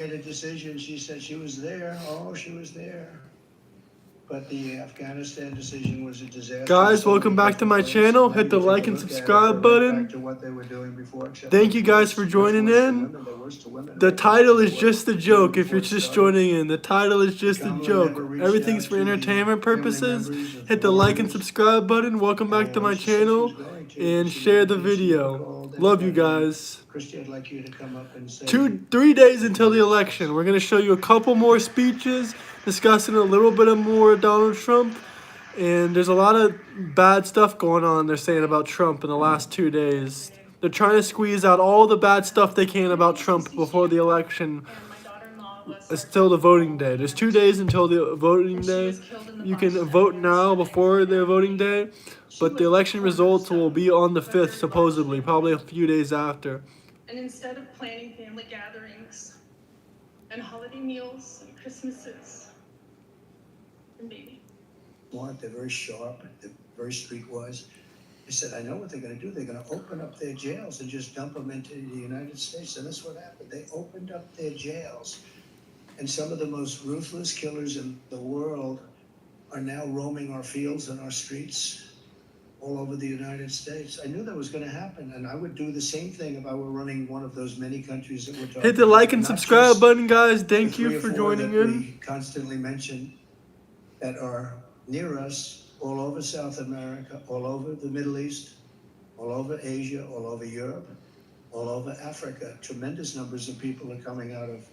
a decision. She said she was there. Oh, she was there. But the Afghanistan decision was a disaster. Guys, welcome back to my channel. Hit the like and subscribe button. Thank you guys for joining in. The title is just a joke if you're just joining in. The title is just a joke. Everything's for entertainment purposes. Hit the like and subscribe button. Welcome back to my channel. And share the video. Love you guys. 3 days until the election. We're going to show you a couple more speeches discussing a little bit more Donald Trump. And there's a lot of bad stuff going on, they're saying, about Trump in the last 2 days. They're trying to squeeze out all the bad stuff they can about Trump before the election. It's still the voting day. There's 2 days until the voting day. You can vote now before the voting day, but the election results will be on the 5th, supposedly, probably a few days after. And instead of planning family gatherings and holiday meals and Christmases and baby. They're very sharp, they're very streetwise. I said, I know what they're going to do. They're going to open up their jails and just dump them into the United States. And that's what happened. They opened up their jails. And some of the most ruthless killers in the world are now roaming our fields and our streets all over the United States. I knew that was going to happen, and I would do the same thing if I were running one of those many countries that we're talking about. Hit the like and subscribe button, guys. Thank you for joining in. We constantly mention that are near us, all over South America, all over the Middle East, all over Asia, all over Europe, all over Africa. Tremendous numbers of people are coming out of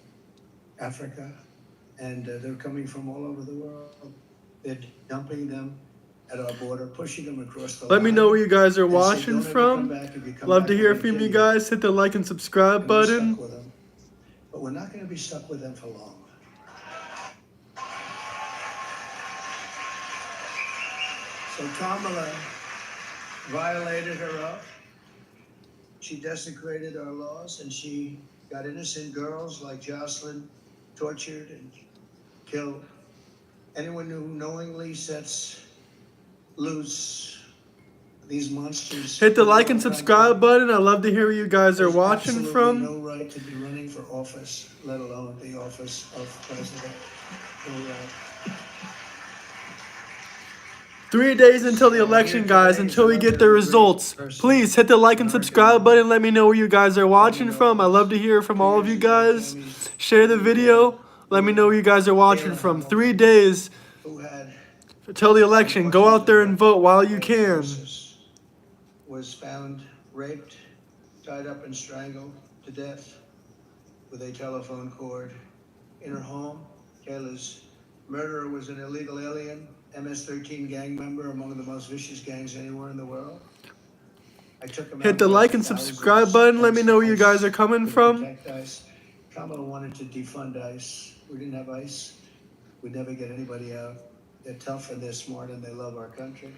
Africa, and they're coming from all over the world. They're dumping them at our border, pushing them across the line. Let me know where you guys are watching from. Love to hear from you guys. Hit the like and subscribe button. But we're not going to be stuck with them for long. So Kamala violated her oath. She desecrated our laws, and she got innocent girls like Jocelyn tortured and killed. Anyone who knowingly sets loose these monsters. Hit the like and subscribe button. I love to hear where you guys are watching from. No right to be running for office, let alone the office of president. No right. 3 days until the election, guys, until we get the results. Please hit the like and subscribe button. Let me know where you guys are watching from. I love to hear from all of you guys. Share the video. Let me know where you guys are watching from. 3 days until the election. Go out there and vote while you can. Was found raped, tied up and strangled to death with a telephone cord in her home. Kayla's murderer was an illegal alien, MS-13 gang member, among the most vicious gangs anywhere in the world. I took him. Hit the like and subscribe button. Let me know where you guys are coming from. Kamala wanted to defund ICE. We didn't have ICE. We'd never get anybody out. They're tough and they're smart and they love our country.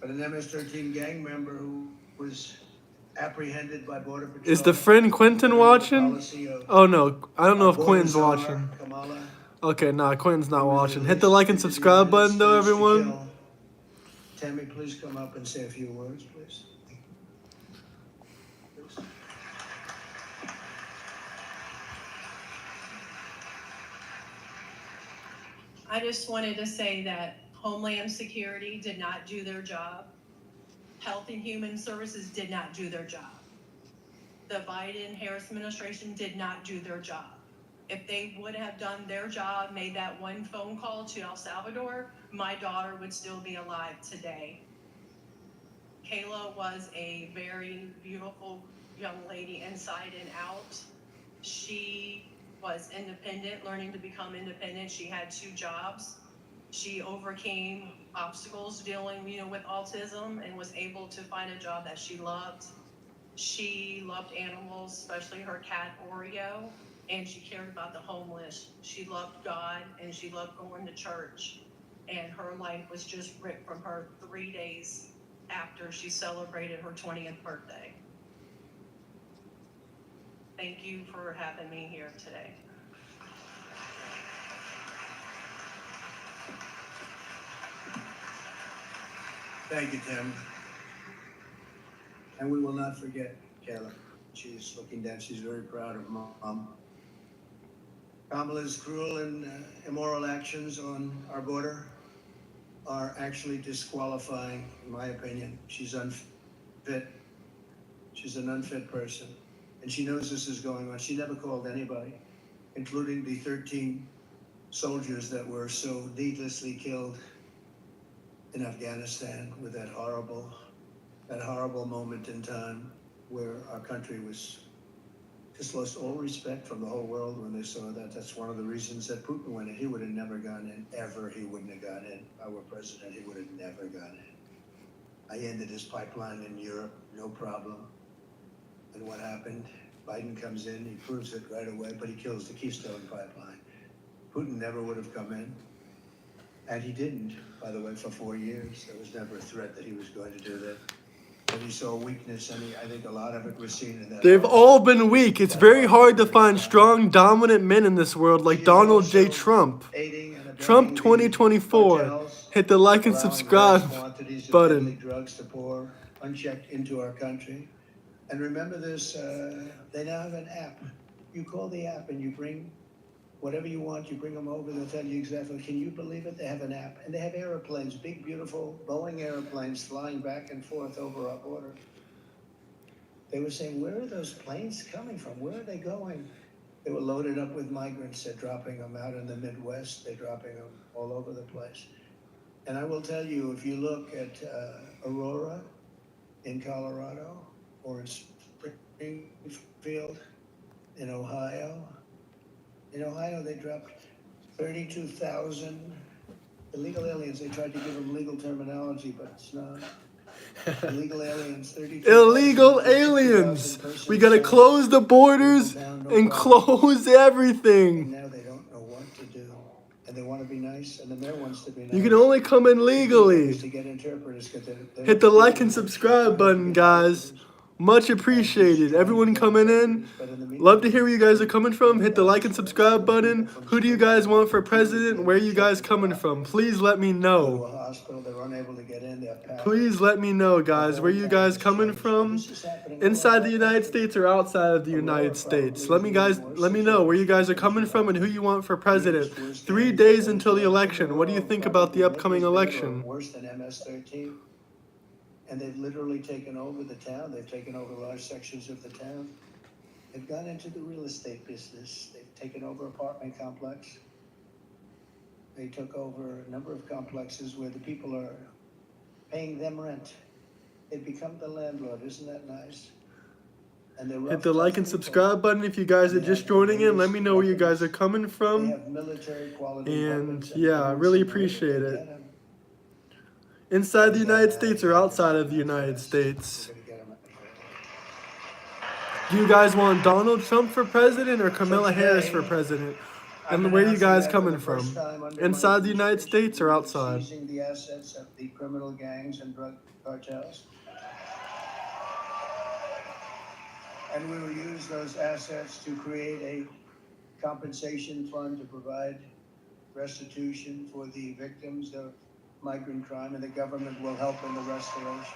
But an MS-13 gang member who was apprehended by Border Patrol. Is the friend Quentin watching? Oh no, I don't know if Quentin's watching. Okay, nah, Quentin's not watching. Hit the like and subscribe button though, everyone. Tammy, please come up and say a few words, please. I just wanted to say that Homeland Security did not do their job. Health and Human Services did not do their job. The Biden-Harris administration did not do their job. If they would have done their job, made that one phone call to El Salvador, my daughter would still be alive today. Kayla was a very beautiful young lady inside and out. She was independent, learning to become independent. She had 2 jobs. She overcame obstacles dealing, with autism and was able to find a job that she loved. She loved animals, especially her cat Oreo, and she cared about the homeless. She loved God and she loved going to church. And her life was just ripped from her 3 days after she celebrated her 20th birthday. Thank you for having me here today. Thank you, Tim. And we will not forget Kayla. She's looking down. She's very proud of Mom. Kamala's cruel and immoral actions on our border are actually disqualifying, in my opinion. She's unfit. She's an unfit person. And she knows this is going on. She never called anybody, including the 13 soldiers that were so needlessly killed in Afghanistan with that horrible moment in time where our country was just lost all respect from the whole world when they saw that. That's one of the reasons that Putin went in. He would have never gone in, ever. He wouldn't have gone in. If I were president, he would have never gone in. I ended his pipeline in Europe, no problem. And what happened? Biden comes in, he proves it right away, but he kills the Keystone pipeline. Putin never would have come in. And he didn't, by the way, for 4 years. There was never a threat that he was going to do that. But he saw weakness, and I think a lot of it was seen in that. They've all been weak. It's very hard to find strong, dominant men in this world like Donald J. Trump. Trump 2024. Hit the like and subscribe button. Drugs to pour unchecked into our country. And remember this, they now have an app. You call the app and you bring whatever you want, you bring them over, they'll tell you exactly. Can you believe it? They have an app. And they have airplanes, big, beautiful Boeing airplanes flying back and forth over our border. They were saying, where are those planes coming from? Where are they going? They were loaded up with migrants. They're dropping them out in the Midwest. They're dropping them all over the place. And I will tell you, if you look at Aurora in Colorado or in Springfield in Ohio, they dropped 32,000 illegal aliens. They tried to give them legal terminology, but it's not. Illegal aliens, 32,000. Illegal aliens. We gotta close the borders and close everything. And now they don't know what to do. And they want to be nice, and the mayor wants to be nice. You can only come in legally. To get interpreters, Hit the like and subscribe button, guys. Much appreciated. Everyone coming in. Love to hear where you guys are coming from. Hit the like and subscribe button. Who do you guys want for president? Where are you guys coming from? Please let me know. Please let me know, guys. Where you guys coming from? Inside the United States or outside of the United States? Let me know where you guys are coming from and who you want for president. 3 days until the election. What do you think about the upcoming election? Worse than MS-13. And they've literally taken over the town. They've taken over large sections of the town. They've gone into the real estate business. They've taken over apartment complex. They took over a number of complexes where the people are paying them rent. They've become the landlord. Isn't that nice? And hit the like and subscribe button if you guys are just joining in. Let me know where you guys are coming from. And yeah, I really appreciate it. Inside the United States or outside of the United States? Do you guys want Donald Trump for president or Kamala Harris for president? And where are you guys coming from? Inside the United States or outside? Seizing the assets of the criminal gangs and drug cartels. And we will use those assets to create a compensation fund to provide restitution for the victims of migrant crime, and the government will help in the restoration.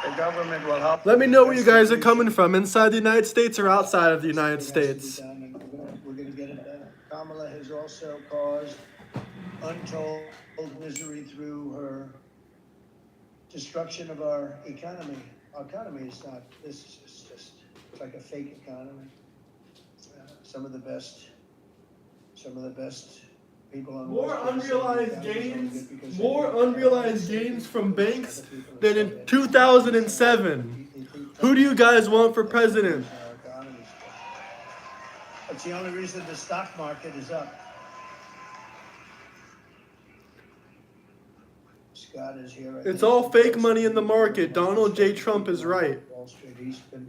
The government will help. Let me know where you guys are coming from, inside the United States or outside of the United States. We're going to get it done. Kamala has also caused untold misery through her destruction of our economy. Our economy is not, this is just like a fake economy. Some of the best people on more unrealized gains from banks than in 2007. Who do you guys want for president? That's the only reason the stock market is up. Scott is here. It's all fake money in the market. Donald J. Trump is right. Wall Street.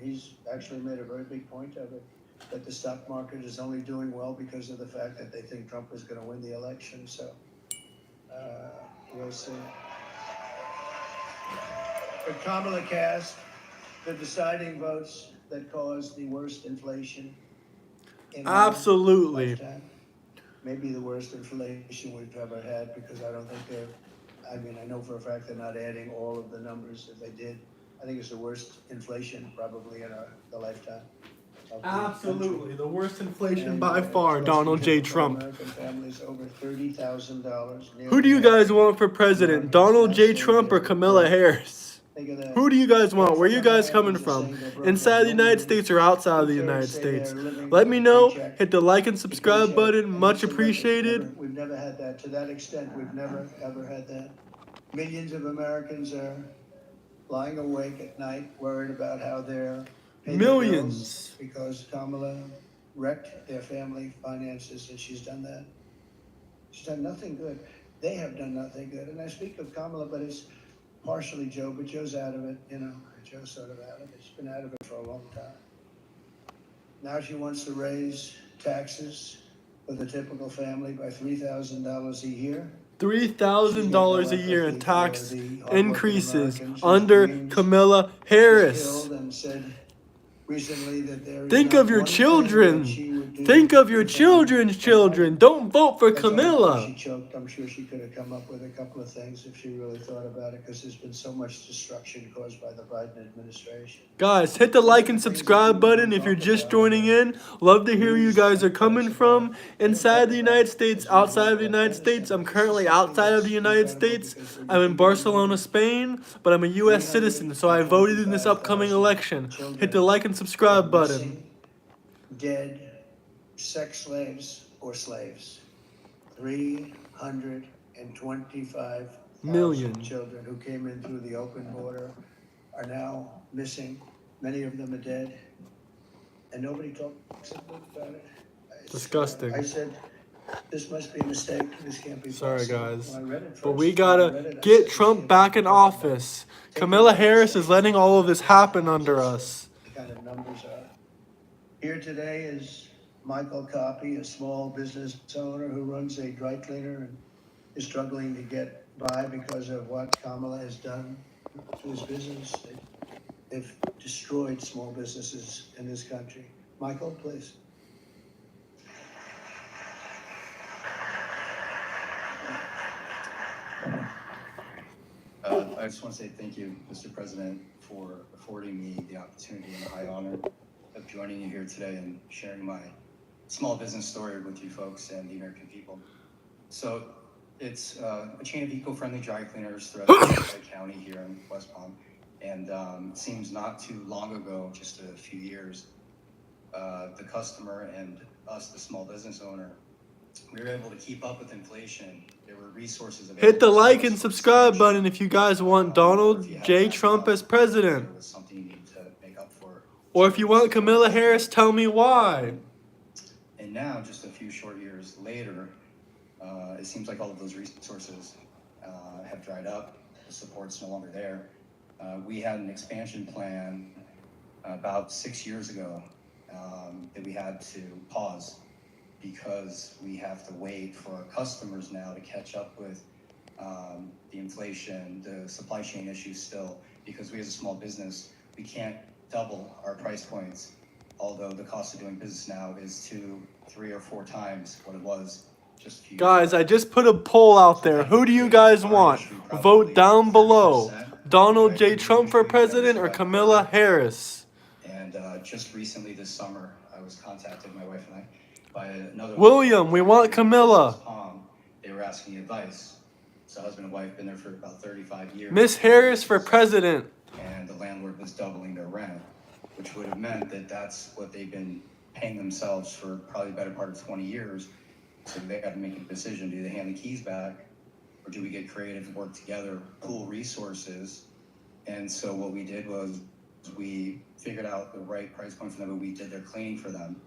He's actually made a very big point of it. That the stock market is only doing well because of the fact that they think Trump is going to win the election. So we'll see. But Kamala cast the deciding votes that caused the worst inflation in absolutely lifetime. Maybe the worst inflation we've ever had, because I don't think I know for a fact they're not adding all of the numbers. If they did, I think it's the worst inflation probably in the lifetime of the Absolutely. country. The worst inflation And, by it's far, costing Donald J. typical Trump. American families over $30,000. Who do you guys want for president? Donald J. Trump or Kamala Harris? Think of that. Who do you guys want? That's Where like you a guys man coming who's from? saying they're broke Inside like the United nobody. States or outside of the Two-thirds United say States? they're living Let me on a know. paycheck Hit the like and to subscribe paycheck. button. And Much listen, look, appreciated. we've never had that to that extent. We've never, ever had that. Millions of Americans are lying awake at night worried about how they're paying their bills Millions. because Kamala wrecked their family finances, and she's done that. She's done nothing good. They have done nothing good. And I speak of Kamala, but it's partially Joe, but Joe's out of it, you know. Joe's sort of out of it. She's been out of it for a long time. Now she wants to raise taxes for the typical family by $3,000 a year. $3,000 a year in tax increases Americans whose under dreams Kamala she's Harris. killed and said recently that there is Think not of your one thing children. that she would do Think of your for them. children's children. Don't vote for That's all because Kamala. she choked. I'm sure she could have come up with a couple of things if she really thought about it, because there's been so much destruction caused by the Biden administration. Guys, hit the like and subscribe button if you're just joining in. Love to hear where you guys are coming from. Inside the United States, outside of the United States. I'm currently outside of the United States. I'm in Barcelona, Spain, but I'm a U.S. citizen, so I voted in this upcoming election. Hit the like and subscribe button. Dead sex slaves or slaves. 325,000 Million. children who came in through the open border are now missing. Many of them are dead, and nobody talks about it. Disgusting. I said, this must be a mistake. This can't be Sorry, possible. guys. When I read it But first, we when I gotta read it, I get said, Trump this back can't in be possible. office. Take Kamala it Harris back. is letting all of this happen under us. The kind of numbers are. Here today is Michael Copy, a small business owner who runs a dry cleaner and is struggling to get by because of what Kamala has done to his business. They've destroyed small businesses in this country. Michael, please. I just want to say thank you, Mr. President, for affording me the opportunity and the high honor of joining you here today and sharing my small business story with you folks and the American people. So it's a chain of eco-friendly dry cleaners throughout the county here in West Palm. And it seems not too long ago, just a few years, the customer and us, the small business owner, we were able to keep up with inflation. There were resources available. Hit the like and subscribe button if you guys want Donald J. Trump as president. There was something you need to make up for. Or if you want Kamala Harris, tell me why. And now, just a few short years later, it seems like all of those resources have dried up. The support's no longer there. We had an expansion plan about 6 years ago that we had to pause because we have to wait for our customers now to catch up with the inflation, the supply chain issues still, because we as a small business, we can't double our price points, although the cost of doing business now is 2, 3, or 4 times what it was just a few years Guys, ago. I just put a poll out there. Who do you guys want? Vote down below. Donald J. Trump for president or Kamala Harris? And just recently this summer, I was contacted, my wife and I, by another William, we want Kamala. They were asking advice. So husband and wife been there for about 35 years. Miss Harris for president. And the landlord was doubling their rent, which would have meant that that's what they've been paying themselves for probably the better part of 20 years. So they got to make a decision. Do they hand the keys back, or do we get creative, work together, pool resources? And so what we did was we figured out the right price point for them, and we did their cleaning for them,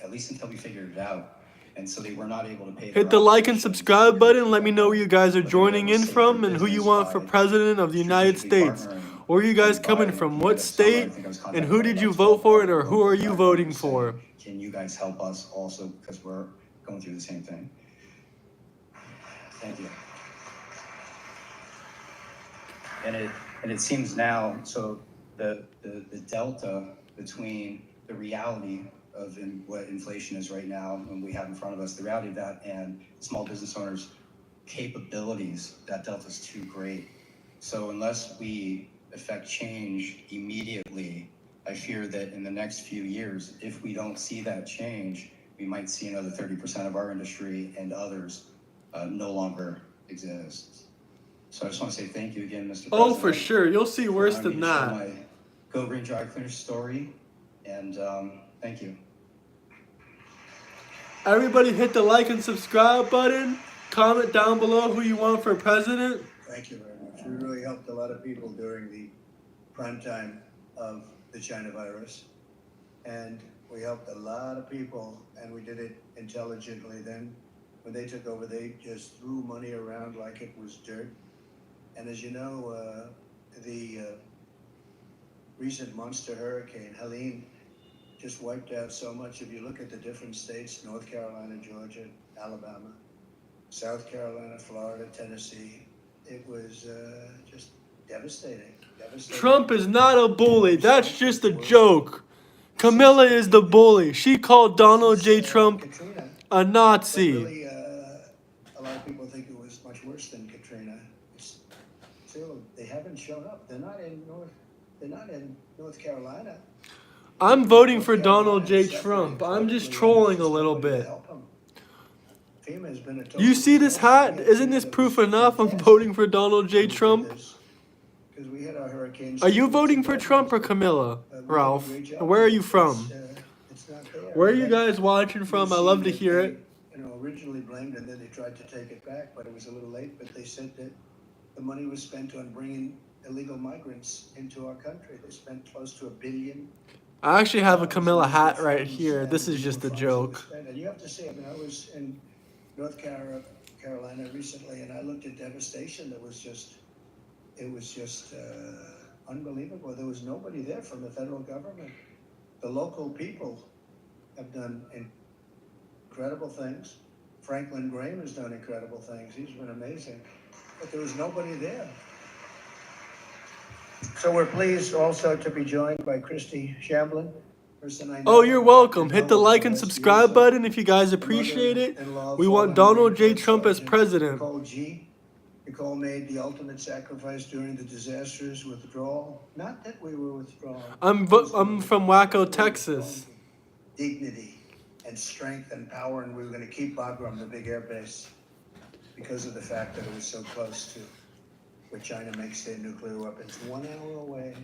at least until we figured it out. And so they were not able to pay. Hit the like and subscribe button. Let me know where you guys are joining in from and who you want for president of the United States. Where are you guys coming from? What state? And who did you vote for, or who are you voting for? Can you guys help us also, because we're going through the same thing? Thank you. And it seems now, so the delta between the reality of what inflation is right now and we have in front of us, the reality of that and small business owners' capabilities, that delta is too great. So unless we affect change immediately, I fear that in the next few years, if we don't see that change, we might see another 30% of our industry and others no longer exist. So I just want to say thank you again, Mr. President. Oh, for sure. You'll see worse for allowing than me to share that. my Go Green Dry Cleaner story, and thank you. Everybody hit the like and subscribe button. Comment down below who you want for president. Thank you very much. We really helped a lot of people during the prime time of the China virus. And we helped a lot of people, and we did it intelligently then. When they took over, they just threw money around like it was dirt. And as you know, the recent monster hurricane, Helene, just wiped out so much. If you look at the different states, North Carolina, Georgia, Alabama, South Carolina, Florida, Tennessee, it was just devastating. Trump is not a bully. That's just a joke. Camilla is the bully. She called Donald J. Trump Katrina, a but Nazi. really, a lot of people think it was much worse than Katrina. Still, they haven't shown up. They're not in North Carolina. I'm voting for Donald J. Trump. I'm just trolling a little bit. You see this hat? Isn't this proof enough? I'm voting for Donald J. Trump. Are you voting for Trump or Camilla, Ralph? Where are you from? Where are you guys watching from? I love to hear it. Originally blamed, and then they tried to take it back, but it was a little late. But they said that the money was spent on bringing illegal migrants into our country. They spent close to $1 billion. I actually have a Camilla hat right here. This is just a joke. And you have to say, I mean, I was in North Carolina recently, and I looked at devastation. It was just unbelievable. There was nobody there from the federal government. The local people have done incredible things. Franklin Graham has done incredible things. He's been amazing. But there was nobody there. So we're pleased also to be joined by Christy Shamblin. Oh, you're welcome. Hit the like and subscribe button if you guys appreciate it. We want Donald J. Trump as president. Nicole made the ultimate sacrifice during the disastrous withdrawal. Not that we were withdrawing. I'm from Waco, Texas. Dignity and strength and power, and we were going to keep Bagram, the big air base, because of the fact that it was so close to where China makes their nuclear weapons. 1 hour away.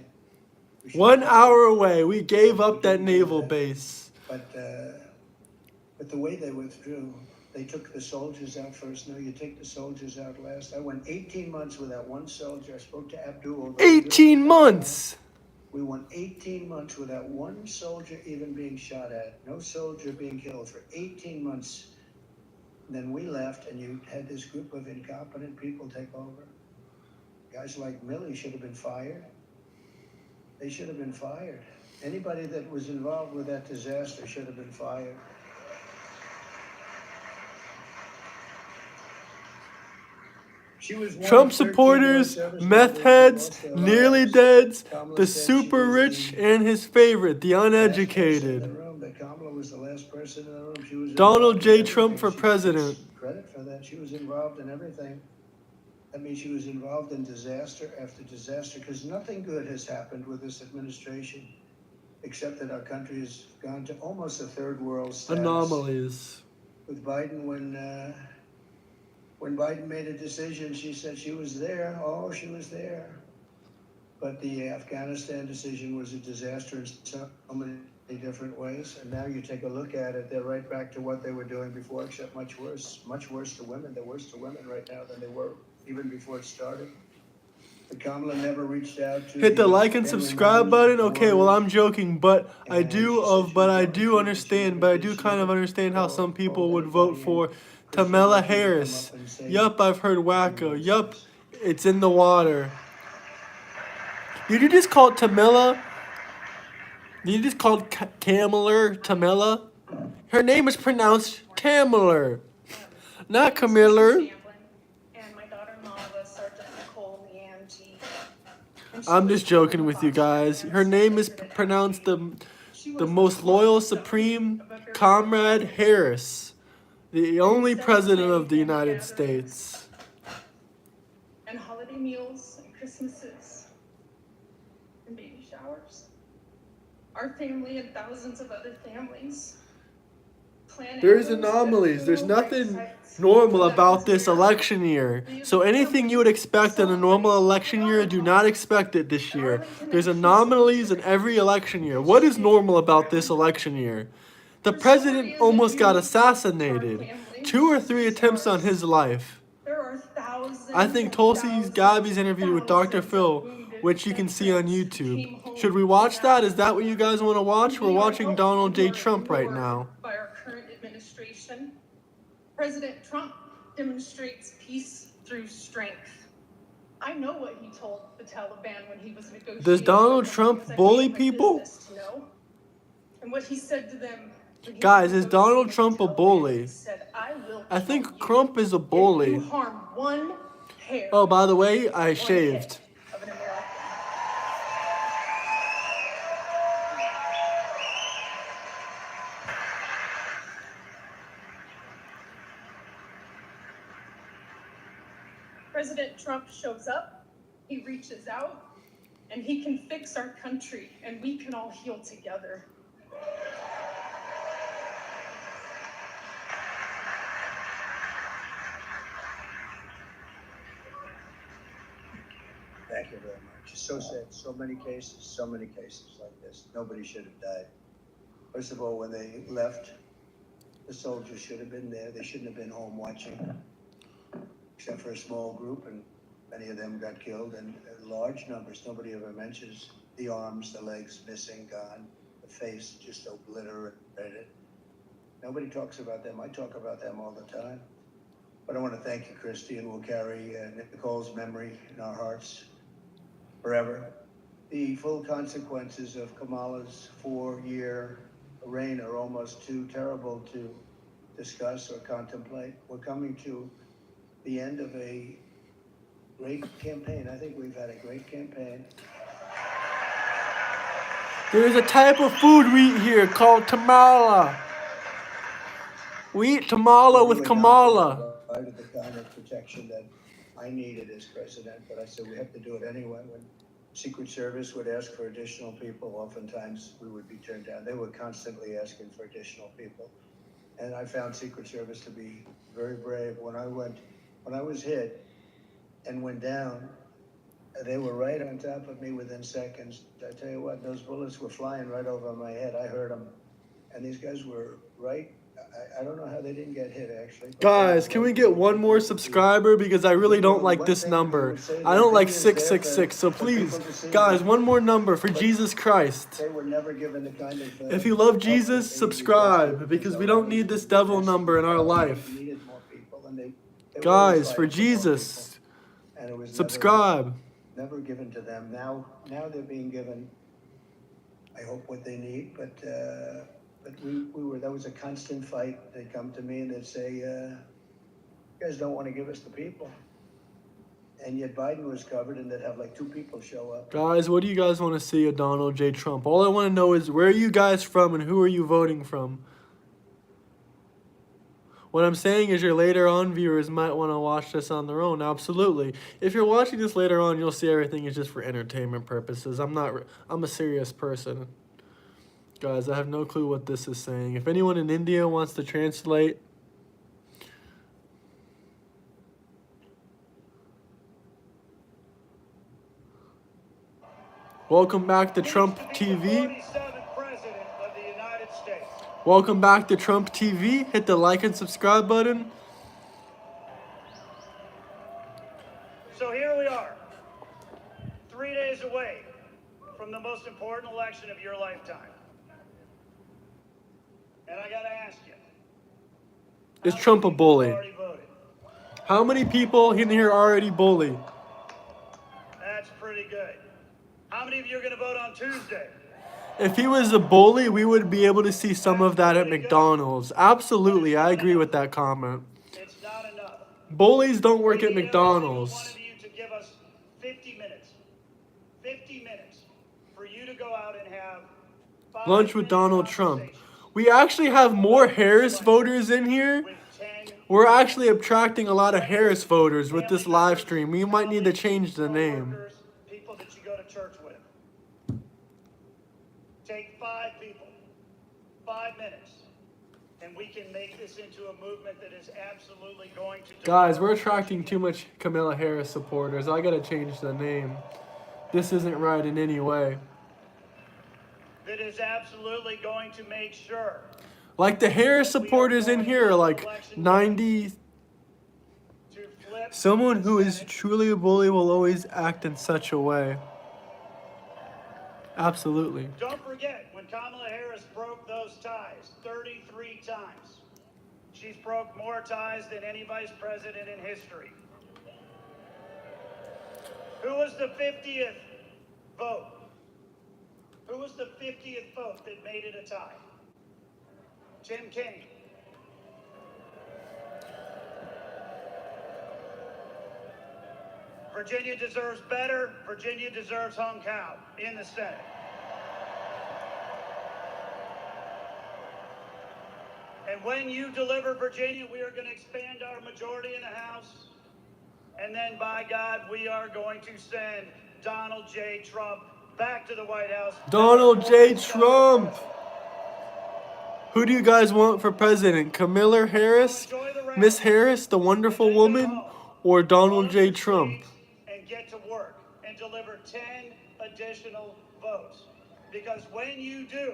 1 hour away. We gave up that naval base. But the way they withdrew, they took the soldiers out first. No, you take the soldiers out last. I went 18 months without one soldier. I spoke to Abdul. 18 months! We went 18 months without one soldier even being shot at. No soldier being killed for 18 months. And then we left, and you had this group of incompetent people take over. Guys like Milley should have been fired. They should have been fired. Anybody that was involved with that disaster should have been fired. Trump supporters, meth heads, nearly deads, the super rich, and his favorite, the uneducated. Donald J. Trump for president. Credit for that. She was involved in everything. I mean, she was involved in disaster after disaster, because nothing good has happened with this administration, except that our country has gone to almost a third world status. Anomalies. With Biden, when Biden made a decision, she said she was there. Oh, she was there. But the Afghanistan decision was a disaster in so many different ways. And now you take a look at it, they're right back to what they were doing before, except much worse to women. They're worse to women right now than they were even before it started. But Kamala never reached out to hit the like and subscribe button. Okay, well, I'm joking, but I do understand kind of understand how some people would vote for Kamala Harris. Yup, I've heard wacko. Yup, it's in the water. Did you just call Tamila? Did you just call Kamala Tamila? Her name is pronounced Kamala, not Camilla. I'm just joking with you guys. Her name is pronounced the most loyal Supreme Comrade Harris, the only president of the United States. And holiday meals and Christmases and baby showers. our family and thousands of other families plan There's ambushes at anomalies. There's funeral nothing sites. normal That about was this where election year. So anything you would expect in a normal election year, do not expect it this year. There's anomalies in every election year. What is normal about this election year? The president almost got assassinated. 2 or 3 attempts on his life. There are thousands. I think Tulsi Gabbard's interview with Dr. Phil, which you can see on YouTube. Should we watch that? Is that what you guys want to watch? We're watching Donald J. Trump right now. By our current administration, President Trump demonstrates peace through strength. I know what he told the Taliban when he was negotiating. Does Donald with them Trump because I bully made my people? business to know. And what he said to them. When he Guys, was is Donald negotiating Trump a with the Taliban, bully? he said, I will I kill think you Trump is a if bully. you harm one hair. Oh, by the way, I one shaved. hit of an American. President Trump shows up, he reaches out, and he can fix our country, and we can all heal together. Thank you very much. It's so sad. So many cases like this. Nobody should have died. First of all, when they left, the soldiers should have been there. They shouldn't have been home watching, except for a small group, and many of them got killed, and large numbers. Nobody ever mentions the arms, the legs missing, gone, the face just obliterated. Nobody talks about them. I talk about them all the time. But I want to thank you, Christy, and we'll carry Nicole's memory in our hearts forever. The full consequences of Kamala's 4-year reign are almost too terrible to discuss or contemplate. We're coming to the end of a great campaign. I think we've had a great campaign. There's a type of food we eat here called tamala. We eat tamala with Kamala. Provided the kind of protection that I needed as president, but I said we have to do it anyway. When Secret Service would ask for additional people, oftentimes we would be turned down. They were constantly asking for additional people. And I found Secret Service to be very brave. When I was hit and went down, they were right on top of me within seconds. I tell you what, those bullets were flying right over my head. I heard them. And these guys were right. I don't know how they didn't get hit, actually. Guys, can we get one more subscriber? Because I really don't like this number. I don't like 666. So please, guys, one more number for Jesus Christ. They were never given the kind of... If you love Jesus, subscribe. Because we don't need this devil number in our life. Guys, for Jesus, subscribe. Never given to them. Now they're being given, I hope, what they need. But that was a constant fight. They'd come to me and they'd say, you guys don't want to give us the people. And yet Biden was covered, and they'd have like 2 people show up. Guys, what do you guys want to see of Donald J. Trump? All I want to know is, where are you guys from and who are you voting from? What I'm saying is, your later on viewers might want to watch this on their own. Absolutely. If you're watching this later on, you'll see everything is just for entertainment purposes. I'm a serious person. Guys, I have no clue what this is saying. If anyone in India wants to translate. Welcome back to Trump TV. Welcome back to Trump TV. Hit the like and subscribe button. So here we are, 3 days away from the most important election of your lifetime. And I gotta ask you, Is Trump a bully? How many people in here already bully? That's pretty good. How many of you are gonna vote on Tuesday? If he was a bully, we would be able to see some of that at McDonald's. Absolutely, I agree with that comment. It's not enough. Bullies don't work We at need McDonald's. every single one of you to give us 50 minutes. 50 minutes for you to go out and have 5 Lunch with minute Donald Trump. conversations We actually have more Harris voters in here. with 10 We're actually attracting a lot of Harris voters with this live stream. We might need to change the name. people that you go to church with. Take 5 and we can make this into a movement that is absolutely going to... Guys, we're attracting too much Kamala Harris supporters. I gotta change the name. This isn't right in any way. That is absolutely going to make sure... Like the Harris supporters in here are like 90. Someone who is truly a bully will always act in such a way. Absolutely. Don't forget, when Kamala Harris broke those ties 33 times, she's broke more ties than any vice president in history. Who was the 50th vote? Who was the 50th vote that made it a tie? Tim Kaine. Virginia deserves better. Virginia deserves hung cow in the Senate. And when you deliver Virginia, we are going to expand our majority in the House. And then, by God, we are going to send Donald J. Trump back to the White House. Donald J. Trump! Who do you guys want for president? Kamala Harris? Miss Harris, the wonderful woman? Or Donald J. Trump? And get to work and deliver 10 additional votes. Because when you do,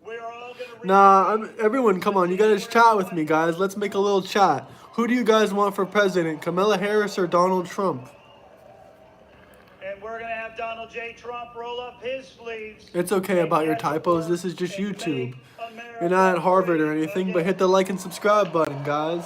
we're all going to... Nah, everyone, come on. You gotta chat with me, guys. Let's make a little chat. Who do you guys want for president? Kamala Harris or Donald Trump? And we're going to have Donald J. Trump roll up his sleeves. It's okay about your typos. This is just YouTube. You're not at Harvard or anything, but hit the like and subscribe button, guys.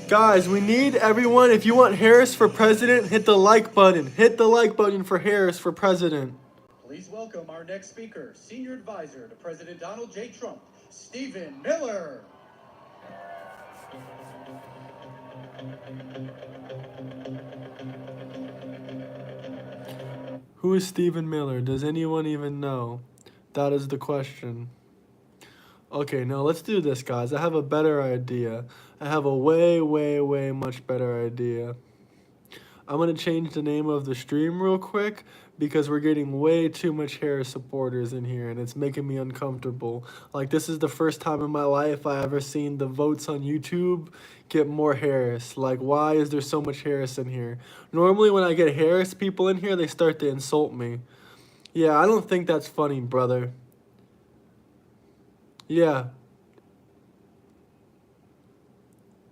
Guys, we need everyone. If you want Harris for president, hit the like button. Hit the like button for Harris for president. Please welcome our next speaker, Senior Advisor to President Donald J. Trump, Stephen Miller. Who is Stephen Miller? Does anyone even know? That is the question. Okay, now let's do this, guys. I have a better idea. I have a way much better idea. I'm going to change the name of the stream real quick because we're getting way too much Harris supporters in here and it's making me uncomfortable. Like, this is the first time in my life I ever seen the votes on YouTube get more Harris. Like, why is there so much Harris in here? Normally when I get Harris people in here, they start to insult me. Yeah, I don't think that's funny, brother. Yeah.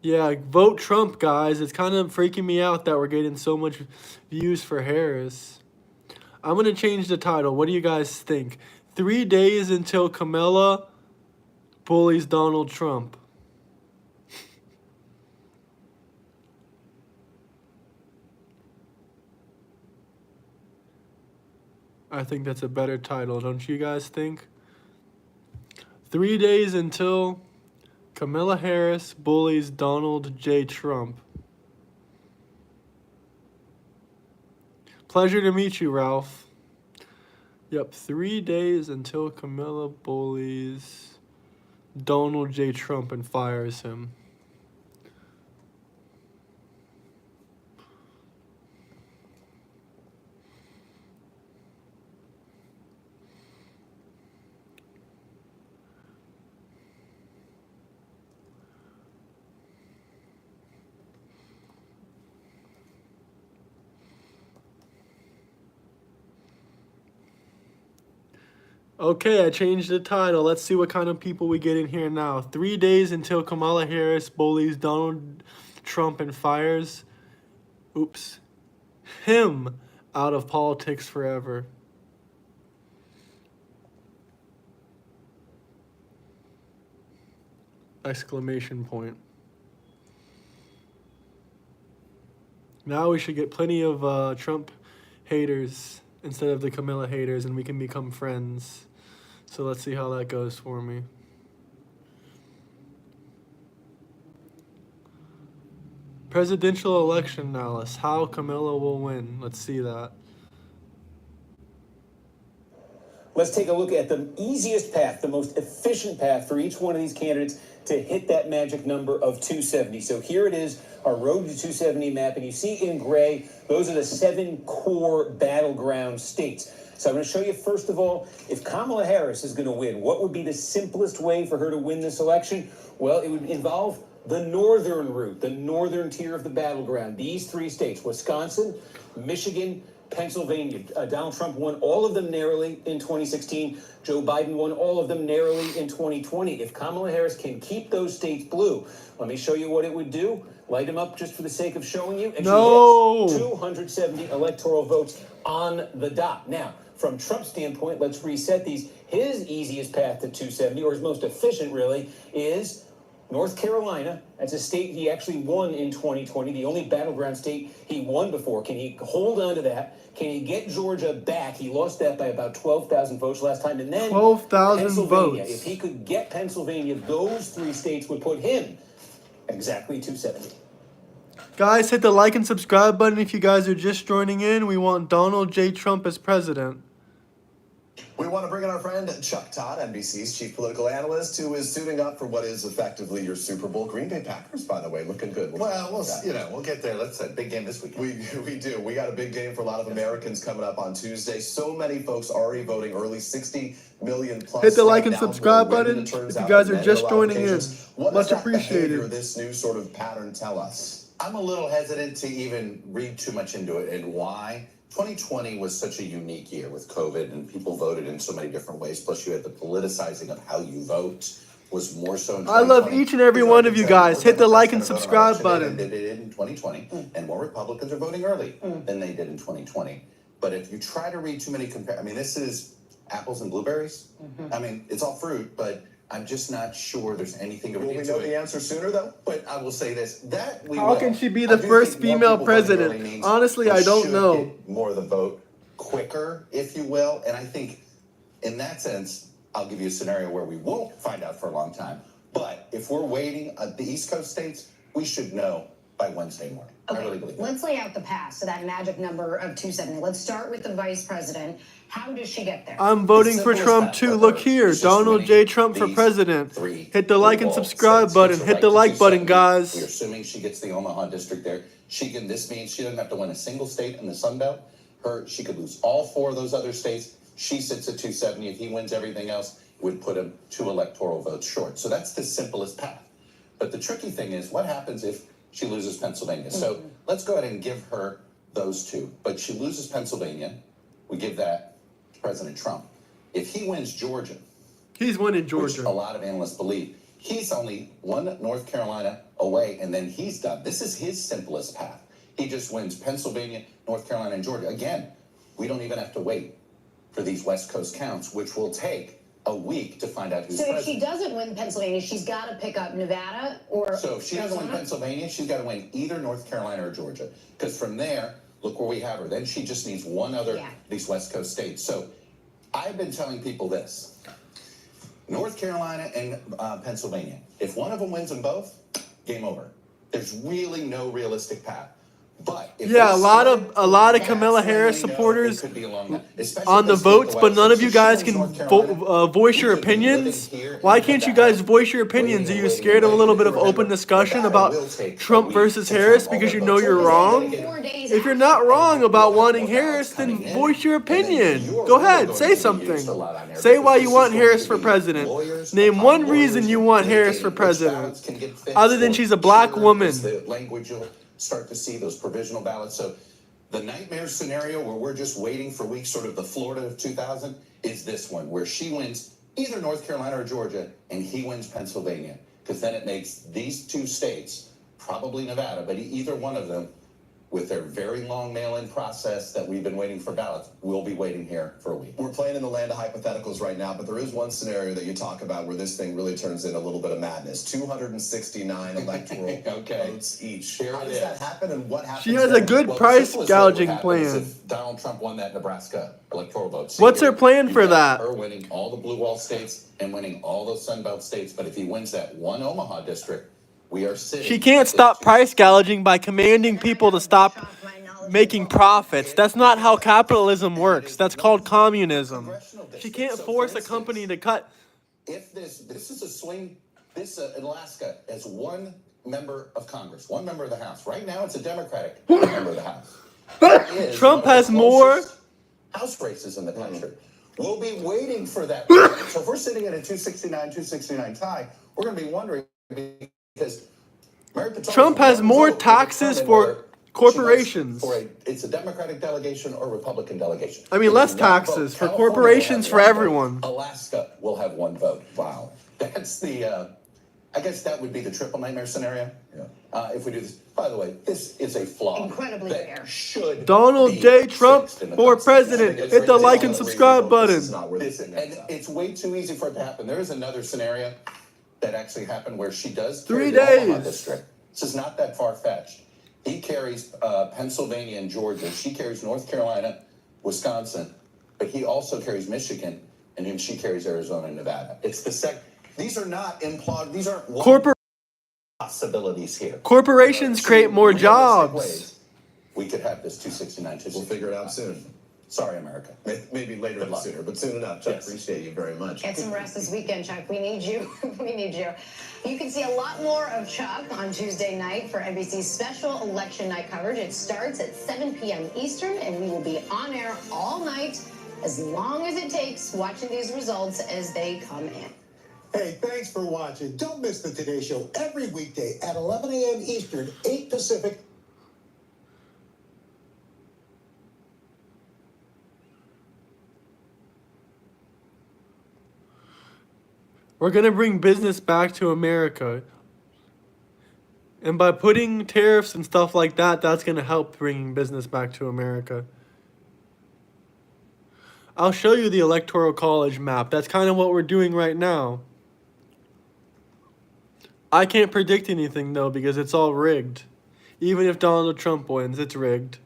Yeah, vote Trump, guys. It's kind of freaking me out that we're getting so much views for Harris. I'm going to change the title. What do you guys think? 3 days until Kamala bullies Donald Trump. I think that's a better title, don't you guys think? 3 days until Kamala Harris bullies Donald J. Trump. Pleasure to meet you, Ralph. Yep, 3 days until Kamala bullies Donald J. Trump and fires him. Okay, I changed the title. Let's see what kind of people we get in here now. 3 days until Kamala Harris bullies Donald Trump and fires, him out of politics forever. Exclamation point. Now we should get plenty of Trump haters instead of the Kamala haters, and we can become friends. So let's see how that goes for me. Presidential election analysis. How Kamala will win. Let's see that. let's take a look at the easiest path, the most efficient path for each one of these candidates to hit that magic number of 270. So here it is, our road to 270 map, and you see in gray, those are the 7 core battleground states. So I'm going to show you, first of all, if Kamala Harris is going to win, what would be the simplest way for her to win this election? Well, it would involve the northern route, the northern tier of the battleground. These 3 states, Wisconsin, Michigan, Pennsylvania. Donald Trump won all of them narrowly in 2016. Joe Biden won all of them narrowly in 2020. If Kamala Harris can keep those states blue, let me show you what it would do. Light them up just for the sake of showing you. And No. she gets 270 electoral votes on the dot. Now, from Trump's standpoint, let's reset these. His easiest path to 270, or his most efficient really, is North Carolina. That's a state he actually won in 2020, the only battleground state he won before. Can he hold on to that? Can he get Georgia back? He lost that by about 12,000 votes last time. And then 12,000 Pennsylvania. votes. If he could get Pennsylvania, those 3 states would put him exactly 270. Guys, hit the like and subscribe button if you guys are just joining in. We want Donald J. Trump as president. We want to bring in our friend Chuck Todd, NBC's chief political analyst, who is suiting up for what is effectively your Super Bowl. Green Bay Packers, by the way, looking good. Well, we'll get there. Let's say big game this weekend. We do. We got a big game for a lot of Americans coming up on Tuesday. So many folks already voting early, 60 million plus. Hit the like right and now, subscribe more button women, it turns if you out, guys than are men just in a lot of joining in. occasions. What Much does that behavior, appreciated. this new sort of pattern tell us? I'm a little hesitant to even read too much into it. And why? 2020 was such a unique year with COVID, and people voted in so many different ways. Plus, you had the politicizing of how you vote was more so in 2020. I love each and every one of you guys. Hit the like and subscribe button. They did in 2020, and more Republicans are voting early than they did in 2020. But if you try to read too many this is apples and blueberries. I mean, it's all fruit, but I'm just not sure there's anything to read into it. Will we know the answer sooner, though? But I will say this: that we How will. can she be I the do first think more female people voting president? early means Honestly, we I don't should know. get more of the vote quicker, if you will. And I think, in that sense, I'll give you a scenario where we won't find out for a long time. But if we're waiting at the East Coast states, we should know by Wednesday morning. I really believe that. Let's lay out the path. So that magic number of 270. Let's start with the vice president. How does she get there? I'm voting for simplest Trump path too. for Look her here, is just Donald winning J. Trump for these president. 3 Hit the like and blue wall subscribe states. button. Gives her Hit right the to like button, 270. guys. We're assuming she gets the Omaha district there. This means she doesn't have to win a single state in the Sun Belt. She could lose all 4 of those other states. She sits at 270. If he wins everything else, it would put him 2 electoral votes short. So that's the simplest path. But the tricky thing is, what happens if she loses Pennsylvania? So let's go ahead and give her those 2. But she loses Pennsylvania. We give that to President Trump. If he wins Georgia, He's winning which Georgia. a lot of analysts believe, he's only 1 North Carolina away, and then he's done. This is his simplest path. He just wins Pennsylvania, North Carolina, and Georgia. Again, we don't even have to wait for these West Coast counts, which will take a week to find out who's So if president. she doesn't win Pennsylvania, she's got to pick up Nevada or So if she doesn't win Arizona? Pennsylvania, she's got to win either North Carolina or Georgia. Because from there, look where we have her. Then she just needs one other these West Coast states. So I've been telling people this. North Carolina and Pennsylvania. If one of them wins them both, game over. There's really no realistic path. But if Yeah, they a lot of split, Kamala that's when Harris we know supporters it could be along that, especially on if the they split votes, but West. none of If you she guys wins can North Carolina, voice we your could be living opinions. here Why in can't you Nevada, guys voice your opinions? Are you scared of a little bit of open discussion about Trump versus Harris because you know you're wrong? If you're not wrong about wanting Harris, then voice your opinion. Go ahead, say something. Say why you want Harris for president. Name one reason you want Harris for president, other than she's a black woman. The language you'll start to see, those provisional ballots. So the nightmare scenario where we're just waiting for weeks, sort of the Florida of 2000, is this one, where she wins either North Carolina or Georgia, and he wins Pennsylvania. Because then it makes these 2 states, probably Nevada, but either one of them, with their very long mail-in process that we've been waiting for ballots, we'll be waiting here for a week. We're playing in the land of hypotheticals right now, but there is one scenario that you talk about where this thing really turns into a little bit of madness. 269 electoral votes each. How does that happen, and what happens? She has a good price gouging plan. If Donald Trump won that Nebraska electoral vote. What's her plan for that? Her winning all the blue wall states and winning all those Sun Belt states, but if he wins that one Omaha district, we are sitting. She can't stop price gouging by commanding people to stop making profits. That's not how capitalism works. That's called communism. She can't force a company to cut. If this is a swing, this in Alaska as one member of Congress, one member of the House. Right now, it's a Democratic member of the House. Trump has more House races in the country. We'll be waiting for that. So if we're sitting at a 269 tie, we're going to be wondering because Trump has more taxes for corporations. It's a Democratic delegation or Republican delegation. I mean, less taxes for corporations for everyone. Alaska will have one vote. Wow. That's the, I guess that would be the triple nightmare scenario. Yeah. If we do this. By the way, this is a flaw. Incredibly rare. Should Donald J. Trump for president. Hit the like and subscribe button. And it's way too easy for it to happen. There is another scenario that actually happened where she does 3 carry the Omaha days. district. This is not that far-fetched. He carries Pennsylvania and Georgia. She carries North Carolina, Wisconsin, but he also carries Michigan, and then she carries Arizona and Nevada. It's the These are not implausible. These aren't possibilities here. Corporations create more jobs. We could have this 269. We'll figure it out soon. Sorry, America. Maybe later than sooner, but soon enough. Chuck, appreciate you very much. Get some rest this weekend, Chuck. We need you. We need you. You can see a lot more of Chuck on Tuesday night for NBC's special election night coverage. It starts at 7 p.m. Eastern, and we will be on air all night, as long as it takes, watching these results as they come in. Hey, thanks for watching. Don't miss the Today Show every weekday at 11 a.m. Eastern, 8 Pacific. We're going to bring business back to America. And by putting tariffs and stuff like that, that's going to help bringing business back to America. I'll show you the Electoral College map. That's kind of what we're doing right now. I can't predict anything, though, because it's all rigged. Even if Donald Trump wins, it's rigged.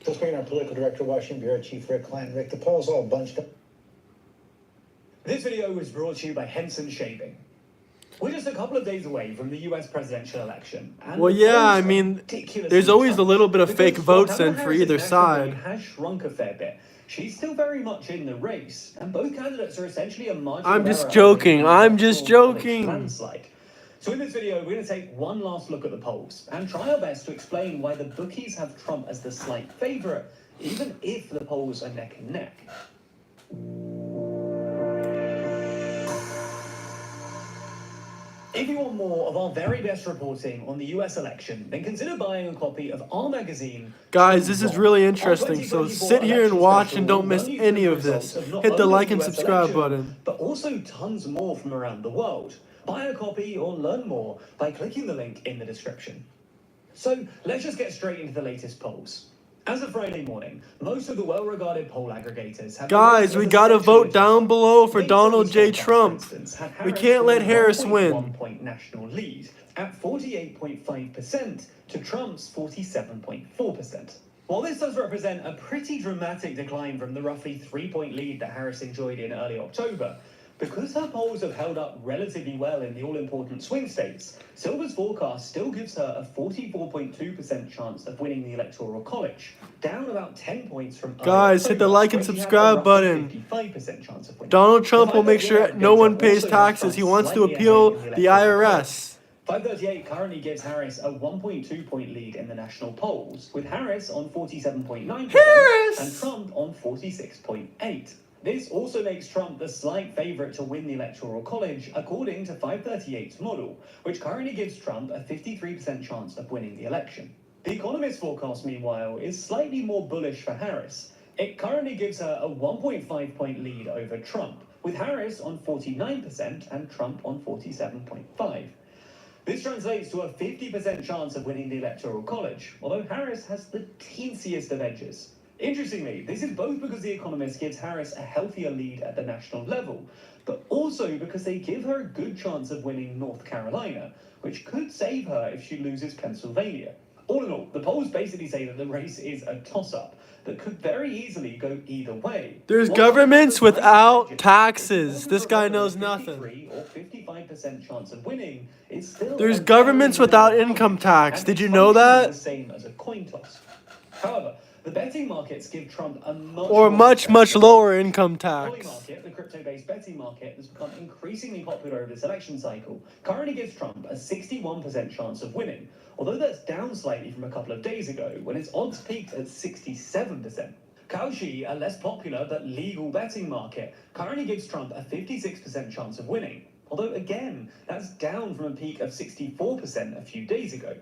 This being our political director, Washington Bureau Chief Rick Klein. Rick, the poll's all bunched up. This video was brought to you by Henson Shaving. We're just a couple of days away from the US presidential election. And well, yeah, I mean, there's always a little bit of fake votes in for either side. Has shrunk a fair bit. She's still very much in the race, and both candidates are essentially a margin. I'm just joking. I'm just joking. Landslide. So in this video, we're going to take one last look at the polls and try our best to explain why the bookies have Trump as the slight favorite, even if the polls are neck and neck. If you want more of our very best reporting on the US election, then consider buying a copy of our magazine. Guys, this is really interesting, so sit here and watch and don't miss any of this. Hit the like and subscribe button. But also tons more from around the world. Buy a copy or learn more by clicking the link in the description. So let's just get straight into the latest polls. As of Friday morning, most of the well-regarded poll aggregators have... Guys, we gotta vote down below for Donald J. Trump. We can't let Harris win. 1-point national lead at 48.5% to Trump's 47.4%. While this does represent a pretty dramatic decline from the roughly 3-point lead that Harris enjoyed in early October, because her polls have held up relatively well in the all-important swing states, Silver's forecast still gives her a 44.2% chance of winning the Electoral College, down about 10 points from... Guys, hit the like and subscribe button. 55% chance of winning. Donald Trump will make sure no one pays taxes. He wants to appeal the IRS. 538 currently gives Harris a 1.2-point lead in the national polls, with Harris on 47.9% and Trump on 46.8%. This also makes Trump the slight favorite to win the Electoral College, according to 538's model, which currently gives Trump a 53% chance of winning the election. The Economist forecast, meanwhile, is slightly more bullish for Harris. It currently gives her a 1.5-point lead over Trump, with Harris on 49% and Trump on 47.5%. This translates to a 50% chance of winning the Electoral College, although Harris has the teensiest of edges. Interestingly, this is both because The Economist gives Harris a healthier lead at the national level, but also because they give her a good chance of winning North Carolina, which could save her if she loses Pennsylvania. All in all, the polls basically say that the race is a toss-up that could very easily go either way. There's While governments some without edges, taxes. it's This guy knows nothing. 53 or 55% chance of winning is still There's a governments very without real income outcome, tax. and Did you it's know functionally that? the same as a coin toss. However, the betting markets give Trump a much Or more much successful lower income Poly tax. market, the crypto-based betting market that's become increasingly popular over this election cycle, currently gives Trump a 61% chance of winning, although that's down slightly from a couple of days ago when its odds peaked at 67%. Cauchy, a less popular but legal betting market, currently gives Trump a 56% chance of winning, although again, that's down from a peak of 64% a few days ago.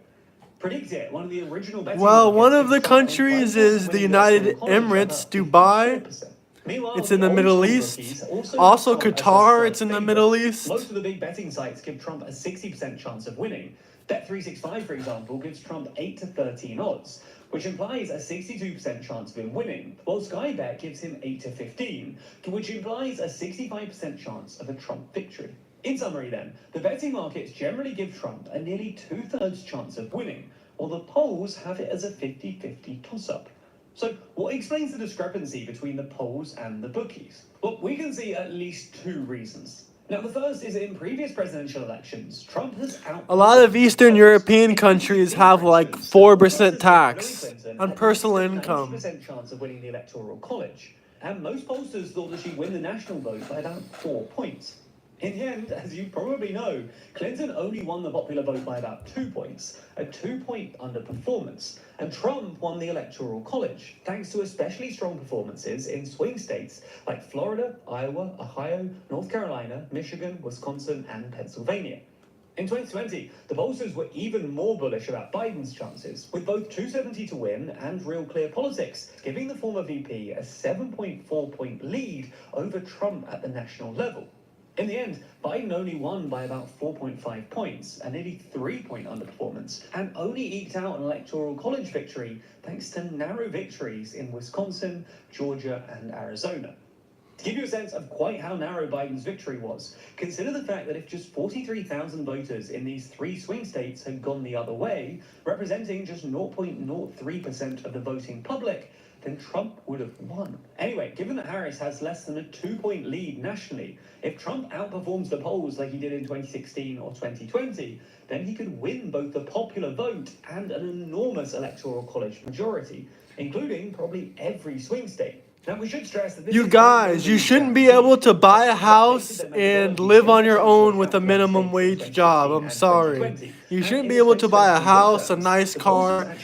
Predict It, one of the original betting Well, one markets, of the gives Trump a countries 5% is the winning United electoral college of Emirates, about Dubai. 54%. Meanwhile, It's in the old Middle school East. bookies Also give Trump as a Qatar, slight it's in the favourite. Middle East. Most of the big betting sites give Trump a 60% chance of winning. Bet365, for example, gives Trump 8 to 13 odds, which implies a 62% chance of him winning, while Sky Bet gives him 8 to 15, which implies a 65% chance of a Trump victory. In summary then, the betting markets generally give Trump a nearly 2/3 chance of winning, while the polls have it as a 50-50 toss-up. So what explains the discrepancy between the polls and the bookies? Well, we can see at least two reasons. Now, the first is in previous presidential elections, Trump has A lot of Eastern European countries have like 4% tax on personal income. 90% chance of winning the Electoral College, and most pollsters thought that she'd win the national vote by about 4 points. In the end, as you probably know, Clinton only won the popular vote by about 2 points, a 2-point underperformance, and Trump won the Electoral College, thanks to especially strong performances in swing states like Florida, Iowa, Ohio, North Carolina, Michigan, Wisconsin, and Pennsylvania. In 2020, the pollsters were even more bullish about Biden's chances, with both 270 to win and Real Clear Politics giving the former VP a 7.4-point lead over Trump at the national level. In the end, Biden only won by about 4.5 points, a nearly 3-point underperformance, and only eked out an electoral college victory thanks to narrow victories in Wisconsin, Georgia, and Arizona. To give you a sense of quite how narrow Biden's victory was, consider the fact that if just 43,000 voters in these 3 swing states had gone the other way, representing just 0.03% of the voting public, then Trump would have won. Anyway, given that Harris has less than a 2-point lead nationally, if Trump outperforms the polls like he did in 2016 or 2020, then he could win both the popular vote and an enormous electoral college majority, including probably every swing state. Now, we should stress that You guys, you shouldn't be able to buy a house and live on your own with a minimum wage job. I'm sorry. You shouldn't be able to buy a house, a nice car,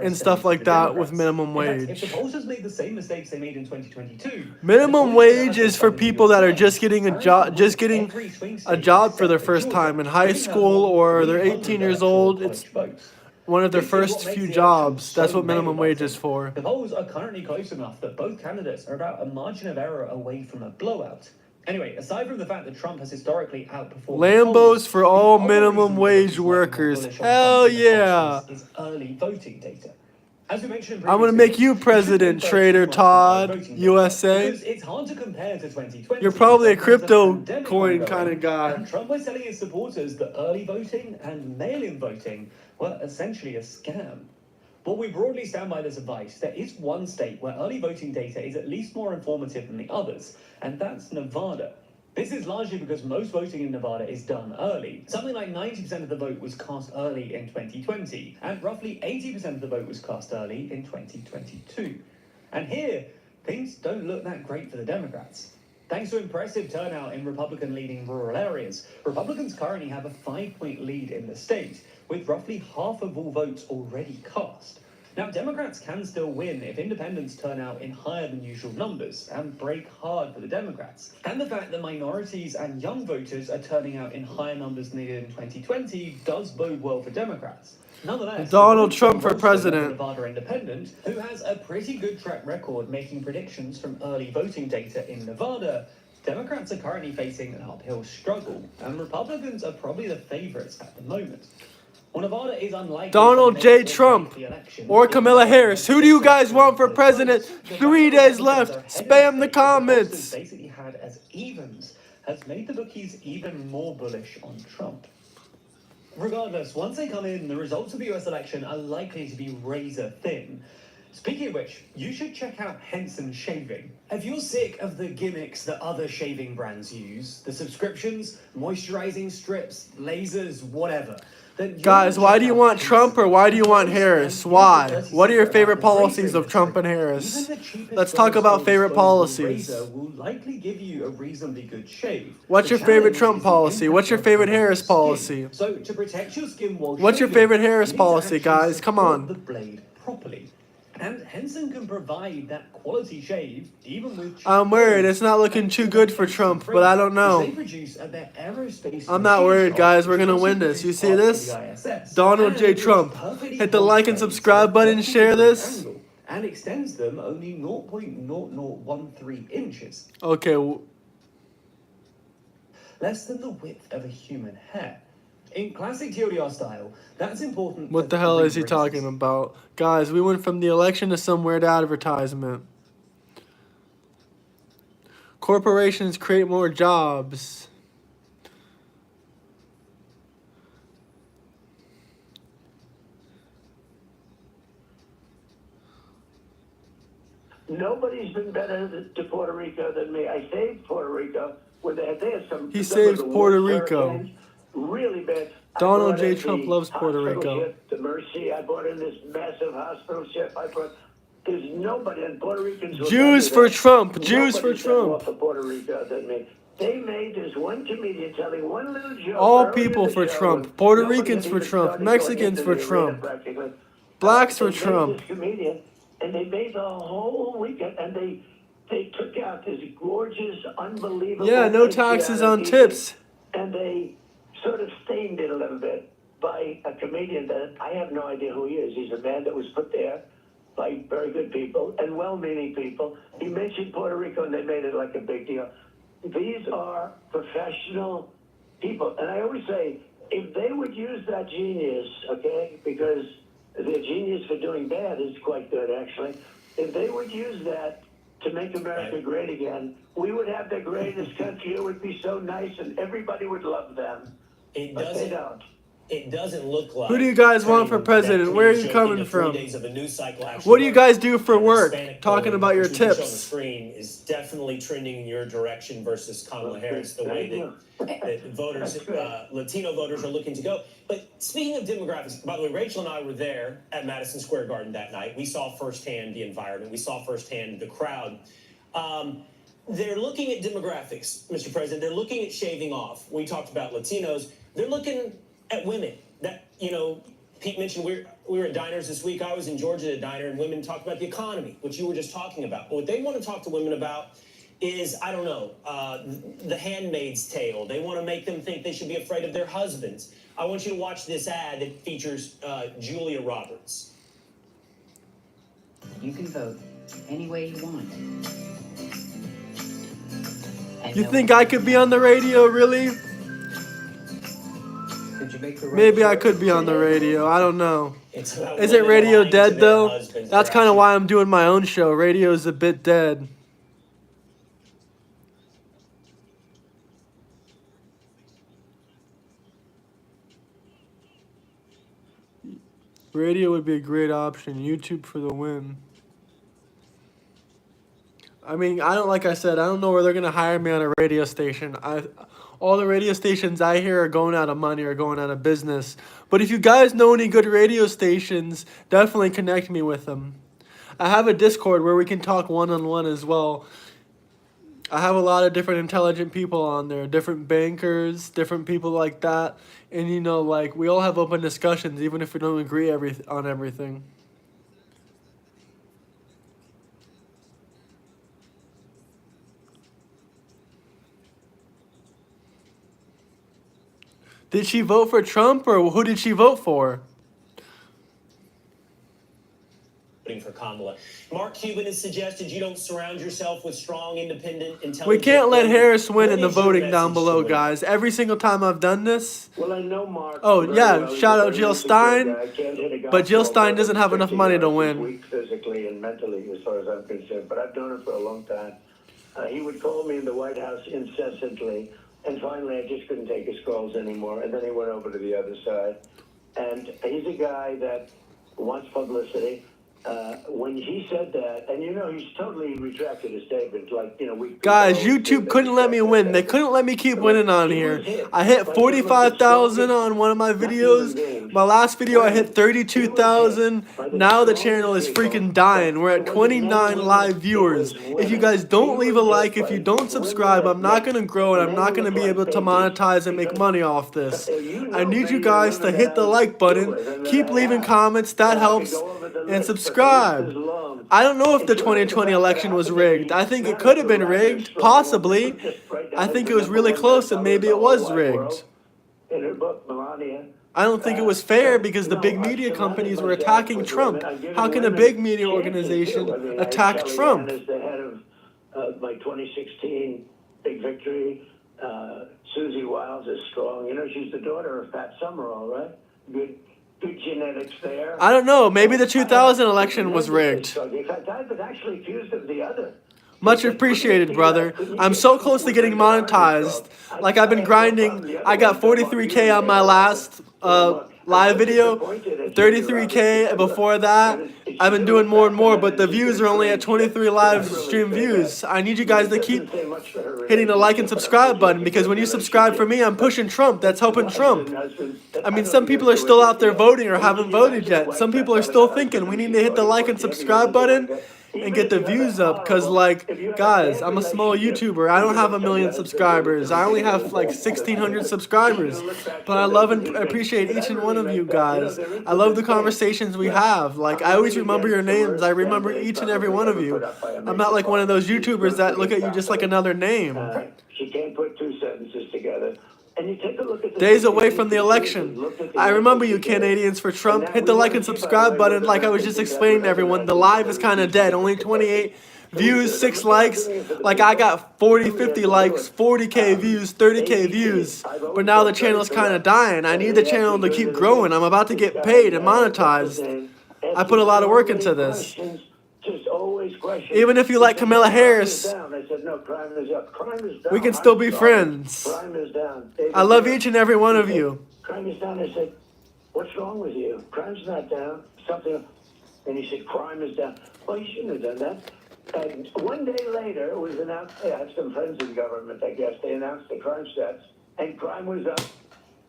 and stuff like that with minimum If the wage. pollsters made the same mistakes they made in 2022, Minimum wage is for people that are just getting a job for their first time in high school, or they're 18 years old. It's one of their first few jobs. That's what minimum wage is for. The polls are currently close enough that both candidates are about a margin of error away from a blowout. Anyway, aside from the fact that Trump has historically outperformed Lambos for all minimum wage workers. Hell yeah. is early voting data. As we mentioned I'm gonna make you president, Trader Todd, USA. Because it's hard to compare to 2020. You're probably a crypto pandemic coin ongoing, kind of guy. And Trump was telling his supporters that early voting and mail-in voting were essentially a scam. While we broadly stand by this advice, there is one state where early voting data is at least more informative than the others, and that's Nevada. This is largely because most voting in Nevada is done early. Something like 90% of the vote was cast early in 2020, and roughly 80% of the vote was cast early in 2022. And here, things don't look that great for the Democrats. Thanks to impressive turnout in Republican-leading rural areas, Republicans currently have a 5-point lead in the state, with roughly half of all votes already cast. Now, Democrats can still win if independents turn out in higher than usual numbers and break hard for the Democrats. And the fact that minorities and young voters are turning out in higher numbers than they did in 2020 does bode well for Democrats. Nonetheless, Donald Trump for president. Nevada independent, who has a pretty good track record making predictions from early voting data in Nevada, Democrats are currently facing an uphill struggle, and Republicans are probably the favorites at the moment. Well, Nevada is unlikely Donald J. Trump or Kamala Harris. Who do you guys want for president? 3 days left. Spam the comments. Basically had as evens has made the bookies even more bullish on Trump. Regardless, once they come in, the results of the US election are likely to be razor thin. Speaking of which, you should check out Henson Shaving. If you're sick of the gimmicks that other shaving brands use, the subscriptions, moisturizing strips, lasers, whatever, then Guys, why do you want Trump or why do you want Harris? Why? What are your favorite policies of Trump and Harris? Let's talk about favorite policies. Will likely give you a reasonably good shave. What's your favorite Trump policy? What's your favorite Harris policy? So to protect your skin while What's your shaving, favorite Harris you need to policy, actually guys? Come support on. the blade properly. And Henson can provide that quality shave even with. I'm worried. It's not looking too good for Trump, but I don't know. I'm not worried, guys. We're going to win this. You see this? Donald J. Trump. Hit the like and subscribe button. Share this. And extends them only 0.0013 inches. Okay. Less than the width of a human hair. In classic TLDR style, that's important. What the hell is he talking about? Guys, we went from the election to some weird advertisement. Corporations create more jobs. Nobody's been better to Puerto Rico than me. I saved Puerto Rico when they had some. He saves Puerto Rico. Really bad. Donald J. Trump loves Puerto Rico. The Mercy, I brought in this massive hospital ship. There's nobody in Puerto Ricans. Jews for Trump. Jews for Trump. More for Puerto Rico than me. They made this one comedian telling one little joke. All people for Trump. Puerto Ricans for Trump. Mexicans for Trump. Blacks for Trump. Comedian, and they made the whole weekend, and they took out this gorgeous, unbelievable. Yeah, no taxes on tips. And they sort of stained it a little bit by a comedian that I have no idea who he is. He's a man that was put there by very good people and well-meaning people. He mentioned Puerto Rico, and they made it like a big deal. These are professional people. And I always say, if they would use that genius, okay, because their genius for doing bad is quite good, actually. If they would use that to make America great again, we would have the greatest country. It would be so nice, and everybody would love them. But they don't. It doesn't look like. Who do you guys want for president? Where are you coming from? What do you guys do for work? Talking about your tips. On the screen is definitely trending in your direction versus Kamala Harris, the way that voters, Latino voters are looking to go. But speaking of demographics, by the way, Rachel and I were there at Madison Square Garden that night. We saw firsthand the environment. We saw firsthand the crowd. They're looking at demographics, Mr. President. They're looking at shaving off. We talked about Latinos. They're looking at women. That, you know, Pete mentioned we were at diners this week. I was in Georgia at a diner, and women talked about the economy, which you were just talking about. But what they want to talk to women about is, I don't know, the Handmaid's Tale. They want to make them think they should be afraid of their husbands. I want you to watch this ad that features Julia Roberts. You can vote any way you want. You think I could be on the radio, really? Maybe I could be on the radio. I don't know. Isn't radio dead, though? That's kind of why I'm doing my own show. Radio is a bit dead. Radio would be a great option. YouTube for the win. I mean, like I said, I don't know where they're going to hire me on a radio station. All the radio stations I hear are going out of money or going out of business. But if you guys know any good radio stations, definitely connect me with them. I have a Discord where we can talk one-on-one as well. I have a lot of different intelligent people on there, different bankers, different people like that. And, you know, like, we all have open discussions, even if we don't agree on everything. Did she vote for Trump, or who did she vote for? For Kamala. Mark Cuban has suggested you don't surround yourself with strong, independent, intelligent. We can't let Harris win in the voting down below, guys. Every single time I've done this. Well, I know Mark. Oh, yeah, shout out Jill Stein. But Jill Stein doesn't have enough money to win. Weak physically and mentally, as far as I'm concerned. But I've known him for a long time. He would call me in the White House incessantly. And finally, I just couldn't take his calls anymore. And then he went over to the other side. And he's a guy that wants publicity. When he said that, and he's totally retracted his statement. Guys, YouTube couldn't let me win. They couldn't let me keep winning on here. I hit 45,000 on one of my videos. My last video, I hit 32,000. Now the channel is freaking dying. We're at 29 live viewers. If you guys don't leave a like, if you don't subscribe, I'm not going to grow and I'm not going to be able to monetize and make money off this. I need you guys to hit the like button. Keep leaving comments. That helps. And subscribe. I don't know if the 2020 election was rigged. I think it could have been rigged, possibly. I think it was really close and maybe it was rigged. In her book, Melania. I don't think it was fair because the big media companies were attacking Trump. How can a big media organization attack Trump? As the head of my 2016 big victory, Susie Wiles is strong. She's the daughter of Pat Summerall, right? Good genetics there. I don't know. Maybe the 2000 election was rigged. In fact, I was actually accused of the other. Much appreciated, brother. I'm so close to getting monetized. Like, I've been grinding. I got 43K on my last live video, 33K before that. I've been doing more and more, but the views are only at 23 live stream views. I need you guys to keep hitting the like and subscribe button, because when you subscribe for me, I'm pushing Trump. That's helping Trump. I mean, some people are still out there voting or haven't voted yet. Some people are still thinking we need to hit the like and subscribe button and get the views up, because, like, guys, I'm a small YouTuber. I don't have 1 million subscribers. I only have like 1,600 subscribers, but I love and appreciate each and one of you guys. I love the conversations we have. Like, I always remember your names. I remember each and every one of you. I'm not like one of those YouTubers that look at you just like another name. She can't put two sentences together. And you take a look at the days away from the election. I remember you Canadians for Trump. Hit the like and subscribe button like I was just explaining to everyone. The live is kind of dead. Only 28 views, 6 likes. Like, I got 40, 50 likes, 40K views, 30K views. But now the channel's kind of dying. I need the channel to keep growing. I'm about to get paid and monetized. I put a lot of work into this. Even if you like Kamala Harris, we can still be friends. I love each and every one of you. Crime is down. I said, what's wrong with you? Crime's not down. Something. And he said, crime is down. Well, you shouldn't have done that. And one day later, it was announced, I have some friends in government, I guess, they announced the crime stats, and crime was up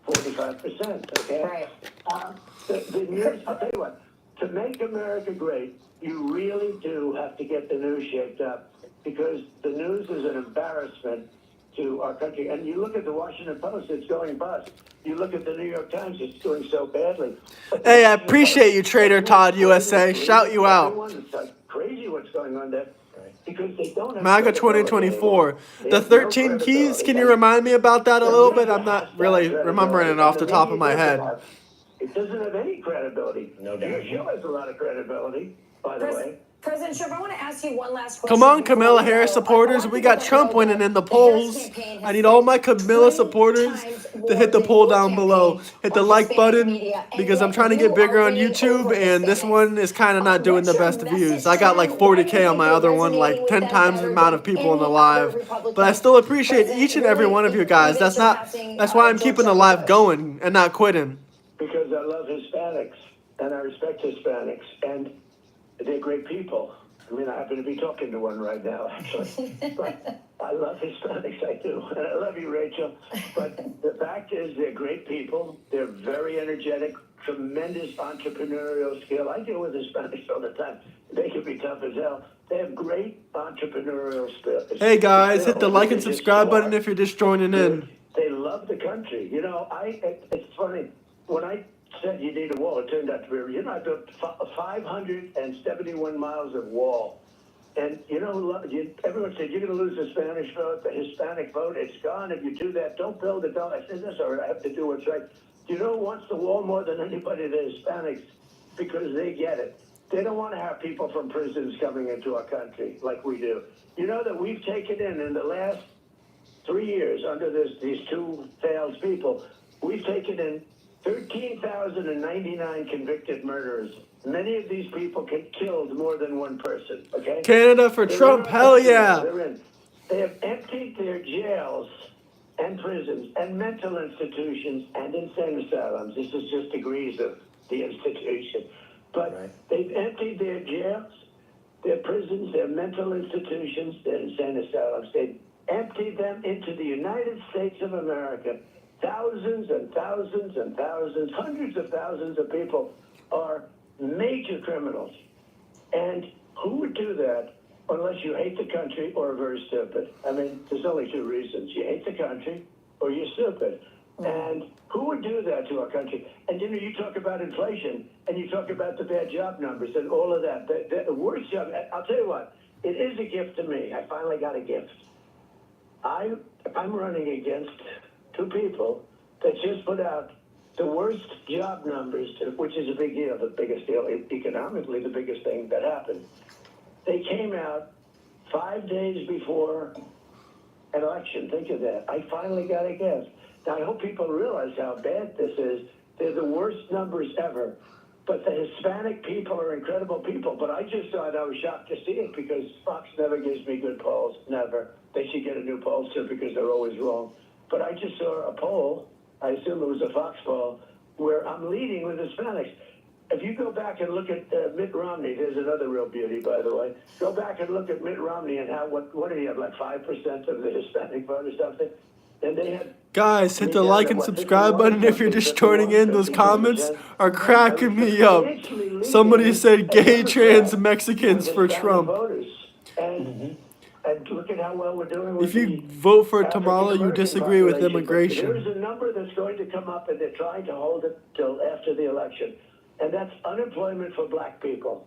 45%, okay? Right. The news, I'll tell you what, to make America great, you really do have to get the news shaped up, because the news is an embarrassment to our country. And you look at the Washington Post, it's going bust. You look at the New York Times, it's doing so badly. Hey, I appreciate you, Trader Todd USA. Shout you out. It's like crazy what's going on there. Because they don't have MAGA 2024. The 13 keys, can you remind me about that a little bit? I'm not really remembering it off the top of my head. It doesn't have any credibility. No doubt. Your show has a lot of credibility, by the way. President Trump, I want to ask you one last question. Come on, Kamala Harris supporters. We got Trump winning in the polls. I need all my Kamala supporters to hit the poll down below. Hit the like button, because I'm trying to get bigger on YouTube, and this one is kind of not doing the best views. I got like 40K on my other one, like 10 times the amount of people in the live. But I still appreciate each and every one of you guys. That's why I'm keeping the live going and not quitting. Because I love Hispanics, and I respect Hispanics, and they're great people. I mean, I happen to be talking to one right now, actually. But I love Hispanics, I do. And I love you, Rachel. But the fact is, they're great people. They're very energetic, tremendous entrepreneurial skill. I deal with Hispanics all the time. They can be tough as hell. They have great entrepreneurial skill. Hey, guys, hit the like and subscribe button if you're just joining in. They love the country. It's funny. When I said you need a wall, it turned out to be, I built 571 miles of wall. And, everyone said, you're going to lose the Spanish vote, the Hispanic vote, it's gone. If you do that, don't build it. I said, that's all right, I have to do what's right. Do you know who wants the wall more than anybody? The Hispanics, because they get it. They don't want to have people from prisons coming into our country like we do. You know that we've taken in the last 3 years, under these two failed people, we've taken in 13,099 convicted murderers. Many of these people killed more than one person, okay? Canada for Trump, hell yeah. They have emptied their jails and prisons and mental institutions and insane asylums. This is just degrees of the institution. But they've emptied their jails, their prisons, their mental institutions, their insane asylums. They've emptied them into the United States of America. Thousands and thousands and thousands, hundreds of thousands of people are major criminals. And who would do that unless you hate the country or are very stupid? I mean, there's only two reasons. You hate the country or you're stupid. And who would do that to our country? And, you know, you talk about inflation and you talk about the bad job numbers and all of that. The worst job, I'll tell you what, it is a gift to me. I finally got a gift. I'm running against two people that just put out the worst job numbers, which is a big deal, the biggest deal, economically, the biggest thing that happened. They came out 5 days before an election. Think of that. I finally got a gift. Now, I hope people realize how bad this is. They're the worst numbers ever. But the Hispanic people are incredible people. But I just thought I was shocked to see it because Fox never gives me good polls. Never. They should get a new pollster because they're always wrong. But I just saw a poll, I assume it was a Fox poll, where I'm leading with Hispanics. If you go back and look at Mitt Romney, there's another real beauty, by the way. Go back and look at Mitt Romney and how, what did he have, like 5% of the Hispanic vote or something? And they had... Guys, hit the like and subscribe button if you're just joining in. Those comments are cracking me up. Somebody said gay, trans, Mexicans for Trump. And look at how well we're doing with If you vote for Kamala, you disagree with immigration. There's a number that's going to come up, and they're trying to hold it till after the election, and that's unemployment for black people.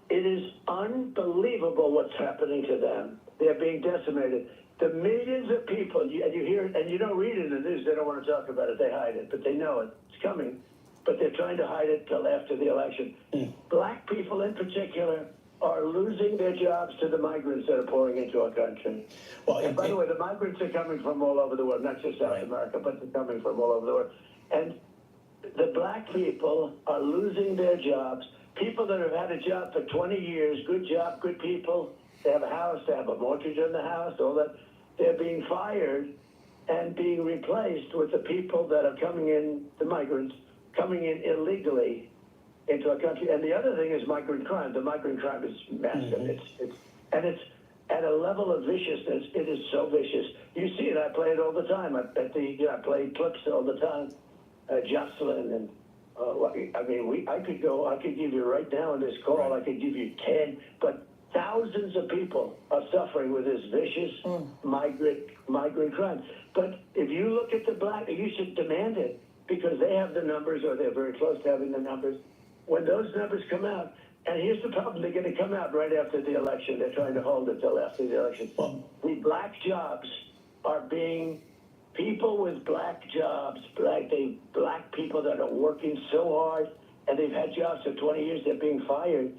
It is unbelievable what's happening to them. They're being decimated. The millions of people, and you hear it, and you don't read it in the news. They don't want to talk about it. They hide it, but they know it. It's coming, but they're trying to hide it till after the election. Black people in particular are losing their jobs to the migrants that are pouring into our country. Well, and by the way, the migrants are coming from all over the world, not just South America, but they're coming from all over the world. And the black people are losing their jobs. People that have had a job for 20 years, good job, good people, they have a house, they have a mortgage on the house, all that, they're being fired and being replaced with the people that are coming in, the migrants, coming in illegally into our country. And the other thing is migrant crime. The migrant crime is massive. It's at a level of viciousness. It is so vicious. You see it. I play it all the time. I play clips all the time. Jocelyn and I mean, I could give you right now in this call. I could give you 10, but thousands of people are suffering with this vicious migrant crime. But if you look at the black, you should demand it because they have the numbers, or they're very close to having the numbers. When those numbers come out, and here's the problem, they're going to come out right after the election. They're trying to hold it till after the election. The black jobs are being, people with black jobs, black people that are working so hard, and they've had jobs for 20 years, they're being fired,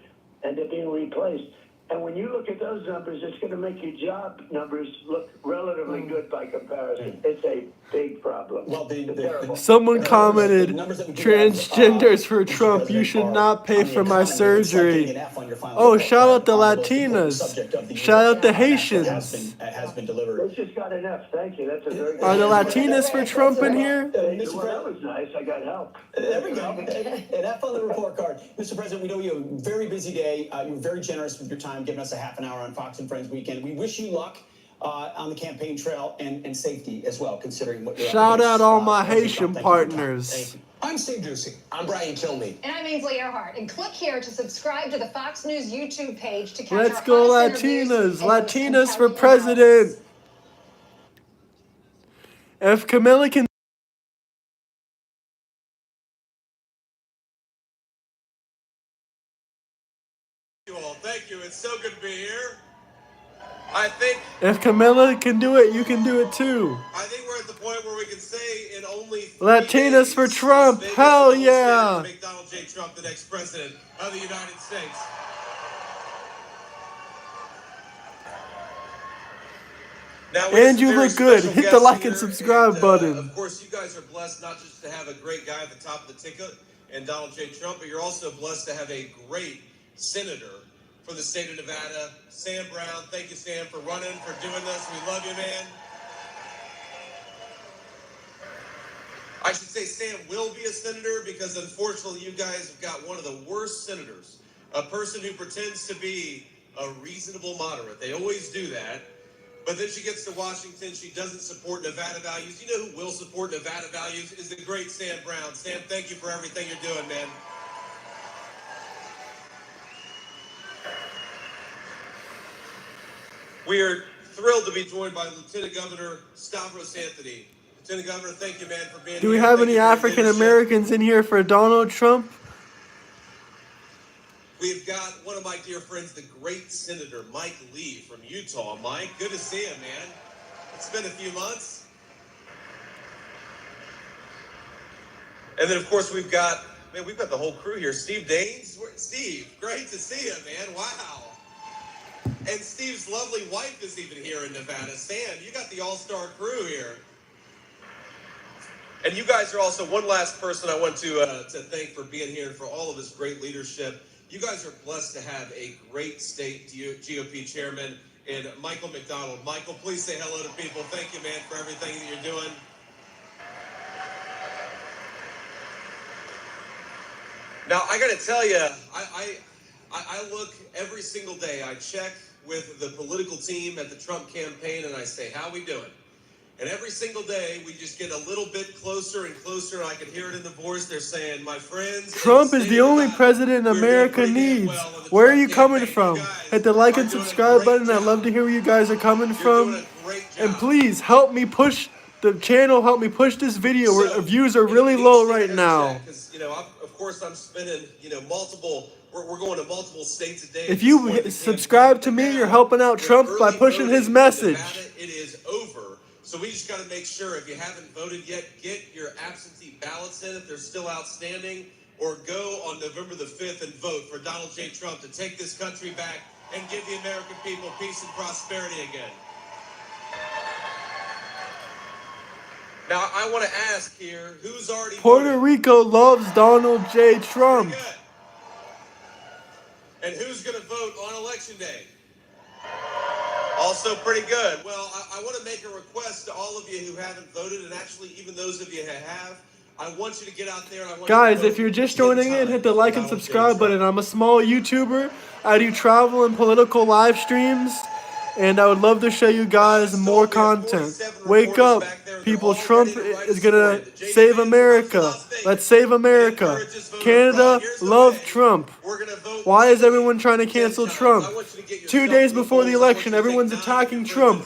and they're being replaced. And when you look at those numbers, it's going to make your job numbers look relatively good by comparison. It's a big problem. Well, Someone commented, transgenders for Trump, you should not pay for my surgery. Oh, shout out the Latinas. Shout out the Haitians. Has been delivered. They just got an F. Thank you. That's a very good. Are the Latinas for Trump in here? Well, that was nice. I got help. There we go. An F on the report card. Mr. President, we know you have a very busy day. You're very generous with your time, giving us a half an hour on Fox and Friends weekend. We wish you luck on the campaign trail and safety as well, considering what you're Shout out all my Haitian partners. I'm Steve Ducey. I'm Brian Kilmeade. And I'm Ainsley Earhart. And click here to subscribe to the Fox News YouTube page to catch Let's our go hottest Latinas. interviews and Latinas for compelling president. If Kamala can Thank you. It's so good to be here. I think if Kamala can do it, you can do it too. I think we're at the point where we can say in only 3 Latinas days, for Trump. Vegas Hell will yeah. make Donald J. Trump the next president of the United States. Now, And you look good. Hit the like and subscribe button. Of course, you guys are blessed not just to have a great guy at the top of the ticket and Donald J. Trump, but you're also blessed to have a great senator for the state of Nevada, Sam Brown. Thank you, Sam, for running, for doing this. We love you, man. I should say Sam will be a senator because unfortunately you guys have got one of the worst senators. A person who pretends to be a reasonable moderate. They always do that. But then she gets to Washington. She doesn't support Nevada values. You know who will support Nevada values is the great Sam Brown. Sam, thank you for everything you're doing, man. We are thrilled to be joined by Lieutenant Governor Stavros Anthony. Lieutenant Governor, thank you, man, for being here. Do we have Thank any you for your African leadership. Americans in here for Donald Trump? We've got one of my dear friends, the great Senator Mike Lee from Utah. Mike, good to see you, man. It's been a few months. And then, of course, we've got the whole crew here. Steve Daines. Steve, great to see you, man. Wow. And Steve's lovely wife is even here in Nevada. Sam, you got the all-star crew here. And you guys are also one last person I want to thank for being here and for all of his great leadership. You guys are blessed to have a great state GOP chairman in Michael McDonald. Michael, please say hello to people. Thank you, man, for everything that you're doing. Now, I got to tell you, I look every single day. I check with the political team at the Trump campaign, and I say, how we doing? And every single day, we just get a little bit closer and closer. I can hear it in the voice. They're saying, my friends. Trump is the only president America needs. Where are you coming from? Hit the like and subscribe button. I'd love to hear where you guys are coming from. And please help me push the channel. Help me push this video. Where views are really low right now. Because, of course, I'm spending, multiple. We're going to multiple states a day. If you subscribe to me, you're helping out Trump by pushing his message. It is over. So we just got to make sure if you haven't voted yet, get your absentee ballots in if they're still outstanding, or go on November the 5th and vote for Donald J. Trump to take this country back and give the American people peace and prosperity again. Now, I want to ask here, who's already Puerto voted? Rico loves Donald J. Trump. And who's going to vote on Election Day? Also pretty good. Well, I want to make a request to all of you who haven't voted, and actually even those of you who have. I want you to get out there. And I want Guys, you to if you're just joining in, hit the like and subscribe button. I'm a small YouTuber. I do travel and political live streams, and I would love to show you guys more content. Wake up, people. Trump is going to save America. Let's save America. Canada, love Trump. Why is everyone trying to cancel Trump? 2 days before the election, everyone's attacking Trump.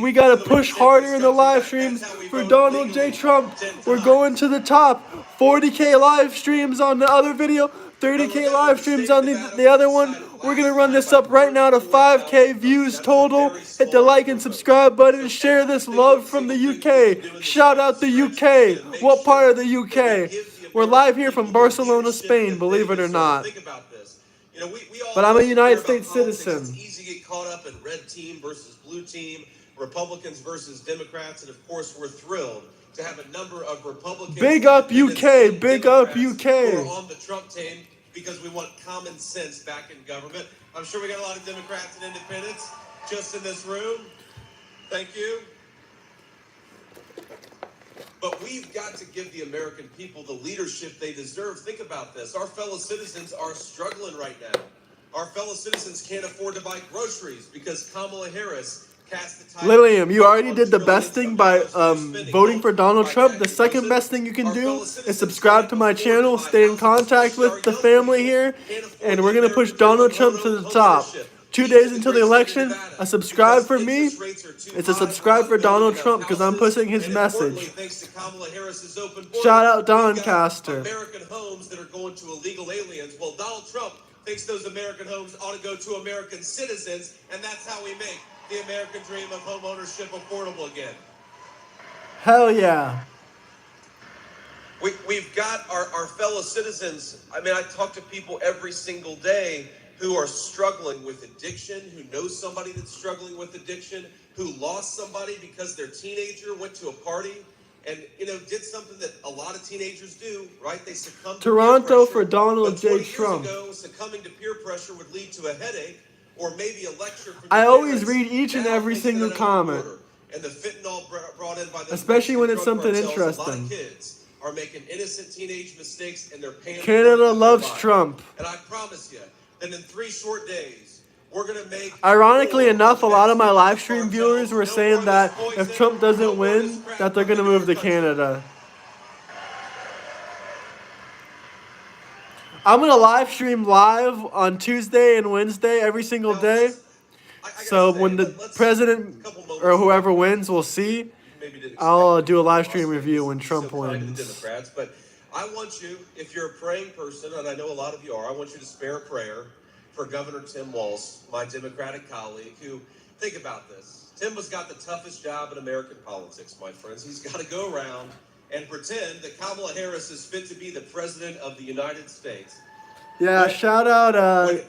We got to push harder in the live streams for Donald J. Trump. We're going to the top. 40K live streams on the other video. 30K live streams on the other one. We're going to run this up right now to 5K views total. Hit the like and subscribe button and share this love from the UK. Shout out the UK. What part of the UK? We're live here from Barcelona, Spain, believe it or not. But I'm a United States citizen. It's easy to get caught up in red team versus blue team, Republicans versus Democrats, and of course we're thrilled to have a number of Republicans. Big up UK, big up UK. Who are on the Trump team because we want common sense back in government. I'm sure we got a lot of Democrats and independents just in this room. Thank you. But we've got to give the American people the leadership they deserve. Think about this. Our fellow citizens are struggling right now. Our fellow citizens can't afford to buy groceries because Kamala Harris cast the tie. Lillian, you already did the best thing by voting for Donald Trump. The second best thing you can do is subscribe to my channel, stay in contact with the family here, and we're going to push Donald Trump to the top. 2 days until the election, a subscribe for me, it's a subscribe for Donald Trump because I'm pushing his message. Shout out Doncaster. American homes that are going to illegal aliens. Well, Donald Trump thinks those American homes ought to go to American citizens, and that's how we make the American dream of home ownership affordable again. Hell yeah. We've got our fellow citizens. I mean, I talk to people every single day who are struggling with addiction, who know somebody that's struggling with addiction, who lost somebody because their teenager went to a party and, did something that a lot of teenagers do, right? They succumb to Toronto peer pressure. for Donald J. 20 Trump. years ago, succumbing to peer pressure would lead to a headache or maybe a lecture from I your always parents. read each and Now every facing single an open comment. border, and the fentanyl brought in by the Especially when it's drug something cartels, a lot of interesting. kids are making innocent teenage mistakes and they're paying. Canada loves Trump. And I promise you that in 3 short days, we're going to make. Ironically enough, a lot of my live stream viewers were saying that if Trump doesn't win, that they're going to move to Canada. I'm going to live stream live on Tuesday and Wednesday every single day. So when the president or whoever wins, we'll see. I'll do a live stream review when Trump wins. Democrats, but I want you, if you're a praying person, and I know a lot of you are, I want you to spare a prayer for Governor Tim Walz, my Democratic colleague, who, think about this. Tim has got the toughest job in American politics, my friends. He's got to go around and pretend that Kamala Harris is fit to be the president of the United States. Yeah, shout out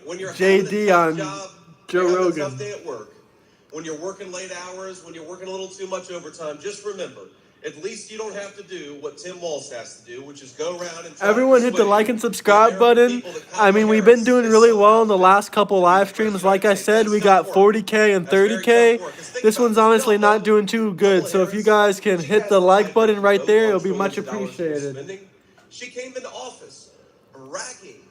when you're JD on job, Joe you're Rogan. having a tough day at work, when you're working late hours, when you're working a little too much overtime, just remember, at least you don't have to do what Tim Walz has to do, which is go around and try Everyone hit the like and subscribe button. I mean, we've been doing really well in the last couple live streams. Like I said, we got 40K and 30K. This one's honestly not doing too good. So if you guys can hit the like button right there, it'll be much appreciated. She came into office bragging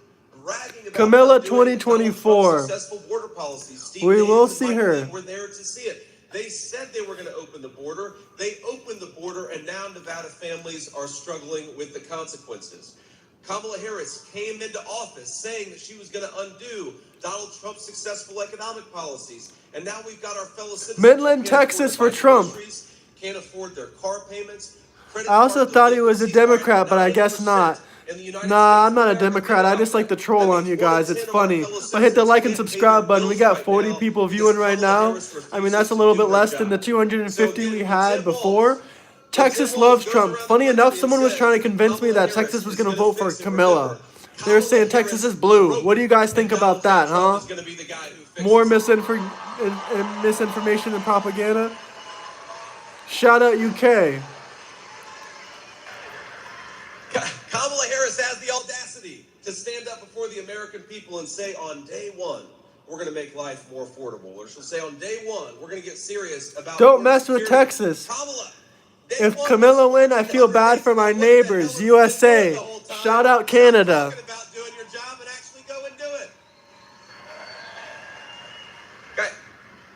about Camilla doing 2024. successful border policies. Steve We Davis will and see Mike her. Lee were there to see it. They said they were going to open the border. They opened the border, and now Nevada families are struggling with the consequences. Kamala Harris came into office saying that she was going to undo Donald Trump's successful economic policies. And now we've got our fellow citizens. Midland, Texas for Trump. Can't afford their car payments. I also thought he was a Democrat, but I guess not. Nah, I'm not a Democrat. I just like to troll on you guys. It's funny. But hit the like and subscribe button. We got 40 people viewing right now. I mean, that's a little bit less than the 250 we had before. Texas loves Trump. Funny enough, someone was trying to convince me that Texas was going to vote for Camilla. They were saying Texas is blue. What do you guys think about that, huh? More misinformation and propaganda? Shout out UK. Kamala Harris has the audacity to stand up before the American people and say on day one, we're going to make life more affordable. Or she'll say on day one, we're going to get serious about... Don't mess with Texas. If Camilla win, I feel bad for my neighbors. USA. Shout out Canada. About doing your job and actually go and do it. Okay.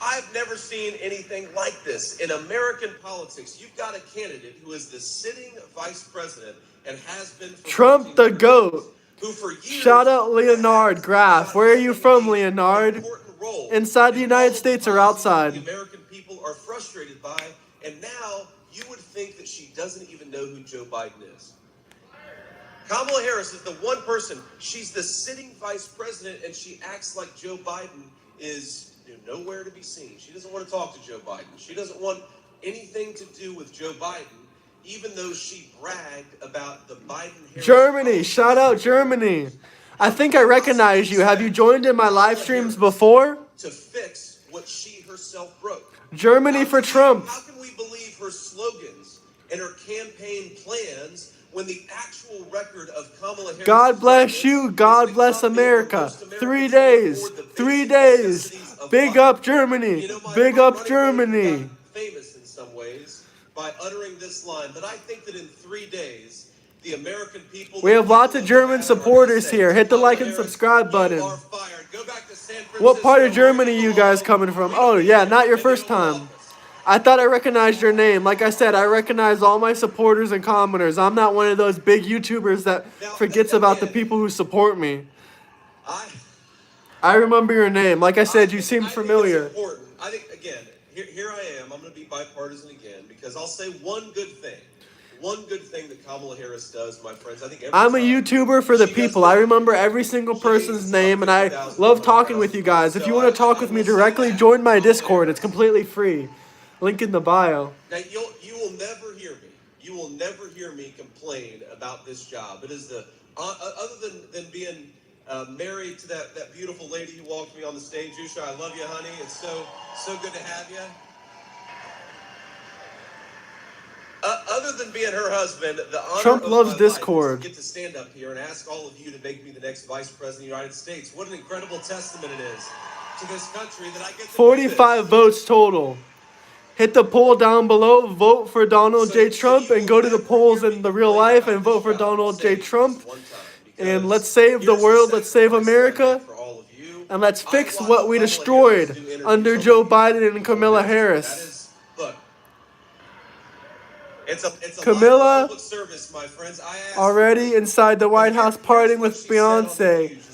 I've never seen anything like this in American politics. You've got a candidate who is the sitting vice president and has been for Trump the GOAT. who for years Shout out Leonard Graff. Where are you from, Leonard? Inside the United States or outside? the American people are frustrated by, and now you would think that she doesn't even know who Joe Biden is. Kamala Harris is the one person, she's the sitting vice president, and she acts like Joe Biden is nowhere to be seen. She doesn't want to talk to Joe Biden. She doesn't want anything to do with Joe Biden, even though she bragged about the Biden-Harris... Germany. Shout out Germany. I think I recognize you. Have you joined in my live streams before? To fix what she herself broke. Germany for Trump. How can we believe her slogans and her campaign plans when the actual record of Kamala Harris... God bless you. God bless America. 3 days. 3 days. Big up Germany. Big up Germany. Famous in some ways by uttering this line, but I think that in 3 days, the American people... We have lots of German supporters here. Hit the like and subscribe button. What part of Germany are you guys coming from? Oh, yeah, not your first time. I thought I recognized your name. Like I said, I recognize all my supporters and commenters. I'm not one of those big YouTubers that forgets about the people who support me. I remember your name. Like I said, you seem familiar. I think, again, here I am. I'm going to be bipartisan again because I'll say one good thing. One good thing that Kamala Harris does, my friends. I think I'm a YouTuber for the people. I remember every single person's name, and I love talking with you guys. If you want to talk with me directly, join my Discord. It's completely free. Link in the bio. Now, you will never hear me. You will never hear me complain about this job. It is the other than being married to that beautiful lady who walked me on the stage. Yusha, I love you, honey. It's so good to have you. Other than being her husband, the honor Trump of loves my Discord. life is to get to stand up here and ask all of you to make me the next vice president of the United States. What an incredible testament it is to this country that I get to 45 votes total. Hit the poll down below, vote for Donald J. Trump, and go to the polls in the real life and vote for Donald J. Trump. And let's save the world, let's save America, and let's fix what we destroyed under Joe Biden and Kamala Harris. Look, it's a Kamala public service, my friends. already inside the White House partying with Beyonce.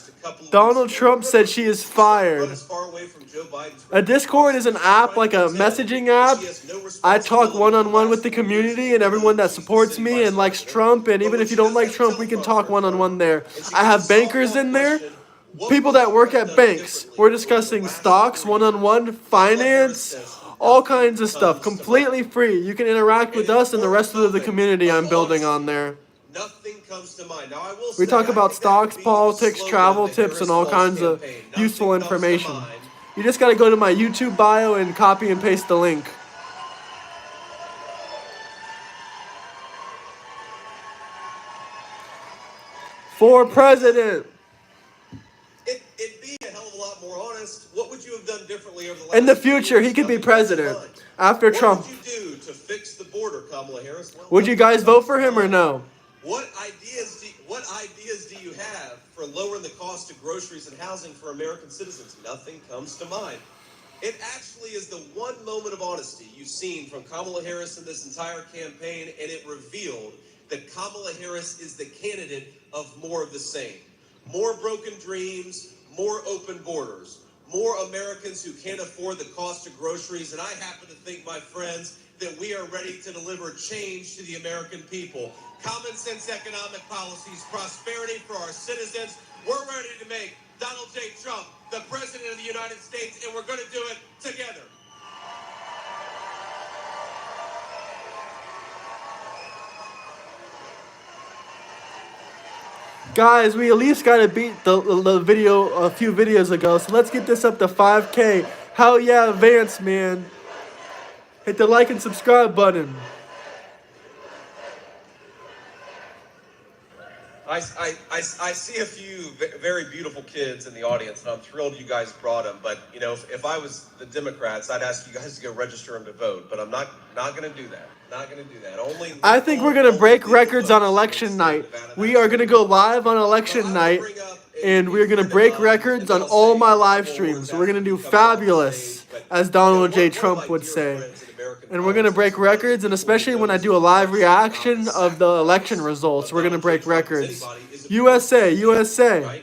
Donald Trump said she is fired. A Discord is an app, like a messaging app. I talk one-on-one with the community and everyone that supports me and likes Trump. And even if you don't like Trump, we can talk one-on-one there. I have bankers in there, people that work at banks. We're discussing stocks, one-on-one, finance, all kinds of stuff, completely free. You can interact with us and the rest of the community I'm building on there. Nothing comes to mind. Now, I will We say, talk I about think stocks, that being politics, the travel slogan, the tips, and all Harris kinds of campaign, useful nothing comes to information. mind. You just got to go to my YouTube bio and copy and paste the link. For president. It'd be a hell of a lot more honest. What would you have done differently over the last In the 2 future, years? he could be Nothing comes to president mind. after Trump. What would you do to fix the border, Kamala Harris? Well, Would you guys vote for him or no? What ideas do you have for lowering the cost of groceries and housing for American citizens? Nothing comes to mind. It actually is the one moment of honesty you've seen from Kamala Harris in this entire campaign, and it revealed that Kamala Harris is the candidate of more of the same. More broken dreams, more open borders, more Americans who can't afford the cost of groceries, and I happen to think, my friends, that we are ready to deliver change to the American people. Common sense economic policies, prosperity for our citizens. We're ready to make Donald J. Trump the President of the United States, and we're going to do it together. Guys, we at least got to beat the video a few videos ago. So let's get this up to 5K. Hell yeah, Vance, man. Hit the like and subscribe button. I see a few very beautiful kids in the audience, and I'm thrilled you guys brought them. But, you know, if I was the Democrats, I'd ask you guys to go register them to vote. But I'm not going to do that. Not going to do that. I think we're going to break records on election night. We are going to go live on election night, and we're going to break records on all my live streams. We're going to do fabulous, as Donald J. Trump would say. And we're going to break records, and especially when I do a live reaction of the election results, we're going to break records. USA, USA.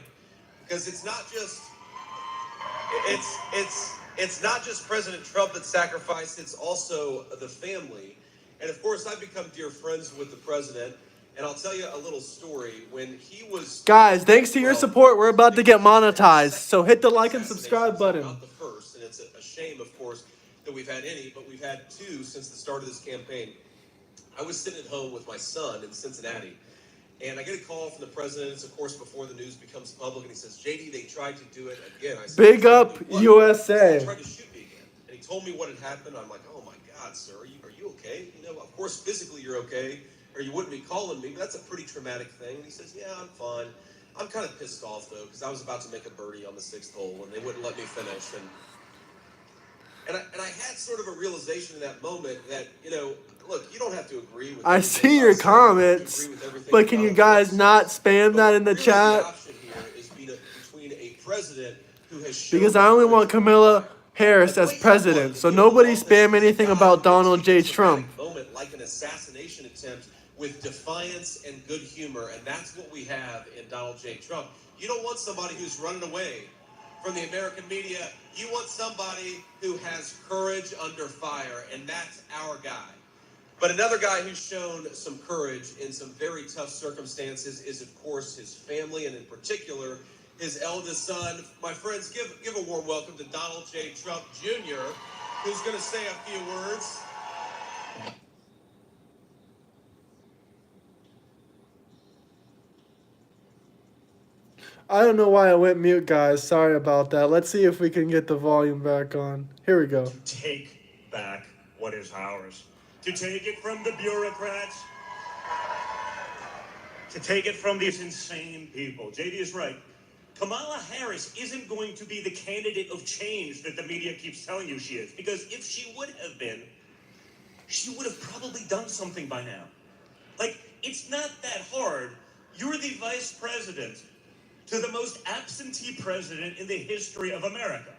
Because it's not just President Trump that sacrificed, it's also the family. And of course, I've become dear friends with the president, and I'll tell you a little story. When he was... Guys, thanks to your support, we're about to get monetized, so hit the like and subscribe button. Not the first, and it's a shame, of course, that we've had any, but we've had two since the start of this campaign. I was sitting at home with my son in Cincinnati, and I get a call from the president. It's, of course, before the news becomes public, and he says, JD, they tried to do it again. I said, Big up, USA. They tried to shoot me again. And he told me what had happened. I'm like, oh my God, sir, are you okay? You know, of course, physically you're okay, or you wouldn't be calling me, but that's a pretty traumatic thing. And he says, yeah, I'm fine. I'm kind of pissed off, though, because I was about to make a birdie on the 6th hole, and they wouldn't let me finish. And I had sort of a realization in that moment that, you know, look, you don't have to agree with... I see your comments, but can you guys not spam that in the chat? Because I only want Kamala Harris as president, so nobody spam anything about Donald J. Trump. Moment like an assassination attempt with defiance and good humor, and that's what we have in Donald J. Trump. You don't want somebody who's running away from the American media. You want somebody who has courage under fire, and that's our guy. But another guy who's shown some courage in some very tough circumstances is, of course, his family, and in particular, his eldest son. My friends, give a warm welcome to Donald J. Trump Jr., who's going to say a few words. I don't know why I went mute, guys. Sorry about that. Let's see if we can get the volume back on. Here we go. Take back what is ours. To take it from the bureaucrats. To take it from these insane people. JD is right. Kamala Harris isn't going to be the candidate of change that the media keeps telling you she is. Because if she would have been, she would have probably done something by now. Like, it's not that hard. You're the vice president to the most absentee president in the history of America.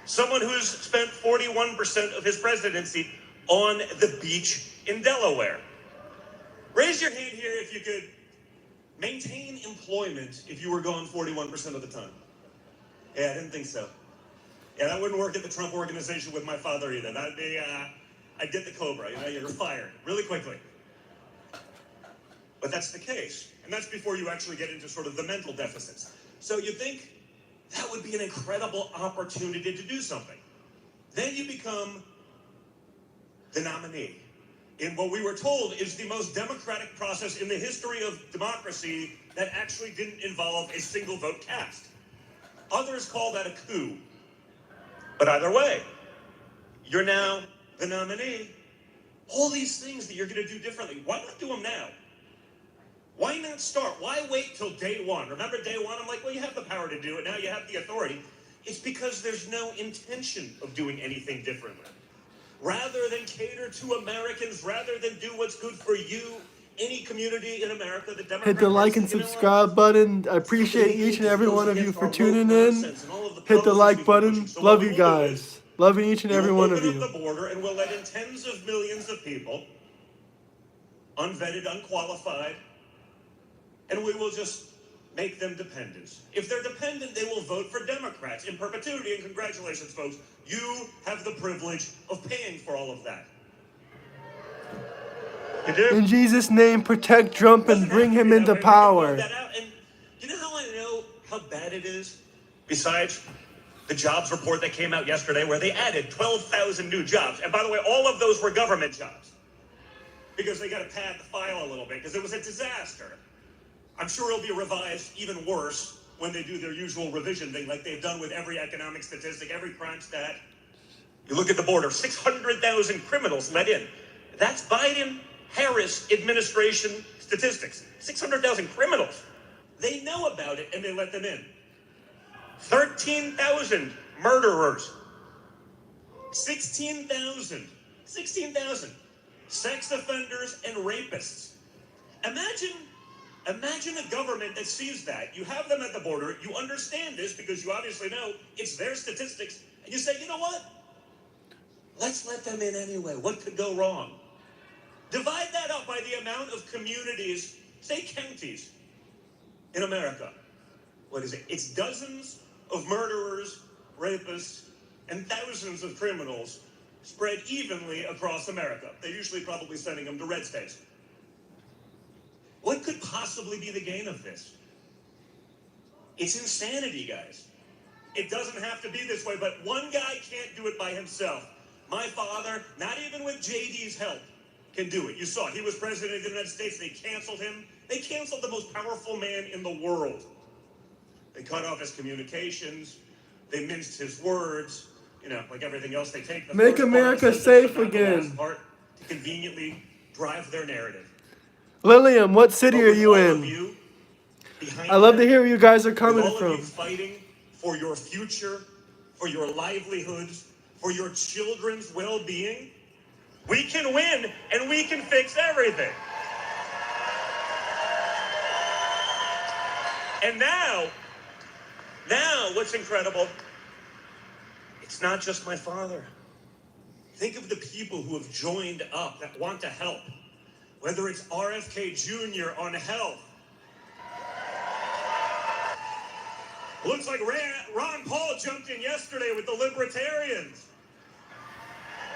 Someone who's spent 41% of his presidency on the beach in Delaware. Raise your hand here if you could maintain employment if you were gone 41% of the time. Yeah, I didn't think so. Yeah, that wouldn't work at the Trump organization with my father either. That'd be, I'd get the Cobra, you know, you're fired really quickly. But that's the case. And that's before you actually get into sort of the mental deficits. So you think that would be an incredible opportunity to do something. Then you become the nominee in what we were told is the most democratic process in the history of democracy that actually didn't involve a single vote cast. Others call that a coup. But either way, you're now the nominee. All these things that you're going to do differently, why not do them now? Why not start? Why wait till day one? Remember day one? I'm like, well, you have the power to do it. Now you have the authority. It's because there's no intention of doing anything differently. Rather than cater to Americans, rather than do what's good for you, any community in America, the Democrats... Hit the like and subscribe button. I appreciate each and every one of you for tuning in. Hit the like button. Love you guys. Loving each and every one of you. We'll open up the border and we'll let in tens of millions of people, unvetted, unqualified, and we will just make them dependent. If they're dependent, they will vote for Democrats in perpetuity. And congratulations, folks. You have the privilege of paying for all of that. You do? In Jesus' name, protect Trump and bring him into power. And you know how I know how bad it is? Besides the jobs report that came out yesterday where they added 12,000 new jobs. And by the way, all of those were government jobs. Because they got to pad the file a little bit because it was a disaster. I'm sure it'll be revised even worse when they do their usual revision thing like they've done with every economic statistic, every crime stat. You look at the border, 600,000 criminals let in. That's Biden-Harris administration statistics. 600,000 criminals. They know about it and they let them in. 13,000 murderers. 16,000 sex offenders and rapists. Imagine a government that sees that. You have them at the border. You understand this because you obviously know it's their statistics. And you say, you know what? Let's let them in anyway. What could go wrong? Divide that up by the amount of communities, say counties, in America. What is it? It's dozens of murderers, rapists, and thousands of criminals spread evenly across America. They're usually probably sending them to red states. What could possibly be the gain of this? It's insanity, guys. It doesn't have to be this way, but one guy can't do it by himself. My father, not even with JD's help, can do it. You saw, he was president of the United States. They canceled him. They canceled the most powerful man in the world. They cut off his communications. They minced his words. You know, like everything else, they take the Make America safe again. Part to conveniently drive their narrative. Lillian, what city are you in? I love to hear where you guys are coming with all from. Of you fighting for your future, for your livelihoods, for your children's well-being, we can win and we can fix everything. And now what's incredible, it's not just my father. Think of the people who have joined up that want to help. Whether it's RFK Jr. on health. Looks like Ron Paul jumped in yesterday with the libertarians.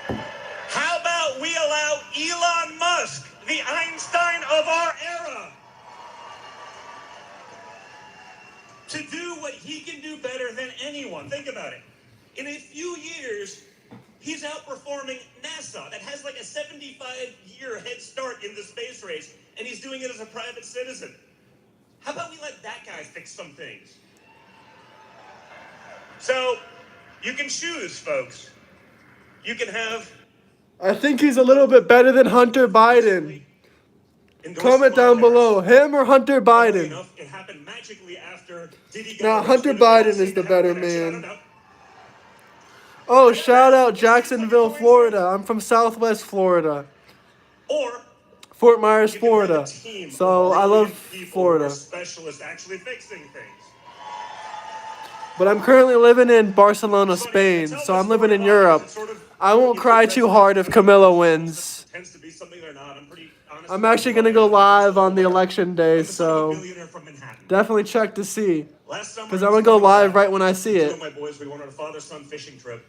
How about we allow Elon Musk, the Einstein of our era, to do what he can do better than anyone? Think about it. In a few years, he's outperforming NASA, that has like a 75-year head start in the space race, and he's doing it as a private citizen. How about we let that guy fix some things? So, you can choose, folks. You can have... I think he's a little bit better than Hunter Biden. Comment down below, him or Hunter Biden? It happened magically after Diddy Now, Hunter Biden is the better man. Oh, shout out Jacksonville, Florida. I'm from Southwest Florida. Or Fort Myers, you can have a Florida. team So of I love brilliant people who are Florida. specialists actually fixing things. But I'm currently living in Barcelona, Spain. So I'm living in Europe. I won't cry too hard if Camilla wins. Tends to be something they're not. I'm pretty honest. I'm actually going to go live on the election day, so definitely check to see. Because I'm going to go live right when I see Two it. of my boys, we went on a father-son fishing trip,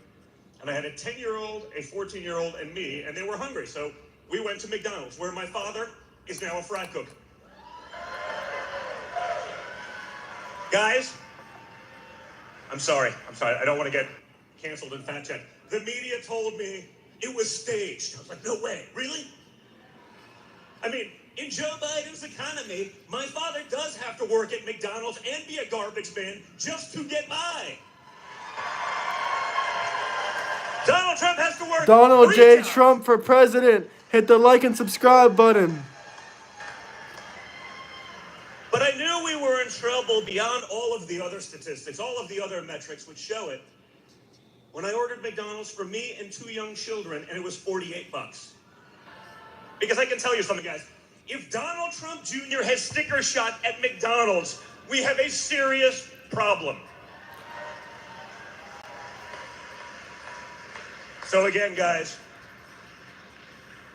and I had a 10-year-old, a 14-year-old, and me, and they were hungry. So we went to McDonald's, where my father is now a fry cook. Guys, I'm sorry. I don't want to get canceled and fact-checked. The media told me it was staged. I was like, no way. Really? I mean, in Joe Biden's economy, my father does have to work at McDonald's and be a garbage man just to get by. Donald Trump has to work. Donald 3 J. times. Trump for president. Hit the like and subscribe button. But I knew we were in trouble beyond all of the other statistics, all of the other metrics would show it. When I ordered McDonald's for me and 2 young children, and it was $48. Because I can tell you something, guys. If Donald Trump Jr. has sticker shot at McDonald's, we have a serious problem. So again, guys,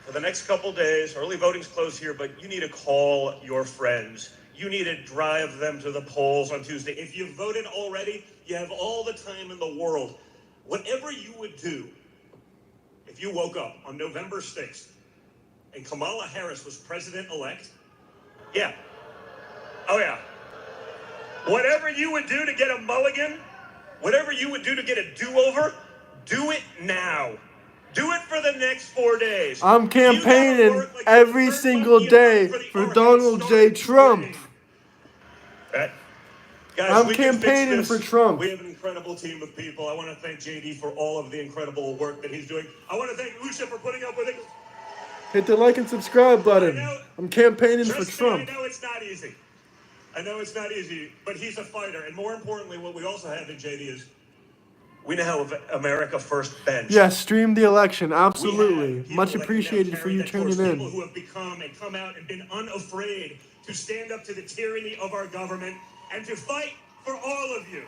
for the next couple days, early voting's closed here, but you need to call your friends. You need to drive them to the polls on Tuesday. If you've voted already, you have all the time in the world. Whatever you would do if you woke up on November 6th and Kamala Harris was president-elect, yeah. Oh, yeah. Whatever you would do to get a mulligan, whatever you would do to get a do-over, do it now. Do it for the next 4 days. I'm campaigning every single day for Donald J. Trump. Guys, I'm we can fix campaigning this. for Trump. We have an incredible team of people. I want to thank JD for all of the incredible work that he's doing. I want to thank Usha for putting up with it. Hit the like and subscribe button. I'm campaigning for Trump. I know it's not easy. I know it's not easy, but he's a fighter. And more importantly, what we also have in JD is we now have America First bench. Yes, stream the election. Absolutely. Much appreciated for you tuning People in. who have become and come out and been unafraid to stand up to the tyranny of our government and to fight for all of you.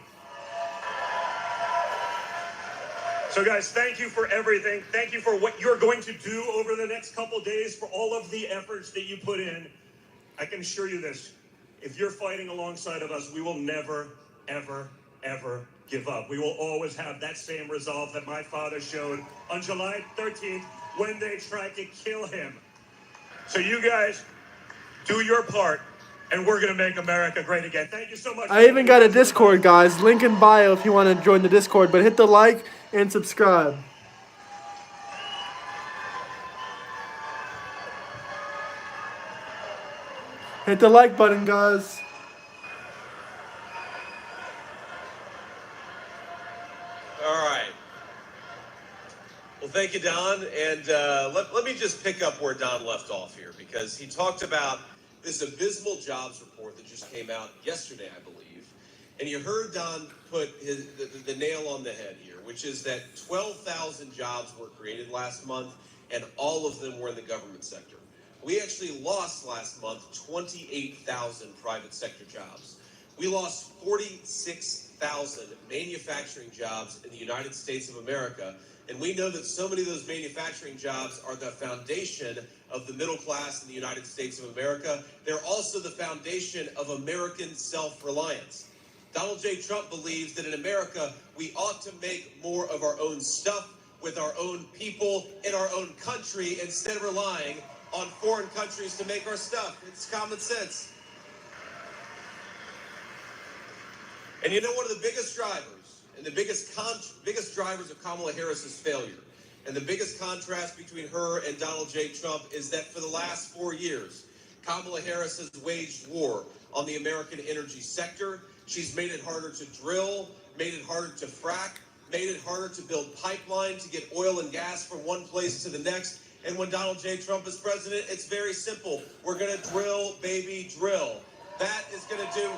So guys, thank you for everything. Thank you for what you're going to do over the next couple days, for all of the efforts that you put in. I can assure you this. If you're fighting alongside of us, we will never, ever, ever give up. We will always have that same resolve that my father showed on July 13th when they tried to kill him. So you guys, do your part, and we're going to make America great again. Thank you so much. I even got a Discord, guys. Link in bio if you want to join the Discord. But hit the like and subscribe. Hit the like button, guys. All right. Well, thank you, Don. And let me just pick up where Don left off here, because he talked about this abysmal jobs report that just came out yesterday, I believe. And you heard Don put the nail on the head here, which is that 12,000 jobs were created last month, and all of them were in the government sector. We actually lost last month 28,000 private sector jobs. We lost 46,000 manufacturing jobs in the United States of America. And we know that so many of those manufacturing jobs are the foundation of the middle class in the United States of America. They're also the foundation of American self-reliance. Donald J. Trump believes that in America, we ought to make more of our own stuff with our own people in our own country instead of relying on foreign countries to make our stuff. It's common sense. And you know, one of the biggest drivers and the biggest drivers of Kamala Harris's failure, and the biggest contrast between her and Donald J. Trump, is that for the last 4 years, Kamala Harris has waged war on the American energy sector. She's made it harder to drill, made it harder to frack, made it harder to build pipeline to get oil and gas from one place to the next. And when Donald J. Trump is president, it's very simple. We're going to drill, baby, drill. That is going to do...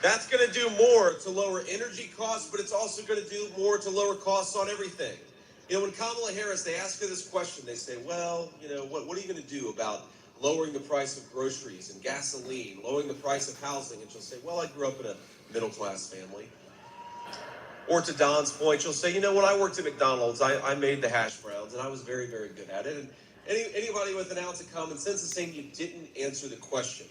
That's going to do more to lower energy costs, but it's also going to do more to lower costs on everything. You know, when Kamala Harris, they ask her this question, they say, well, you know, what are you going to do about lowering the price of groceries and gasoline, lowering the price of housing? And she'll say, well, I grew up in a middle-class family. Or to Don's point, she'll say, you know, when I worked at McDonald's, I made the hash browns, and I was very, very good at it. And anybody with an ounce of common sense is saying you didn't answer the question.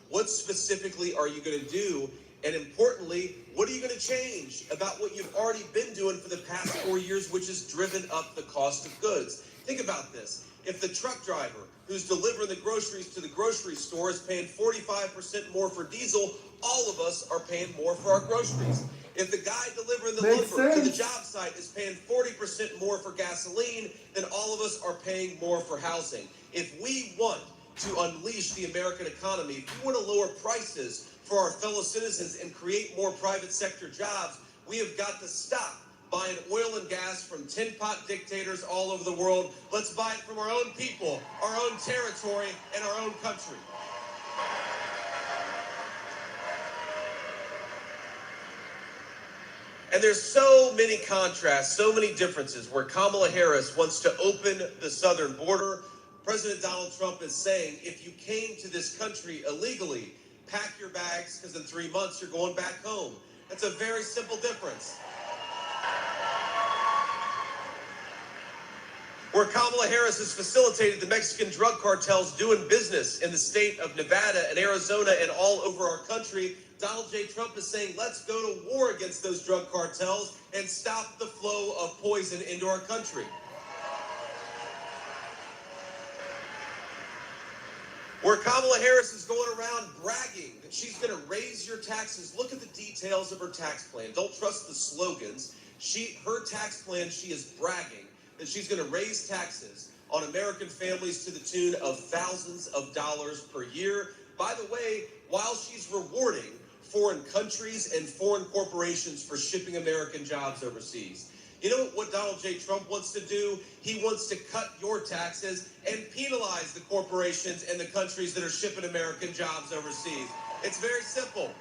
What specifically are you going to do? And importantly, what are you going to change about what you've already been doing for the past 4 years, which has driven up the cost of goods? Think about this. If the truck driver who's delivering the groceries to the grocery store is paying 45% more for diesel, all of us are paying more for our groceries. If the guy delivering the lumber to the job site is paying 40% more for gasoline, then all of us are paying more for housing. If we want to unleash the American economy, if we want to lower prices for our fellow citizens and create more private sector jobs, we have got to stop buying oil and gas from tin pot dictators all over the world. Let's buy it from our own people, our own territory, and our own country. And there's so many contrasts, so many differences where Kamala Harris wants to open the southern border. President Donald Trump is saying, if you came to this country illegally, pack your bags because in 3 months you're going back home. That's a very simple difference. Where Kamala Harris has facilitated the Mexican drug cartels doing business in the state of Nevada and Arizona and all over our country, Donald J. Trump is saying, let's go to war against those drug cartels and stop the flow of poison into our country. Where Kamala Harris is going around bragging that she's going to raise your taxes. Look at the details of her tax plan. Don't trust the slogans. Her tax plan, she is bragging that she's going to raise taxes on American families to the tune of thousands of dollars per year. By the way, while she's rewarding foreign countries and foreign corporations for shipping American jobs overseas. You know what Donald J. Trump wants to do? He wants to cut your taxes and penalize the corporations and the countries that are shipping American jobs overseas. It's very simple.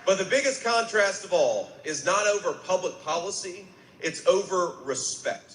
But the biggest contrast of all is not over public policy, it's over respect.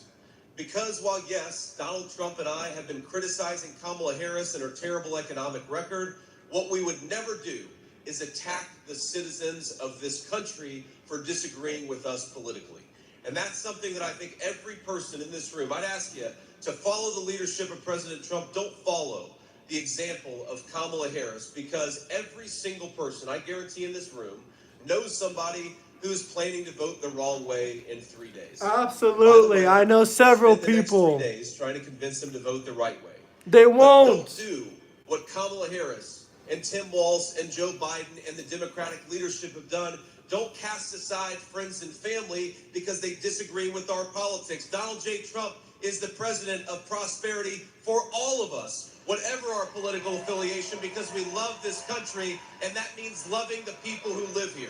Because while, yes, Donald Trump and I have been criticizing Kamala Harris and her terrible economic record, what we would never do is attack the citizens of this country for disagreeing with us politically. And that's something that I think every person in this room, I'd ask you to follow the leadership of President Trump. Don't follow the example of Kamala Harris, because every single person, I guarantee in this room, knows somebody who's planning to vote the wrong way in 3 days. Absolutely. Way, I know several people. 3 days trying to convince them to vote the right way. They won't. But don't do what Kamala Harris and Tim Walz and Joe Biden and the Democratic leadership have done. Don't cast aside friends and family because they disagree with our politics. Donald J. Trump is the president of prosperity for all of us, whatever our political affiliation, because we love this country, and that means loving the people who live here.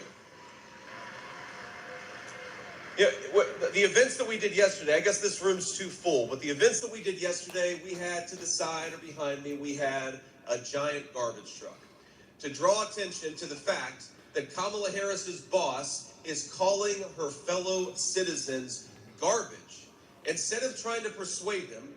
Yeah, the events that we did yesterday, I guess this room's too full, but the events that we did yesterday, we had to the side or behind me, we had a giant garbage truck to draw attention to the fact that Kamala Harris's boss is calling her fellow citizens garbage. Instead of trying to persuade them,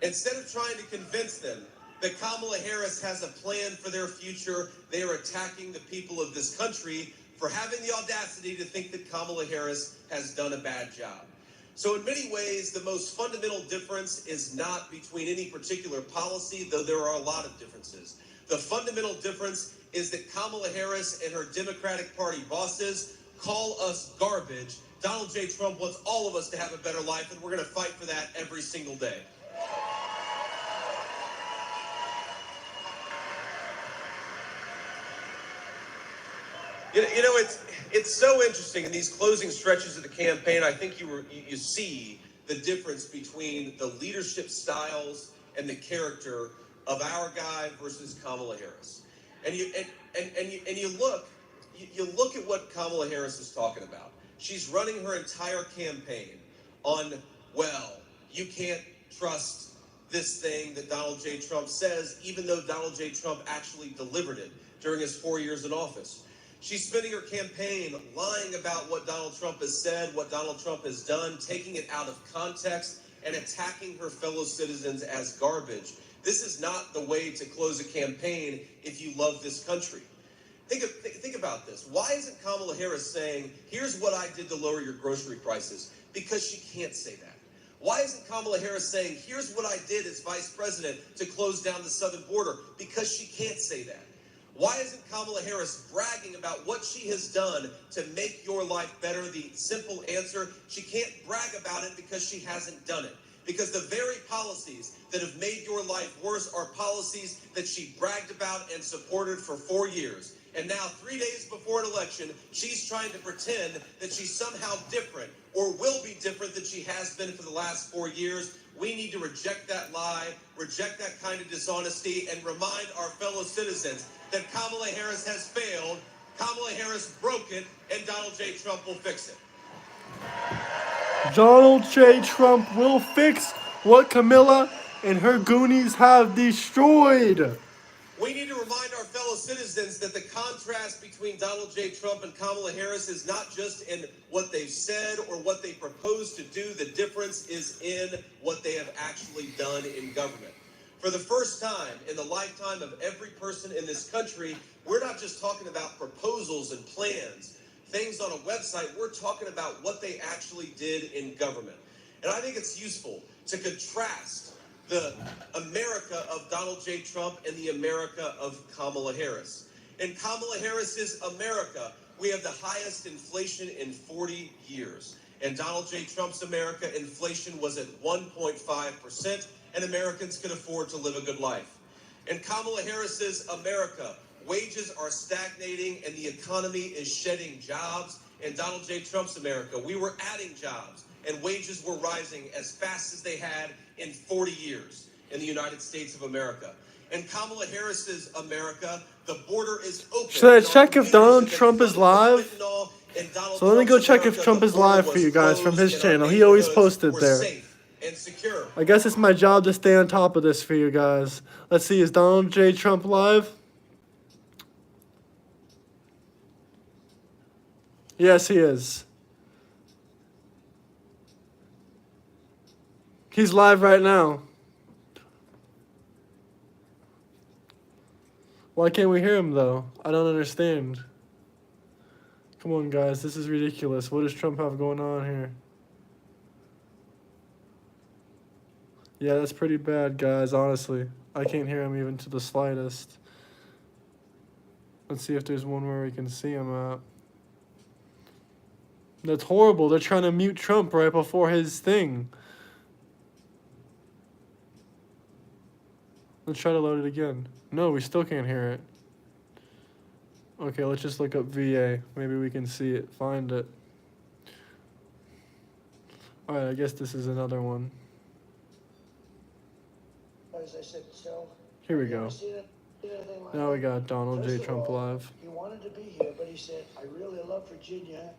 instead of trying to convince them that Kamala Harris has a plan for their future, they are attacking the people of this country for having the audacity to think that Kamala Harris has done a bad job. So in many ways, the most fundamental difference is not between any particular policy, though there are a lot of differences. The fundamental difference is that Kamala Harris and her Democratic Party bosses call us garbage. Donald J. Trump wants all of us to have a better life, and we're going to fight for that every single day. You know, it's so interesting in these closing stretches of the campaign. I think you see the difference between the leadership styles and the character of our guy versus Kamala Harris. And you look at what Kamala Harris is talking about. She's running her entire campaign on, well, you can't trust this thing that Donald J. Trump says, even though Donald J. Trump actually delivered it during his 4 years in office. She's spending her campaign lying about what Donald Trump has said, what Donald Trump has done, taking it out of context, and attacking her fellow citizens as garbage. This is not the way to close a campaign if you love this country. Think about this. Why isn't Kamala Harris saying, here's what I did to lower your grocery prices? Because she can't say that. Why isn't Kamala Harris saying, here's what I did as vice president to close down the southern border? Because she can't say that. Why isn't Kamala Harris bragging about what she has done to make your life better? The simple answer, she can't brag about it because she hasn't done it. Because the very policies that have made your life worse are policies that she bragged about and supported for 4 years. And now, 3 days before an election, she's trying to pretend that she's somehow different or will be different than she has been for the last 4 years. We need to reject that lie, reject that kind of dishonesty, and remind our fellow citizens that Kamala Harris has failed, Kamala Harris broke it, and Donald J. Trump will fix it. Donald J. Trump will fix what Camilla and her goonies have destroyed. We need to remind our fellow citizens that the contrast between Donald J. Trump and Kamala Harris is not just in what they've said or what they propose to do. The difference is in what they have actually done in government. For the first time in the lifetime of every person in this country, we're not just talking about proposals and plans, things on a website. We're talking about what they actually did in government. And I think it's useful to contrast the America of Donald J. Trump and the America of Kamala Harris. In Kamala Harris's America, we have the highest inflation in 40 years. In Donald J. Trump's America, inflation was at 1.5%, and Americans can afford to live a good life. In Kamala Harris's America, wages are stagnating and the economy is shedding jobs. In Donald J. Trump's America, we were adding jobs and wages were rising as fast as they had in 40 years in the United States of America. In Kamala Harris's America, the border is open. Should I check if Donald Trump is live? So let me go check if Trump is live for you guys from his channel. He always posted there. I guess it's my job to stay on top of this for you guys. Let's see, is Donald J. Trump live? Yes, he is. He's live right now. Why can't we hear him, though? I don't understand. Come on, guys. This is ridiculous. What does Trump have going on here? Yeah, that's pretty bad, guys, honestly. I can't hear him even to the slightest. Let's see if there's one where we can see him at. That's horrible. They're trying to mute Trump right before his thing. Let's try to load it again. No, we still can't hear it. Okay, let's just look up VA. Maybe we can see it, find it. Alright, I guess this is another one. As I said, so, Here we go. Now we got Donald J. Trump live. He wanted to be here, but he said, I really love Virginia,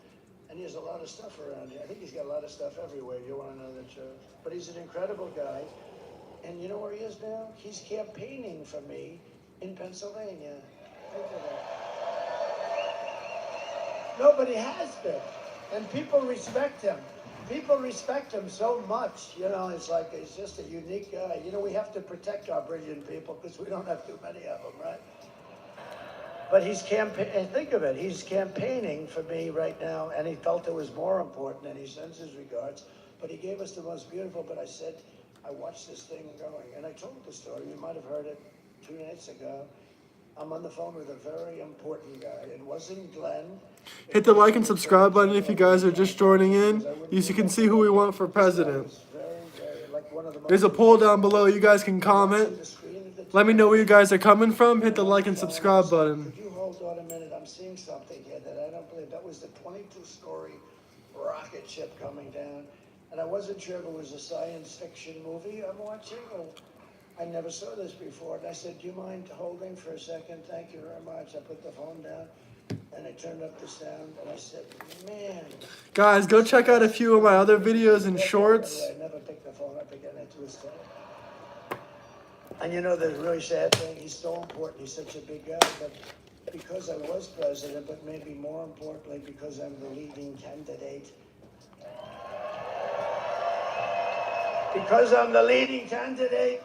and he has a lot of stuff around here. I think he's got a lot of stuff everywhere. You want to know that, but he's an incredible guy. And you know where he is now? He's campaigning for me in Pennsylvania. Think of that. Nobody has been. And people respect him. People respect him so much. You know, it's like he's just a unique guy. You know, we have to protect our brilliant people because we don't have too many of them, right? But he's campaigning, think of it, he's campaigning for me right now, and he felt it was more important, and he sends his regards. But he gave us the most beautiful, but I said, I watched this thing going, and I told the story. You might have heard it 2 nights ago. I'm on the phone with a very important guy. It wasn't Glenn. Hit the like and subscribe button if you guys are just joining in. You can see who we want for president. There's a poll down below. You guys can comment. Let me know where you guys are coming from. Hit the like and subscribe button. Could you hold on a minute? I'm seeing something here that I don't believe. That was the 22-story rocket ship coming down. And I wasn't sure if it was a science fiction movie I'm watching. I never saw this before. And I said, do you mind holding for a second? Thank you very much. I put the phone down, and I turned up the sound, and I said, man. Guys, go check out a few of my other videos and shorts. I never picked the phone up again. I twisted it. And you know, the really sad thing, he's so important, he's such a big guy, but because I was president, but maybe more importantly, because I'm the leading candidate. Because I'm the leading candidate,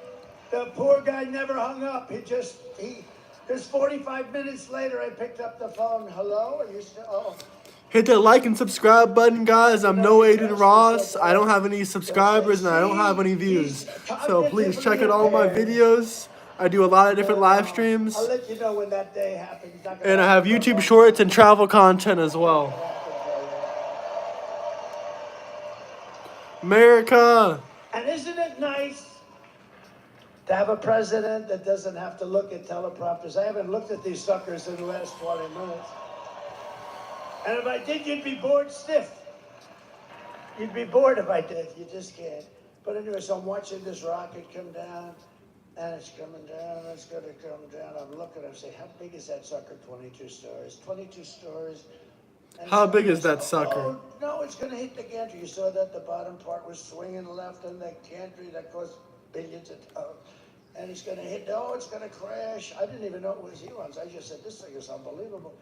the poor guy never hung up. Because 45 minutes later, I picked up the phone. Hello? Are you still? Oh. Hit that like and subscribe button, guys. I'm no Aiden Ross. I don't have any subscribers and I don't have any views. So please check out all my videos. I do a lot of different live streams. I'll let you know when that day happens. And I have YouTube shorts and travel content as well. America! And isn't it nice to have a president that doesn't have to look at teleprompters? I haven't looked at these suckers in the last 20 minutes. And if I did, you'd be bored stiff. You'd be bored if I did. You just can't. But anyway, so I'm watching this rocket come down, and it's coming down, it's going to come down. I'm looking, I'm saying, how big is that sucker? 22 stories. 22 stories. And How so big is I that said, sucker? Oh, no, it's going to hit the gantry. You saw that the bottom part was swinging left, and the gantry that cost billions of dollars. And it's going to hit, it's going to crash. I didn't even know it was Elon's. I just said, this thing is unbelievable.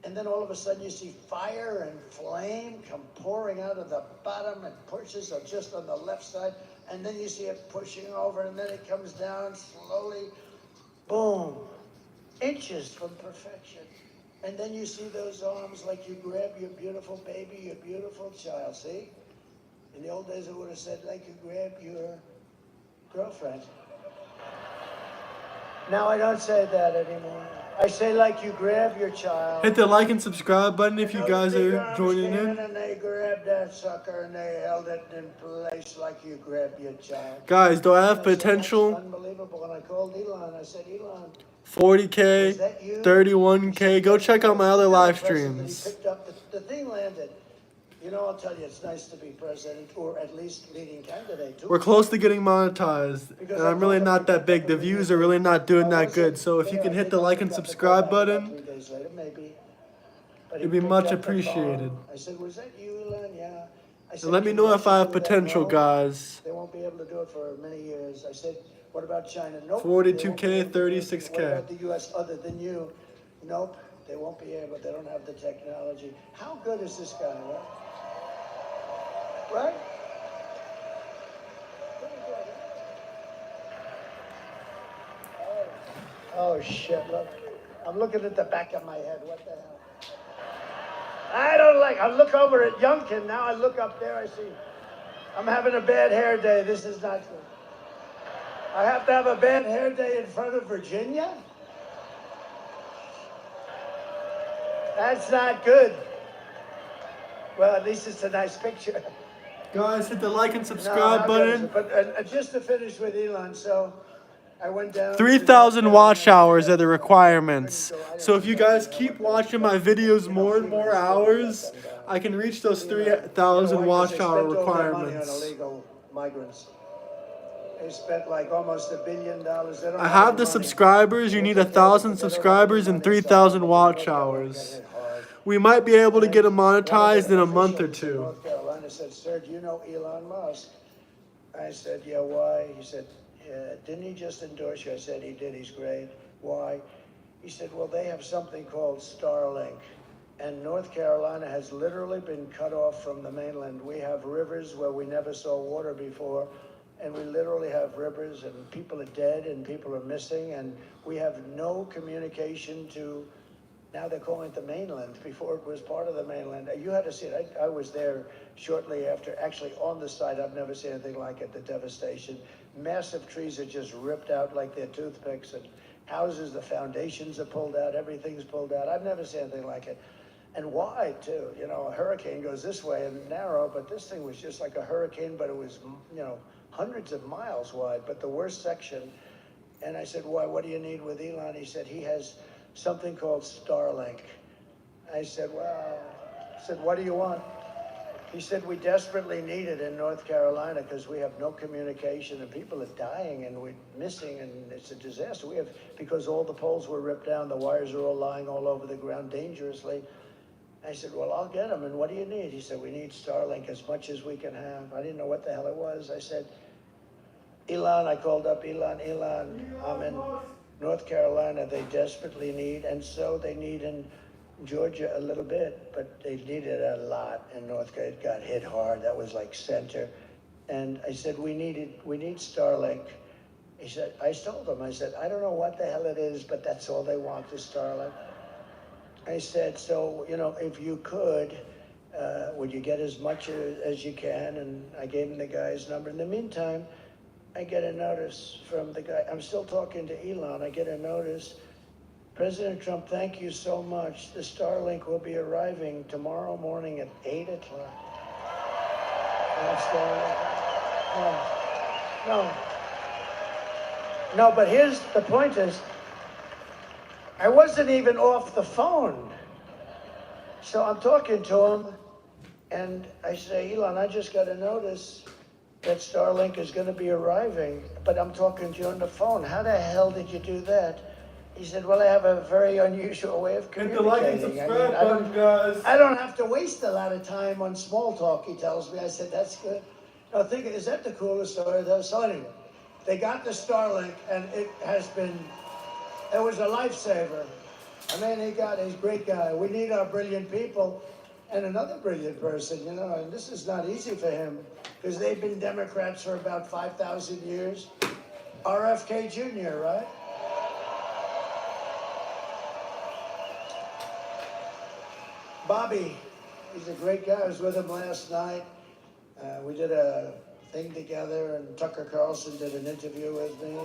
And then all of a sudden you see fire and flame come pouring out of the bottom and pushes are just on the left side. And then you see it pushing over and then it comes down slowly. Boom. Inches from perfection. And then you see those arms like you grab your beautiful baby, your beautiful child. See? In the old days I would have said like you grab your girlfriend. Now I don't say that anymore. I say like you grab your child. Hit the like and subscribe button if you guys are joining in. And they grabbed that sucker and they held it in place like you grab your child. Guys, do I have potential? Unbelievable. And I called Elon. I said, Elon, 40K, 31K. Go check out my other live streams. he picked up the thing landed. You know, I'll tell you, it's nice to be president or at least leading candidate. We're close to getting monetized, and I'm really not that big. The views are really not doing that good. So if you can hit the like and subscribe button, 3 days later, maybe. it'd be much appreciated. I said, was that you, Elon? Yeah. I said, And let me know if I have potential, guys. They won't be able to do it for many years. I said, what about China? Nope. 42K, What 36K. about the U.S. other than you? Nope. They won't be able. They don't have the technology. How good is this guy, right? Right? Oh, shit, look. I'm looking at the back of my head. What the hell? I don't like, I look over at Youngkin. Now I look up there, I see. I'm having a bad hair day. This is not good. I have to have a bad hair day in front of Virginia? That's not good. Well, at least it's a nice picture. Guys, hit the like and subscribe button. But just to finish with Elon, so I went down. 3,000 watch hours are the requirements. So if you guys keep watching my videos more and more hours, I can reach those 3,000 watch hour requirements. Illegal migrants. They spent like almost $1 billion. I have the subscribers. You need 1,000 subscribers and 3,000 watch hours. We might be able to get it monetized in a month or two. North Carolina said, sir, do you know Elon Musk? I said, yeah, why? He said, didn't he just endorse you? I said, he did, he's great. Why? He said, well, they have something called Starlink. And North Carolina has literally been cut off from the mainland. We have rivers where we never saw water before. And we literally have rivers and people are dead and people are missing. And we have no communication to... Now they're calling it the mainland. Before it was part of the mainland. You had to see it. I was there shortly after, actually on the site. I've never seen anything like it, the devastation. Massive trees are just ripped out like they're toothpicks, and houses, the foundations are pulled out, everything's pulled out. I've never seen anything like it. And wide, too. You know, a hurricane goes this way and narrow, but this thing was just like a hurricane, but it was, you know, hundreds of miles wide, but the worst section. And I said, why, what do you need with Elon? He said, he has something called Starlink. I said, well, I said, what do you want? He said, we desperately need it in North Carolina because we have no communication and people are dying and we're missing and it's a disaster. We have, because all the poles were ripped down, the wires are all lying all over the ground dangerously. I said, well, I'll get them. And what do you need? He said, we need Starlink as much as we can have. I didn't know what the hell it was. I said, Elon, I called up Elon. Elon, I'm in North Carolina. They desperately need, and so they need in Georgia a little bit, but they needed a lot in North Carolina. It got hit hard. That was like center. And I said, we need Starlink. He said, I told him, I said, I don't know what the hell it is, but that's all they want is Starlink. I said, so, you know, if you could, would you get as much as you can? And I gave him the guy's number. In the meantime, I get a notice from the guy. I'm still talking to Elon. I get a notice. President Trump, thank you so much. The Starlink will be arriving tomorrow morning at 8 o'clock. No, but here's the point is, I wasn't even off the phone. So I'm talking to him, and I say, Elon, I just got a notice that Starlink is going to be arriving, but I'm talking to you on the phone. How the hell did you do that? He said, well, I have a very unusual way of communicating. Hit the like and subscribe button, guys. I don't have to waste a lot of time on small talk, he tells me. I said, that's good. No, thinking, is that the coolest story? So anyway, they got the Starlink, and it was a lifesaver. I mean, he's a great guy. We need our brilliant people. And another brilliant person, you know, and this is not easy for him, because they've been Democrats for about 5,000 years. RFK Jr., right? Bobby, he's a great guy. I was with him last night. We did a thing together, and Tucker Carlson did an interview with me.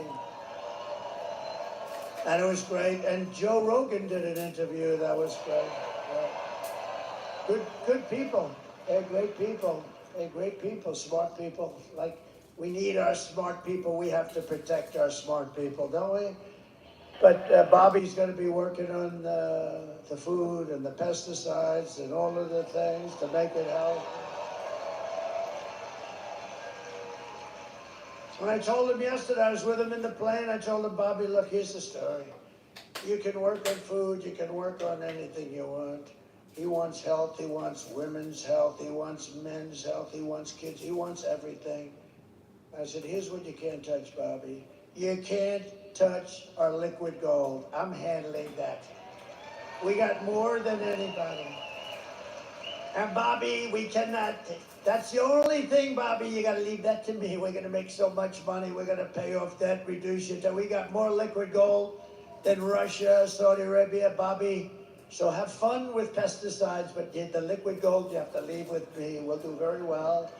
And it was great. And Joe Rogan did an interview. That was great. Good people. They're great people. They're great people, smart people. Like, we need our smart people. We have to protect our smart people, don't we? But Bobby's going to be working on the food and the pesticides and all of the things to make it healthy. When I told him yesterday, I was with him in the plane, I told him, Bobby, look, here's the story. You can work on food, you can work on anything you want. He wants health, he wants women's health, he wants men's health, he wants kids, he wants everything. I said, here's what you can't touch, Bobby. You can't touch our liquid gold. I'm handling that. We got more than anybody. And Bobby, we cannot, that's the only thing, Bobby, you gotta leave that to me. We're gonna make so much money, we're gonna pay off debt, reduce your debt. We got more liquid gold than Russia, Saudi Arabia, Bobby. So have fun with pesticides, but the liquid gold you have to leave with me. We'll do very well.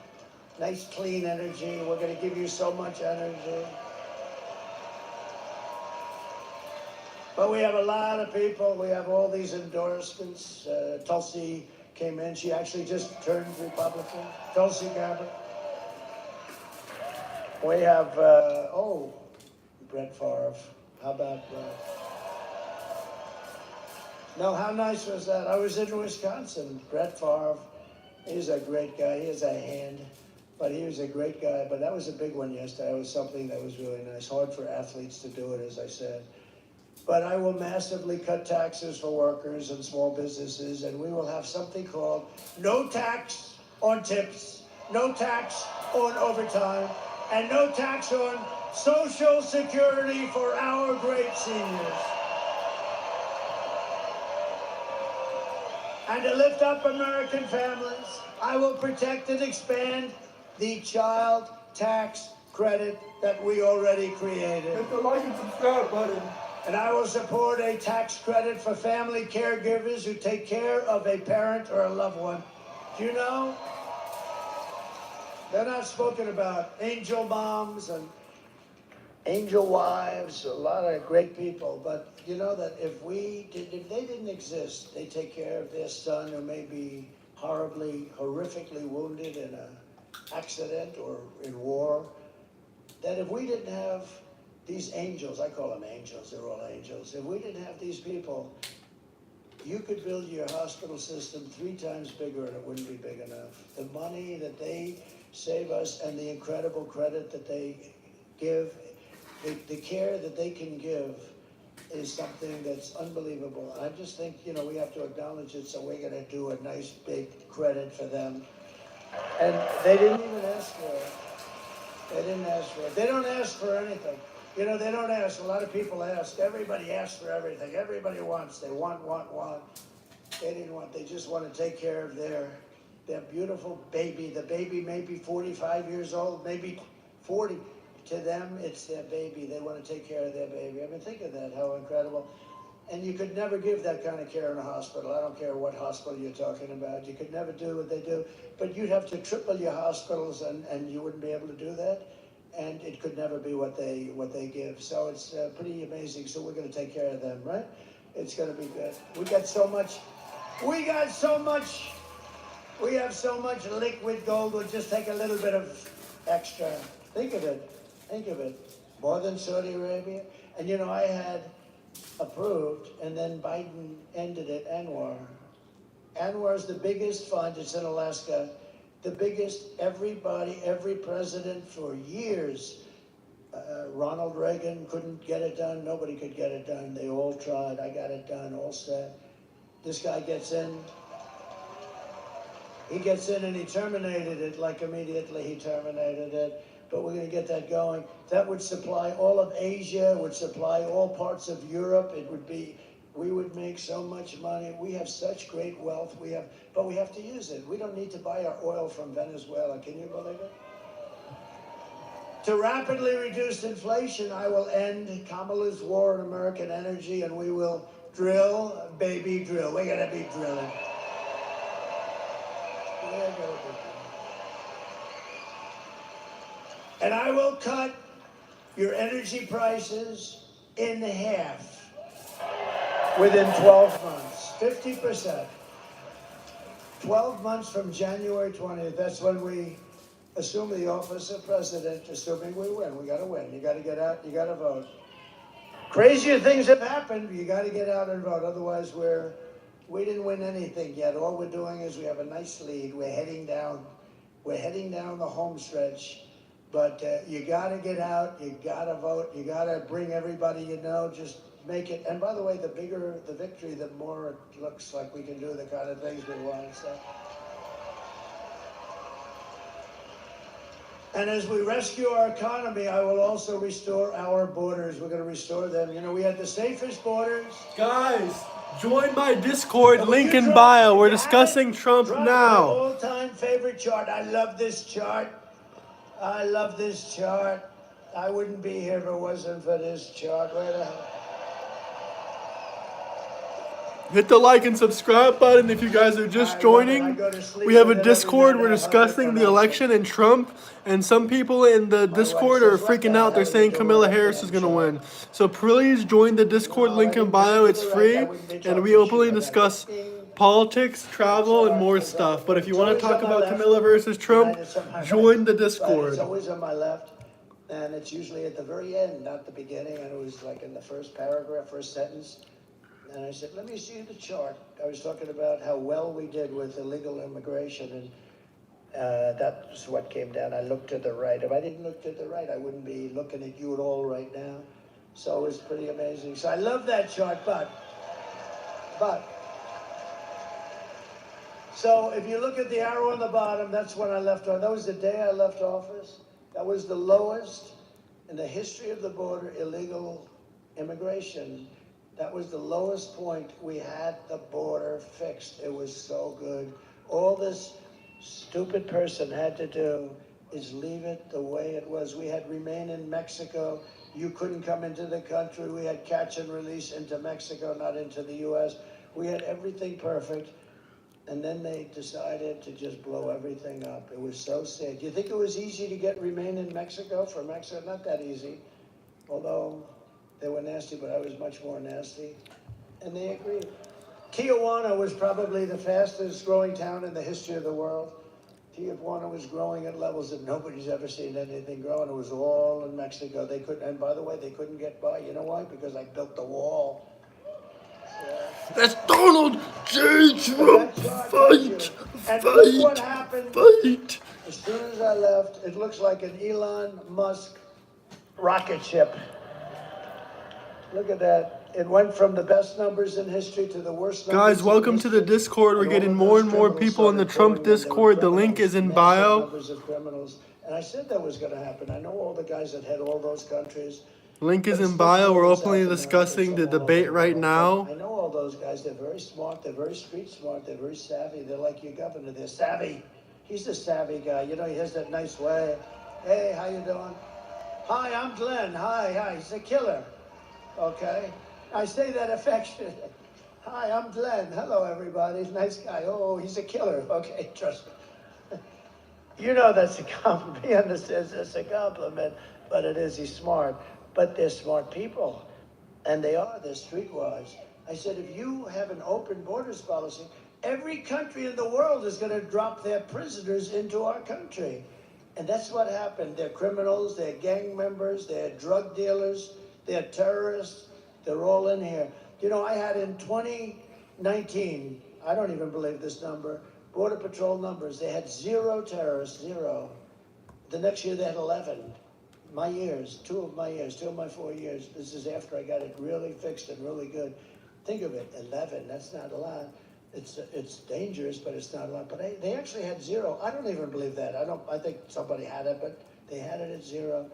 Nice clean energy. We're gonna give you so much energy. But we have a lot of people. We have all these endorsements. Tulsi came in. She actually just turned Republican. Tulsi Gabbard. We have, Brett Favre. How about that? No, how nice was that? I was in Wisconsin. Brett Favre, he's a great guy. He has a hand, but he was a great guy. But that was a big one yesterday. It was something that was really nice. Hard for athletes to do it, as I said. But I will massively cut taxes for workers and small businesses, and we will have something called no tax on tips, no tax on overtime, and no tax on Social Security for our great seniors. And to lift up American families, I will protect and expand the child tax credit that we already created. Hit the like and subscribe button. And I will support a tax credit for family caregivers who take care of a parent or a loved one. Do you know? They're not spoken about. Angel moms and angel wives, a lot of great people. But you know that if they didn't exist, they take care of their son who may be horrifically wounded in an accident or in war. That if we didn't have these angels, I call them angels, they're all angels. If we didn't have these people, you could build your hospital system 3 times bigger and it wouldn't be big enough. The money that they save us and the incredible credit that they give, the care that they can give is something that's unbelievable. I just think, we have to acknowledge it, so we're going to do a nice big credit for them. And they didn't even ask for it. They didn't ask for it. They don't ask for anything. You know, they don't ask. A lot of people ask. Everybody asks for everything. Everybody wants. They want. They didn't want. They just want to take care of their beautiful baby. The baby may be 45 years old, maybe 40. To them, it's their baby. They want to take care of their baby. I mean, think of that, how incredible. And you could never give that kind of care in a hospital. I don't care what hospital you're talking about. You could never do what they do. But you'd have to triple your hospitals, and you wouldn't be able to do that. And it could never be what they give. So it's pretty amazing. So we're going to take care of them, right? It's going to be good. We have so much liquid gold. We'll just take a little bit of extra. Think of it. More than Saudi Arabia. And you know, I had approved, and then Biden ended it, Anwar. Anwar is the biggest fund. It's in Alaska. The biggest, every president for years. Ronald Reagan couldn't get it done. Nobody could get it done. They all tried. I got it done, all set. This guy gets in. He gets in and he terminated it, like immediately he terminated it. But we're going to get that going. That would supply all of Asia, would supply all parts of Europe. It would be, we would make so much money. We have such great wealth. But we have to use it. We don't need to buy our oil from Venezuela. Can you believe it? To rapidly reduce inflation, I will end Kamala's war on American energy, and we will drill, baby, drill. We're going to be drilling. And I will cut your energy prices in half within 12 months, 50%. 12 months from January 20th, that's when we assume the office of president, assuming we win. We got to win. You got to get out. You got to vote. Crazier things have happened. You got to get out and vote. Otherwise, we didn't win anything yet. All we're doing is we have a nice lead. We're heading down the home stretch. But you got to get out. You got to vote. You got to bring everybody you know. Just make it. And by the way, the bigger the victory, the more it looks like we can do the kind of things we want. So. And as we rescue our economy, I will also restore our borders. We're going to restore them. You know, we had the safest borders. Guys, join my Discord, link in bio. We're discussing Trump now. My all-time favorite chart. I love this chart. I wouldn't be here if it wasn't for this chart. Where the hell? Hit the like and subscribe button if you guys are just joining. We have a Discord. We're discussing the election and Trump. And some people in the Discord are freaking out. They're saying Kamala Harris is going to win. So please join the Discord link in bio. It's free. And we openly discuss politics, travel, and more stuff. But if you want to talk about Kamala versus Trump, join the Discord. It's always on my left. And it's usually at the very end, not the beginning. And it was like in the first paragraph, first sentence. And I said, let me see the chart. I was talking about how well we did with illegal immigration, and that's what came down. I looked to the right. If I didn't look to the right, I wouldn't be looking at you at all right now. So it was pretty amazing. So I love that chart, but. So if you look at the arrow on the bottom, that's when I left office. That was the day I left office. That was the lowest in the history of the border illegal immigration. That was the lowest point. We had the border fixed. It was so good. All this stupid person had to do is leave it the way it was. We had remain in Mexico. You couldn't come into the country. We had catch and release into Mexico, not into the U.S. We had everything perfect. And then they decided to just blow everything up. It was so sad. Do you think it was easy to get remain in Mexico for Mexico? Not that easy. Although they were nasty, but I was much more nasty. And they agreed. Tijuana was probably the fastest growing town in the history of the world. Tijuana was growing at levels that nobody's ever seen anything grow, and it was all in Mexico. They couldn't, and by the way, they couldn't get by. You know why? Because I built the wall. That's Donald J. Trump. Fight! And look what happened. Fight! As soon as I left, it looks like an Elon Musk rocket ship. Look at that. It went from the best numbers in history to the worst numbers. Guys, welcome to the Discord. We're getting more and more people in the Trump Discord. The link is in bio. And I said that was going to happen. I know all the guys that had all those countries. Link is But in it's bio. not We're South openly America, discussing the it's all debate over right the now. world. I know all those guys. They're very smart. They're very street smart. They're very savvy. They're like your governor. They're savvy. He's a savvy guy. You know, he has that nice way. Hey, how you doing? Hi, I'm Glenn. Hi. He's a killer. Okay? I say that affectionately. Hi, I'm Glenn. Hello, everybody. Nice guy. Oh, he's a killer. Okay, trust me. You know that's a compliment. He understands it's a compliment, but it is. He's smart. But they're smart people, and they're streetwise. I said, if you have an open borders policy, every country in the world is going to drop their prisoners into our country. And that's what happened. They're criminals, they're gang members, they're drug dealers, they're terrorists. They're all in here. You know, I had in 2019, I don't even believe this number, Border Patrol numbers, they had 0 terrorists, 0. The next year they had 11. My years, 2 of my 4 years. This is after I got it really fixed and really good. Think of it, 11, that's not a lot. It's dangerous, but it's not a lot. But they actually had 0. I don't even believe that. I think somebody had it, but they had it at 0.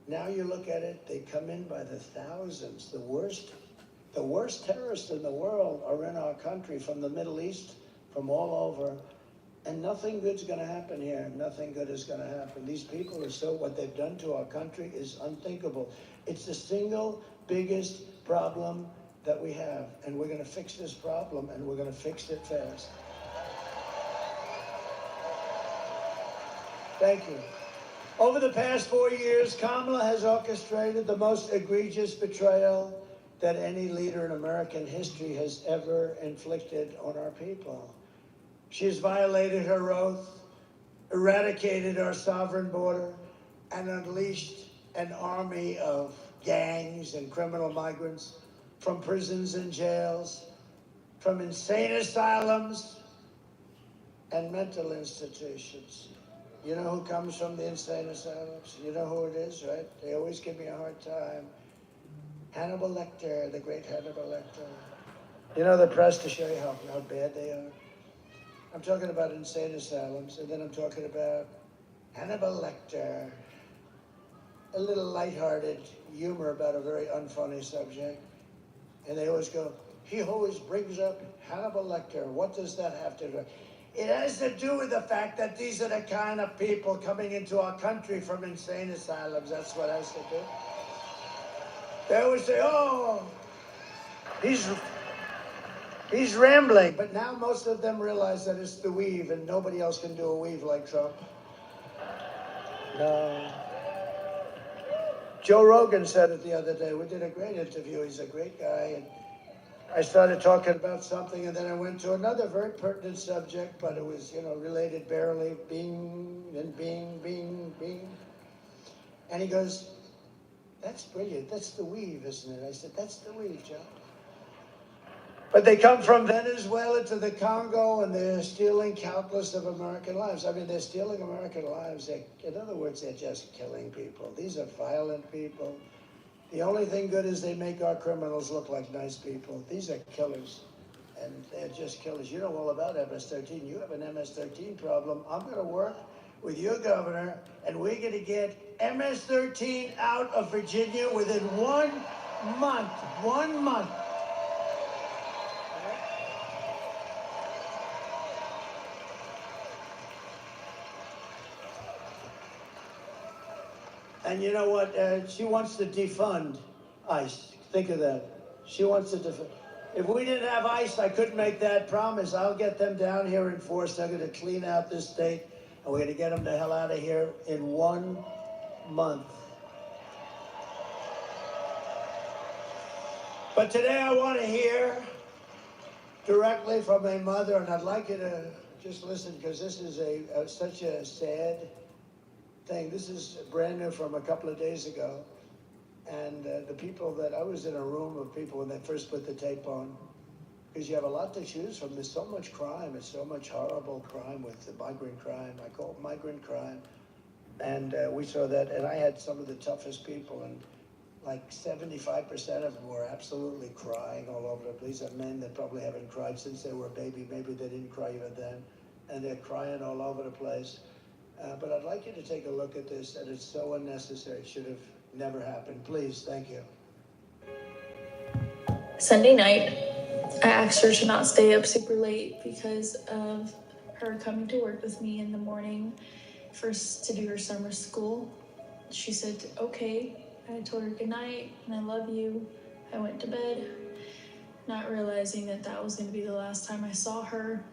Now you look at it, they come in by the thousands. The worst terrorists in the world are in our country, from the Middle East, from all over. And nothing good's going to happen here. Nothing good is going to happen. These people are what they've done to our country is unthinkable. It's the single biggest problem that we have. And we're going to fix this problem, and we're going to fix it fast. Thank you. Over the past 4 years, Kamala has orchestrated the most egregious betrayal that any leader in American history has ever inflicted on our people. She has violated her oath, eradicated our sovereign border, and unleashed an army of gangs and criminal migrants from prisons and jails, from insane asylums and mental institutions. You know who comes from the insane asylums? You know who it is, right? They always give me a hard time. Hannibal Lecter, the great Hannibal Lecter. You know the press to show you how bad they are? I'm talking about insane asylums, and then I'm talking about Hannibal Lecter. A little lighthearted humor about a very unfunny subject. And they always go, he always brings up Hannibal Lecter. What does that have to do? It has to do with the fact that these are the kind of people coming into our country from insane asylums. That's what it has to do. They always say, oh, he's rambling. But now most of them realize that it's the weave, and nobody else can do a weave like Trump. No. Joe Rogan said it the other day. We did a great interview. He's a great guy. And I started talking about something, and then I went to another very pertinent subject, but it was, related barely. Bing, and bing, bing, bing. And he goes, that's brilliant. That's the weave, isn't it? I said, that's the weave, Joe. But they come from Venezuela to the Congo, and they're stealing countless of American lives. I mean, they're stealing American lives. In other words, they're just killing people. These are violent people. The only thing good is they make our criminals look like nice people. These are killers, and they're just killers. You know all about MS-13. You have an MS-13 problem. I'm going to work with your governor, and we're going to get MS-13 out of Virginia within 1 month. 1 month. And you know what? She wants to defund ICE. Think of that. She wants to defund. If we didn't have ICE, I couldn't make that promise. I'll get them down here in force. They're going to clean out this state, and we're going to get them the hell out of here in 1 month. But today I want to hear directly from a mother, and I'd like you to just listen, because this is such a sad thing. This is brand new from a couple of days ago. And the people that I was in a room of people when they first put the tape on, because you have a lot to choose from. There's so much crime. It's so much horrible crime with the migrant crime. I call it migrant crime. And we saw that. And I had some of the toughest people, and like 75% of them were absolutely crying all over the place. These are men that probably haven't cried since they were a baby. Maybe they didn't cry even then. And they're crying all over the place. But I'd like you to take a look at this, and it's so unnecessary. It should have never happened. Please, thank you. Sunday night, I asked her to not stay up super late because of her coming to work with me in the morning first to do her summer school. She said, okay. I told her good night and I love you. I went to bed, not realizing that that was going to be the last time I saw her.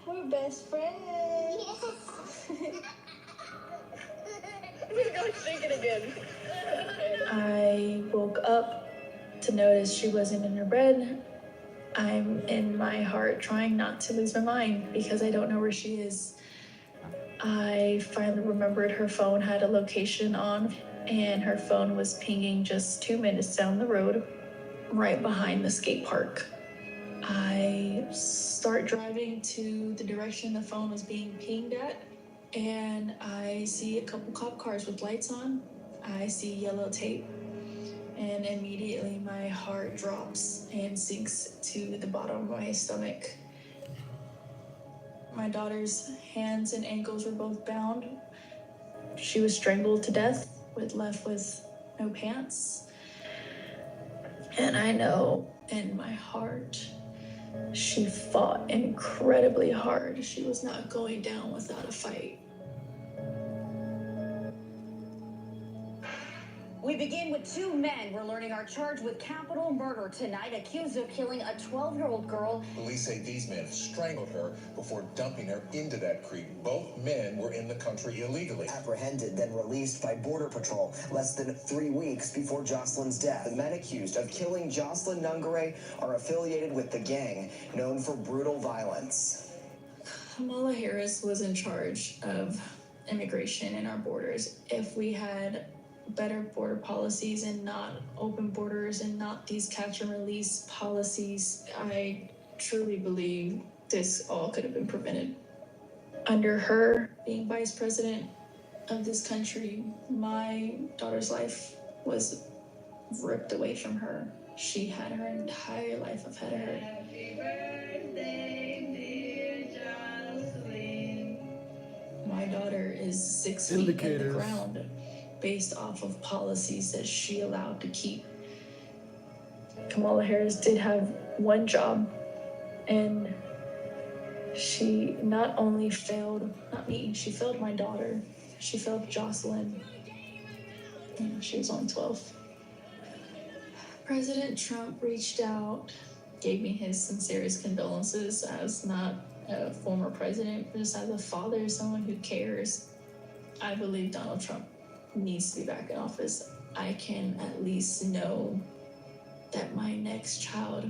We're best friends. I'm gonna go shake it again. I woke up to notice she wasn't in her bed. I'm in my heart trying not to lose my mind because I don't know where she is. I finally remembered her phone had a location on, and her phone was pinging just 2 minutes down the road, right behind the skate park. I start driving to the direction the phone was being pinged at, and I see a couple cop cars with lights on. I see yellow tape, and immediately my heart drops and sinks to the bottom of my stomach. My daughter's hands and ankles were both bound. She was strangled to death, left with no pants. And I know in my heart, she fought incredibly hard. She was not going down without a fight. We begin with two men we're learning are charged with capital murder tonight, accused of killing a 12-year-old girl. Police say these men strangled her before dumping her into that creek. Both men were in the country illegally. Apprehended, then released by Border Patrol less than 3 weeks before Jocelyn's death. The men accused of killing Jocelyn Nungare are affiliated with the gang known for brutal violence. Kamala Harris was in charge of immigration in our borders. If we had better border policies and not open borders and not these catch and release policies, I truly believe this all could have been prevented. Under her being vice president of this country, my daughter's life was ripped away from her. She had her entire life ahead of her. Happy birthday, dear Jocelyn. My daughter is 6 feet in the ground, based off of policies that she allowed to keep. Kamala Harris did have one job, and she not only failed, not me, she failed my daughter. She failed Jocelyn. She was only 12. President Trump reached out, gave me his sincerest condolences as not a former president, but just as a father, someone who cares. I believe Donald Trump needs to be back in office. I can at least know that my next child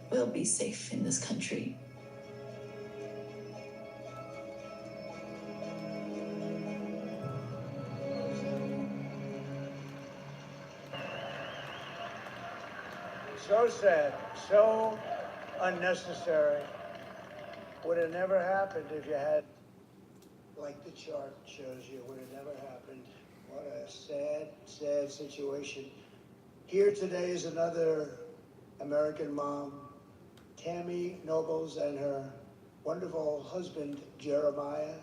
will be safe in this country. So sad, so unnecessary. Would have never happened if you had, like the chart shows you, would have never happened. What a sad, sad situation. Here today is another American mom, Tammy Nobles, and her wonderful husband, Jeremiah.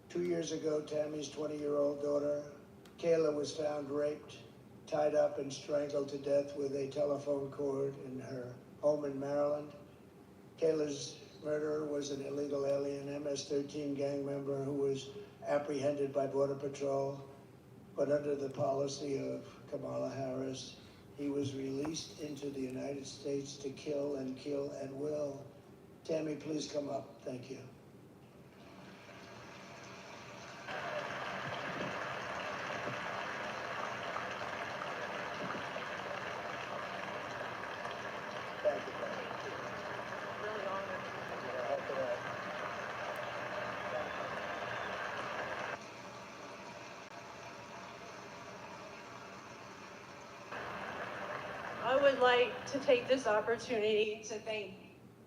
2 years ago, Tammy's 20-year-old daughter, Kayla, was found raped, tied up and strangled to death with a telephone cord in her home in Maryland. Kayla's murderer was an illegal alien, MS-13 gang member who was apprehended by Border Patrol. But under the policy of Kamala Harris, he was released into the United States to kill and will. Tammy, please come up. Thank you. Thank you, Tammy. Really honored. Yeah, help it out. I would like to take this opportunity to thank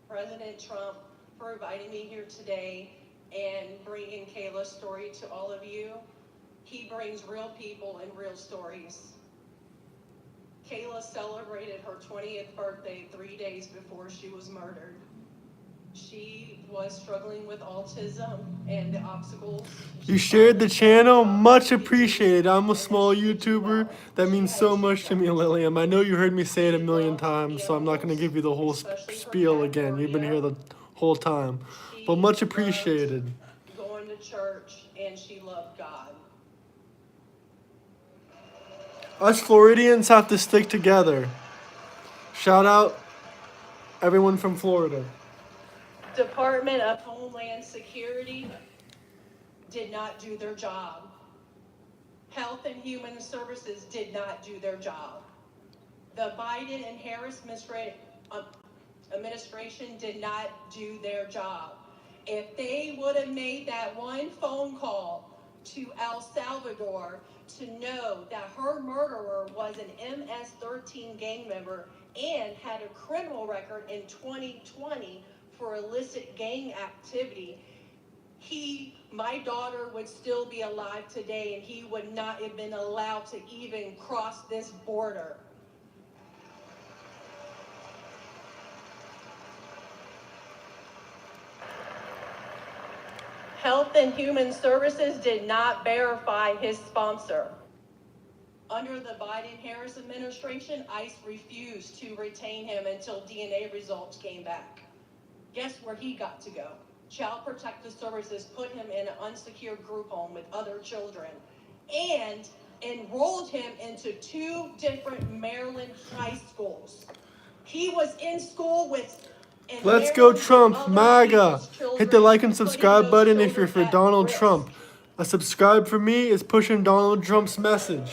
President Trump for inviting me here today and bringing Kayla's story to all of you. He brings real people and real stories. Kayla celebrated her 20th birthday 3 days before she was murdered. She was struggling with autism and the obstacles. You shared the channel, much appreciated. I'm a small YouTuber. That means so much to me, Lillian. I know you heard me say it a million times, so I'm not going to give you the whole spiel again. You've been here the whole time. But much appreciated. Going to church, and she loved God. Us Floridians have to stick together. Shout out everyone from Florida. Department of Homeland Security did not do their job. Health and Human Services did not do their job. The Biden and Harris administration did not do their job. If they would have made that one phone call to El Salvador to know that her murderer was an MS-13 gang member and had a criminal record in 2020 for illicit gang activity, my daughter would still be alive today, and he would not have been allowed to even cross this border. Health and Human Services did not verify his sponsor. Under the Biden-Harris administration, ICE refused to retain him until DNA results came back. Guess where he got to go? Child Protective Services put him in an unsecured group home with other children and enrolled him into 2 different Maryland high schools. He was in school with... Let's go Trump, MAGA. Hit the like and subscribe button if you're for Donald Trump. A subscribe for me is pushing Donald Trump's message.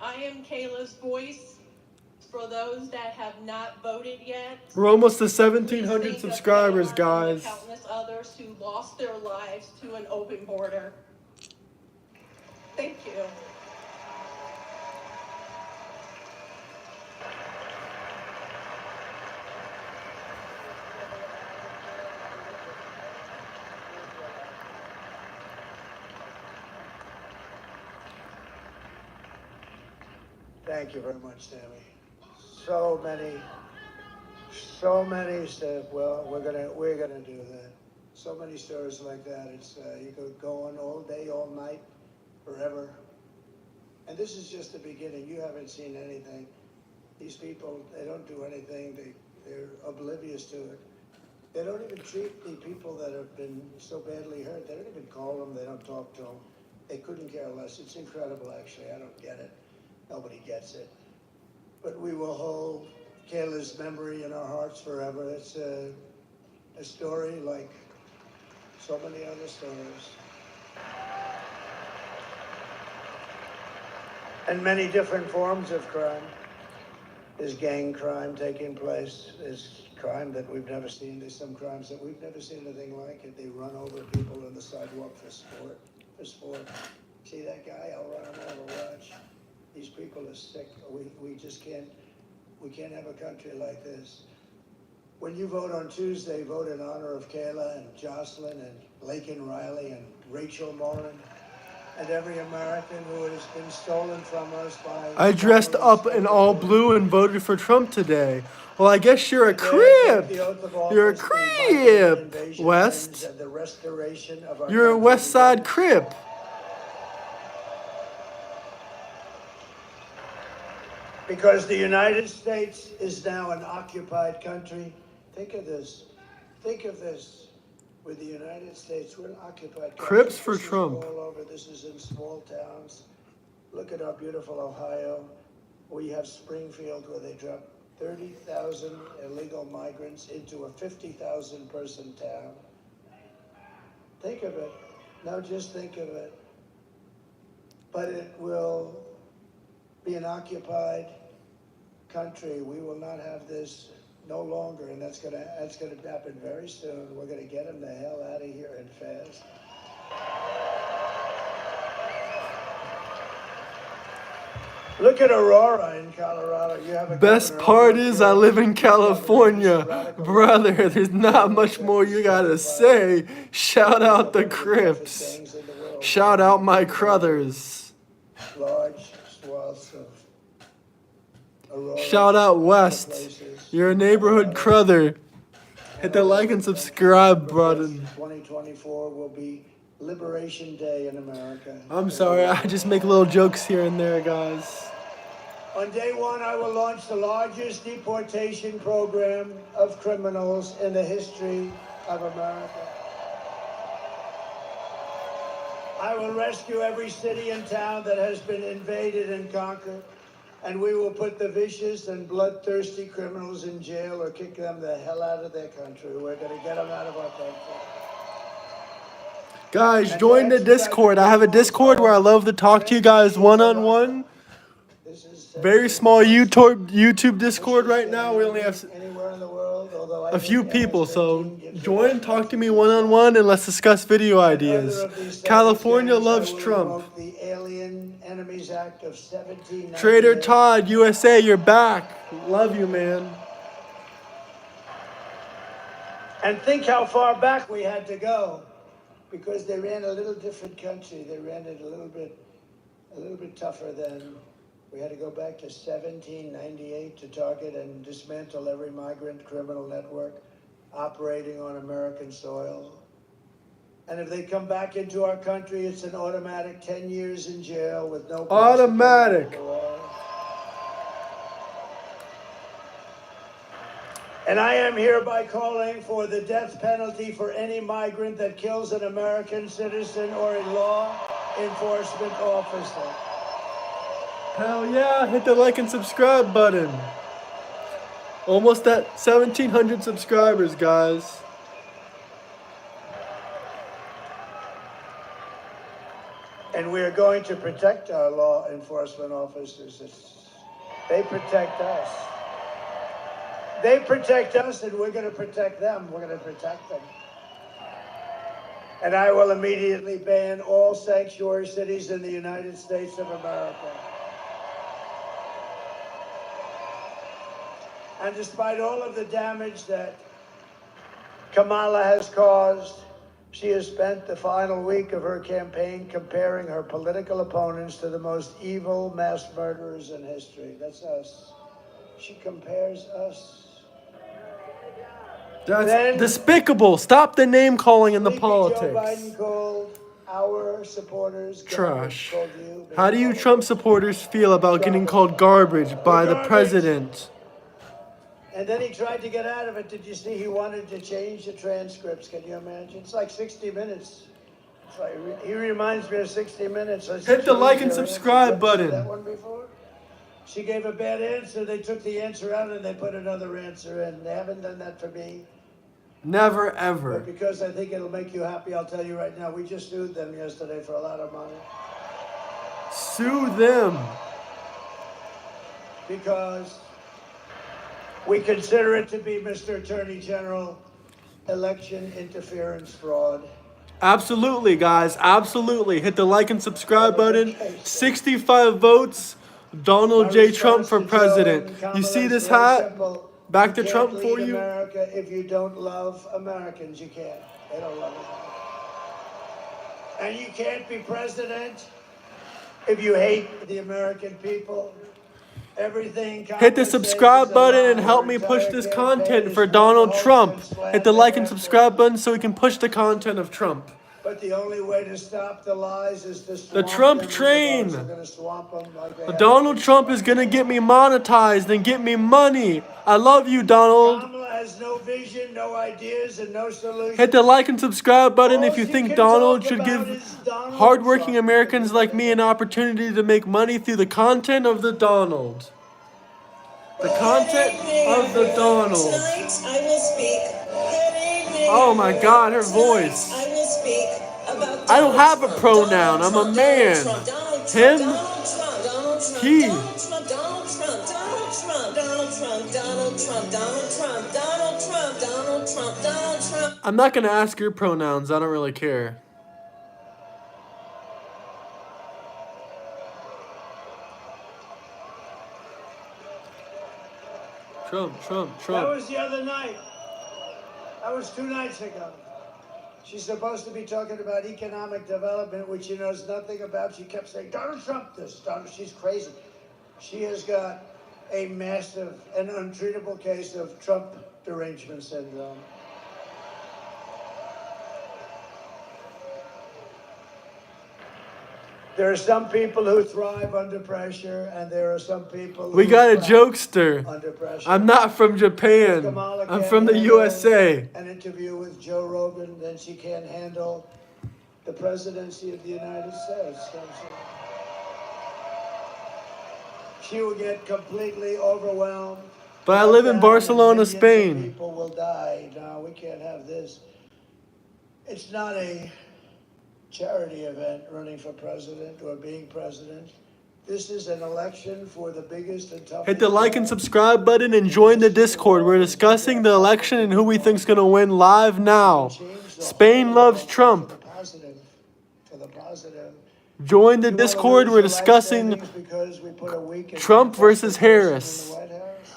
I am Kayla's voice. For those that have not voted yet, We're almost to 1,700 subscribers, guys. Countless others who lost their lives to an open border. Thank you. Thank you very much, Tammy. So many said, well, we're gonna do that. So many stories like that. It's you could go on all day, all night, forever. And this is just the beginning. You haven't seen anything. These people, they don't do anything. They're oblivious to it. They don't even treat the people that have been so badly hurt. They don't even call them. They don't talk to them. They couldn't care less. It's incredible, actually. I don't get it. Nobody gets it. But we will hold Kayla's memory in our hearts forever. It's a story like so many other stories. And many different forms of crime. There's gang crime taking place. There's crime that we've never seen. There's some crimes that we've never seen anything like it. They run over people on the sidewalk for sport. See that guy? I'll run him over, watch. These people are sick. We just can't have a country like this. When you vote on Tuesday, vote in honor of Kayla and Jocelyn and Laken Riley and Rachel Morin and every American who has been stolen from us by... I dressed up in all blue and voted for Trump today. Well, I guess you're a Crip. You're a Crip, West. You're a West Side Crip. Because the United States is now an occupied country. Think of this. Think of this. With the United States, we're an occupied country. Crips for Trump. All over. This is in small towns. Look at our beautiful Ohio. We have Springfield, where they dropped 30,000 illegal migrants into a 50,000 person town. Think of it. Now just think of it. But it will be an occupied country. We will not have this no longer, and that's gonna happen very soon. We're gonna get them the hell out of here and fast. Look at Aurora in Colorado. You have a Best part is I live in California. Brother, there's not much more you gotta say. Shout out the Crips. Shout out my Crothers. Large swaths of Aurora. Shout out West. You're a neighborhood crother. Hit that like and subscribe button. 2024 will be Liberation Day in America. I'm sorry, I just make little jokes here and there, guys. On day one, I will launch the largest deportation program of criminals in the history of America. I will rescue every city and town that has been invaded and conquered, and we will put the vicious and bloodthirsty criminals in jail or kick them the hell out of their country. We're going to get them out of our country. Guys, join the Discord. I have a Discord where I love to talk to you guys one-on-one. Very small YouTube Discord right now. We only have a few people, so join, talk to me one-on-one, and let's discuss video ideas. California loves Trump. Trader Todd, USA, you're back. Love you, man. And think how far back we had to go, because they ran a little different country. They ran it a little bit tougher than. We had to go back to 1798 to target and dismantle every migrant criminal network operating on American soil. And if they come back into our country, it's an automatic 10 years in jail with no automatic. And I am hereby calling for the death penalty for any migrant that kills an American citizen or a law enforcement officer. Hell yeah, hit the like and subscribe button. Almost at 1,700 subscribers, guys. And we are going to protect our law enforcement officers. They protect us. They protect us, and we're going to protect them. We're going to protect them. And I will immediately ban all sanctuary cities in the United States of America. And despite all of the damage that Kamala has caused, she has spent the final week of her campaign comparing her political opponents to the most evil mass murderers in history. That's us. She compares us. That's despicable. Stop the name calling in the politics. Joe Biden called our supporters trash. You, how do you Trump supporters feel about getting called garbage by the president? And then he tried to get out of it. Did you see he wanted to change the transcripts? Can you imagine? It's like 60 Minutes. It's like, he reminds me of 60 Minutes. Hit the like and subscribe button. That one before? She gave a bad answer. They took the answer out and they put another answer in. They haven't done that for me. Never, ever. But because I think it'll make you happy, I'll tell you right now, we just sued them yesterday for a lot of money. Sue them. Because we consider it to be, Mr. Attorney General, election interference fraud. Absolutely, guys. Absolutely. Hit the like and subscribe button. 65 votes. Donald J. Trump for president. You see this hat? Back to Trump for you. America, if you don't love Americans, you can't. They don't love America. And you can't be president if you hate the American people. Everything. Hit the subscribe button and help me push this content for Donald Trump. Hit the like and subscribe button so we can push the content of Trump. But the only way to stop the lies is to swamp the Trump them. train. Like Donald Trump is gonna get me monetized and get me money. I love you, Donald. Kamala has no vision, no ideas, and no solutions. Hit the like and subscribe button if you think Donald should give hardworking Americans like me an opportunity to make money through the content of the Donald. The content of the Donald. Tonight I will speak. Good evening. Oh my God, her voice. I will speak about I don't have a pronoun. I'm a man. Him. He. I'm not gonna ask your pronouns. I don't really care. Trump. That was the other night. That was 2 nights ago. She's supposed to be talking about economic development, which she knows nothing about. She kept saying, Donald Trump this, Donald. She's crazy. She has got a massive and untreatable case of Trump derangement syndrome. There are some people who thrive under pressure, and there are some people We who got a thrive jokester. under pressure. I'm not from Japan. I'm from the USA. An interview with Joe Rogan, then she can't handle the presidency of the United States. She will get completely overwhelmed. But I live in Barcelona, Millions of Spain. people will die. No, we can't have this. It's not a charity event running for president or being president. This is an election for the biggest and toughest. Hit the like and subscribe button and join the Discord. We're discussing the election and who we think's gonna win live now. Spain loves Trump. For the positive. Join the Discord. We're discussing Trump versus Harris.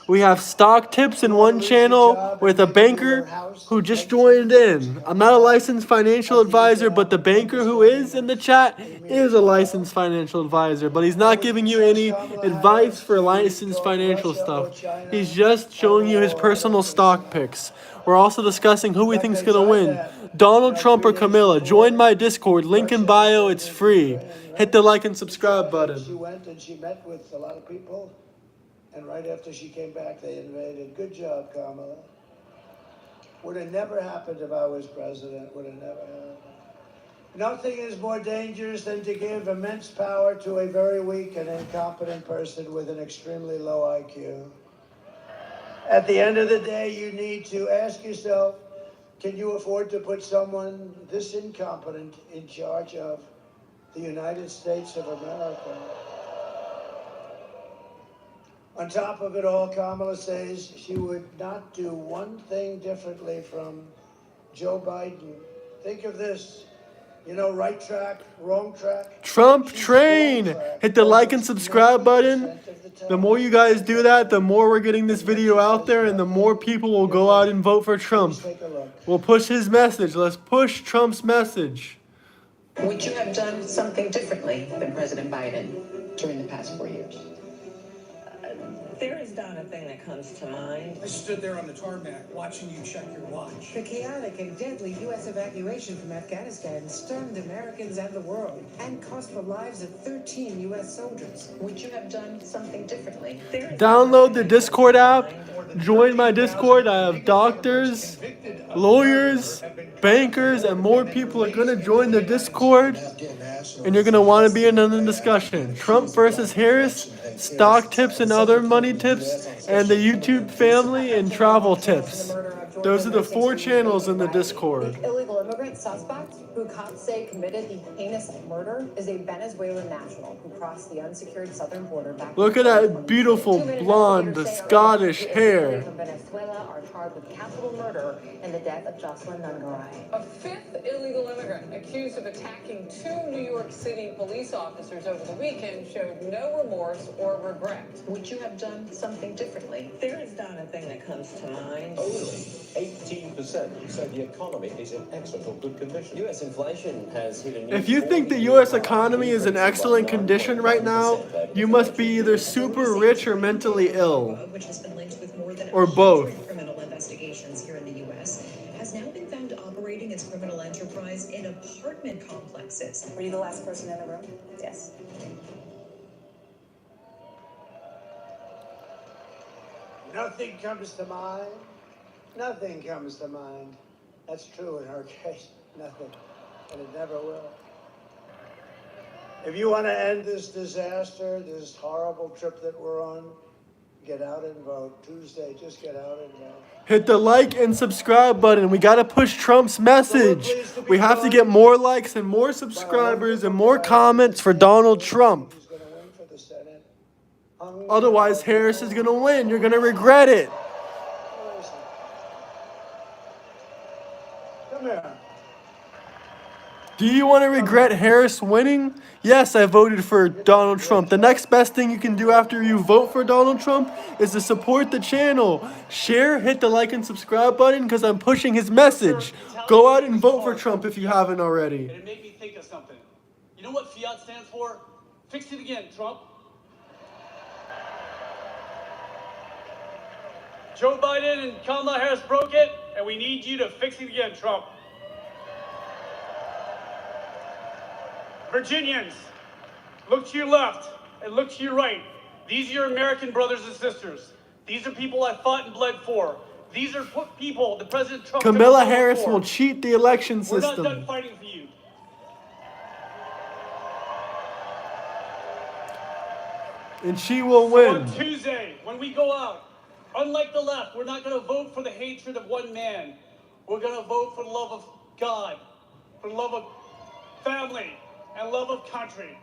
We have stock tips in one channel with a banker who just joined in. I'm not a licensed financial advisor, but the banker who is in the chat is a licensed financial advisor. But he's not giving you any advice for licensed financial stuff. He's just showing you his personal stock picks. We're also discussing who we think's gonna win. Donald Trump or Kamala. Join my Discord. Link in bio. It's free. Hit the like and subscribe button. She went and she met with a lot of people. And right after she came back, they invaded. Good job, Kamala. Would have never happened if I was president. Would have never happened. Nothing is more dangerous than to give immense power to a very weak and incompetent person with an extremely low IQ. At the end of the day, you need to ask yourself, can you afford to put someone this incompetent in charge of the United States of America? On top of it all, Kamala says she would not do one thing differently from Joe Biden. Think of this. You know, right track, wrong track. Trump train. Hit the like and subscribe button. The more you guys do that, the more we're getting this video out there and the more people will go out and vote for Trump. We'll push his message. Let's push Trump's message. Would you have done something differently than President Biden during the past 4 years? There is not a thing that comes to mind. I stood there on the tarmac watching you check your watch. The chaotic and deadly U.S. evacuation from Afghanistan stunned Americans and the world and cost the lives of 13 U.S. soldiers. Would you have done something differently? Download the Discord app. Join my Discord. I have doctors, lawyers, bankers, and more people are going to join the Discord. And you're going to want to be in the discussion. Trump versus Harris, stock tips and other money tips, and the YouTube family and travel tips. Those are the 4 channels in the Discord. The illegal immigrant suspect who cops say committed the heinous murder is a Venezuelan national who crossed the unsecured southern border back. Look at that beautiful blonde Scottish hair. From Venezuela are charged with capital murder in the death of Jocelyn Nungaray. A 5th illegal immigrant accused of attacking 2 New York City police officers over the weekend showed no remorse or regret. Would you have done something differently? There is not a thing that comes to mind. Only 18% said the economy is in excellent or good condition. U.S. inflation has hit a new. If you think the U.S. economy is in excellent condition right now, you must be either super rich or mentally ill. Which has been linked with more than or both. criminal investigations here in the U.S., has now been found operating its criminal enterprise in apartment complexes. Were you the last person in the room? Yes. Nothing comes to mind. Nothing comes to mind. That's true in her case. Nothing. And it never will. If you want to end this disaster, this horrible trip that we're on, get out and vote. Tuesday, just get out and vote. Hit the like and subscribe button. We got to push Trump's message. We have to get more likes and more subscribers and more comments for Donald Trump. Otherwise, Harris is going to win. You're going to regret it. Come here. Do you want to regret Harris winning? Yes, I voted for Donald Trump. The next best thing you can do after you vote for Donald Trump is to support the channel. Share, hit the like and subscribe button because I'm pushing his message. Go out and vote for Trump if you haven't already. And it made me think of something. You know what FIAT stands for? Fix it again, Trump. Joe Biden and Kamala Harris broke it, and we need you to fix it again, Trump. Virginians, look to your left and look to your right. These are your American brothers and sisters. These are people I fought and bled for. These are people that President Trump Kamala Harris will cheat the election We're not system. done fighting for you. And she will So win. on Tuesday, when we go out, unlike the left, we're not going to vote for the hatred of one man. We're going to vote for the love of God, for the love of family, and love of country.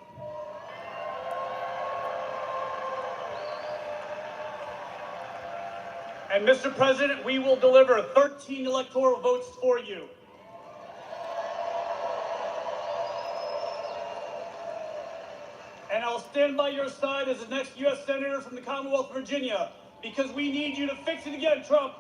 And Mr. President, we will deliver 13 electoral votes for you. And I'll stand by your side as the next U.S. Senator from the Commonwealth of Virginia, because we need you to fix it again, Trump.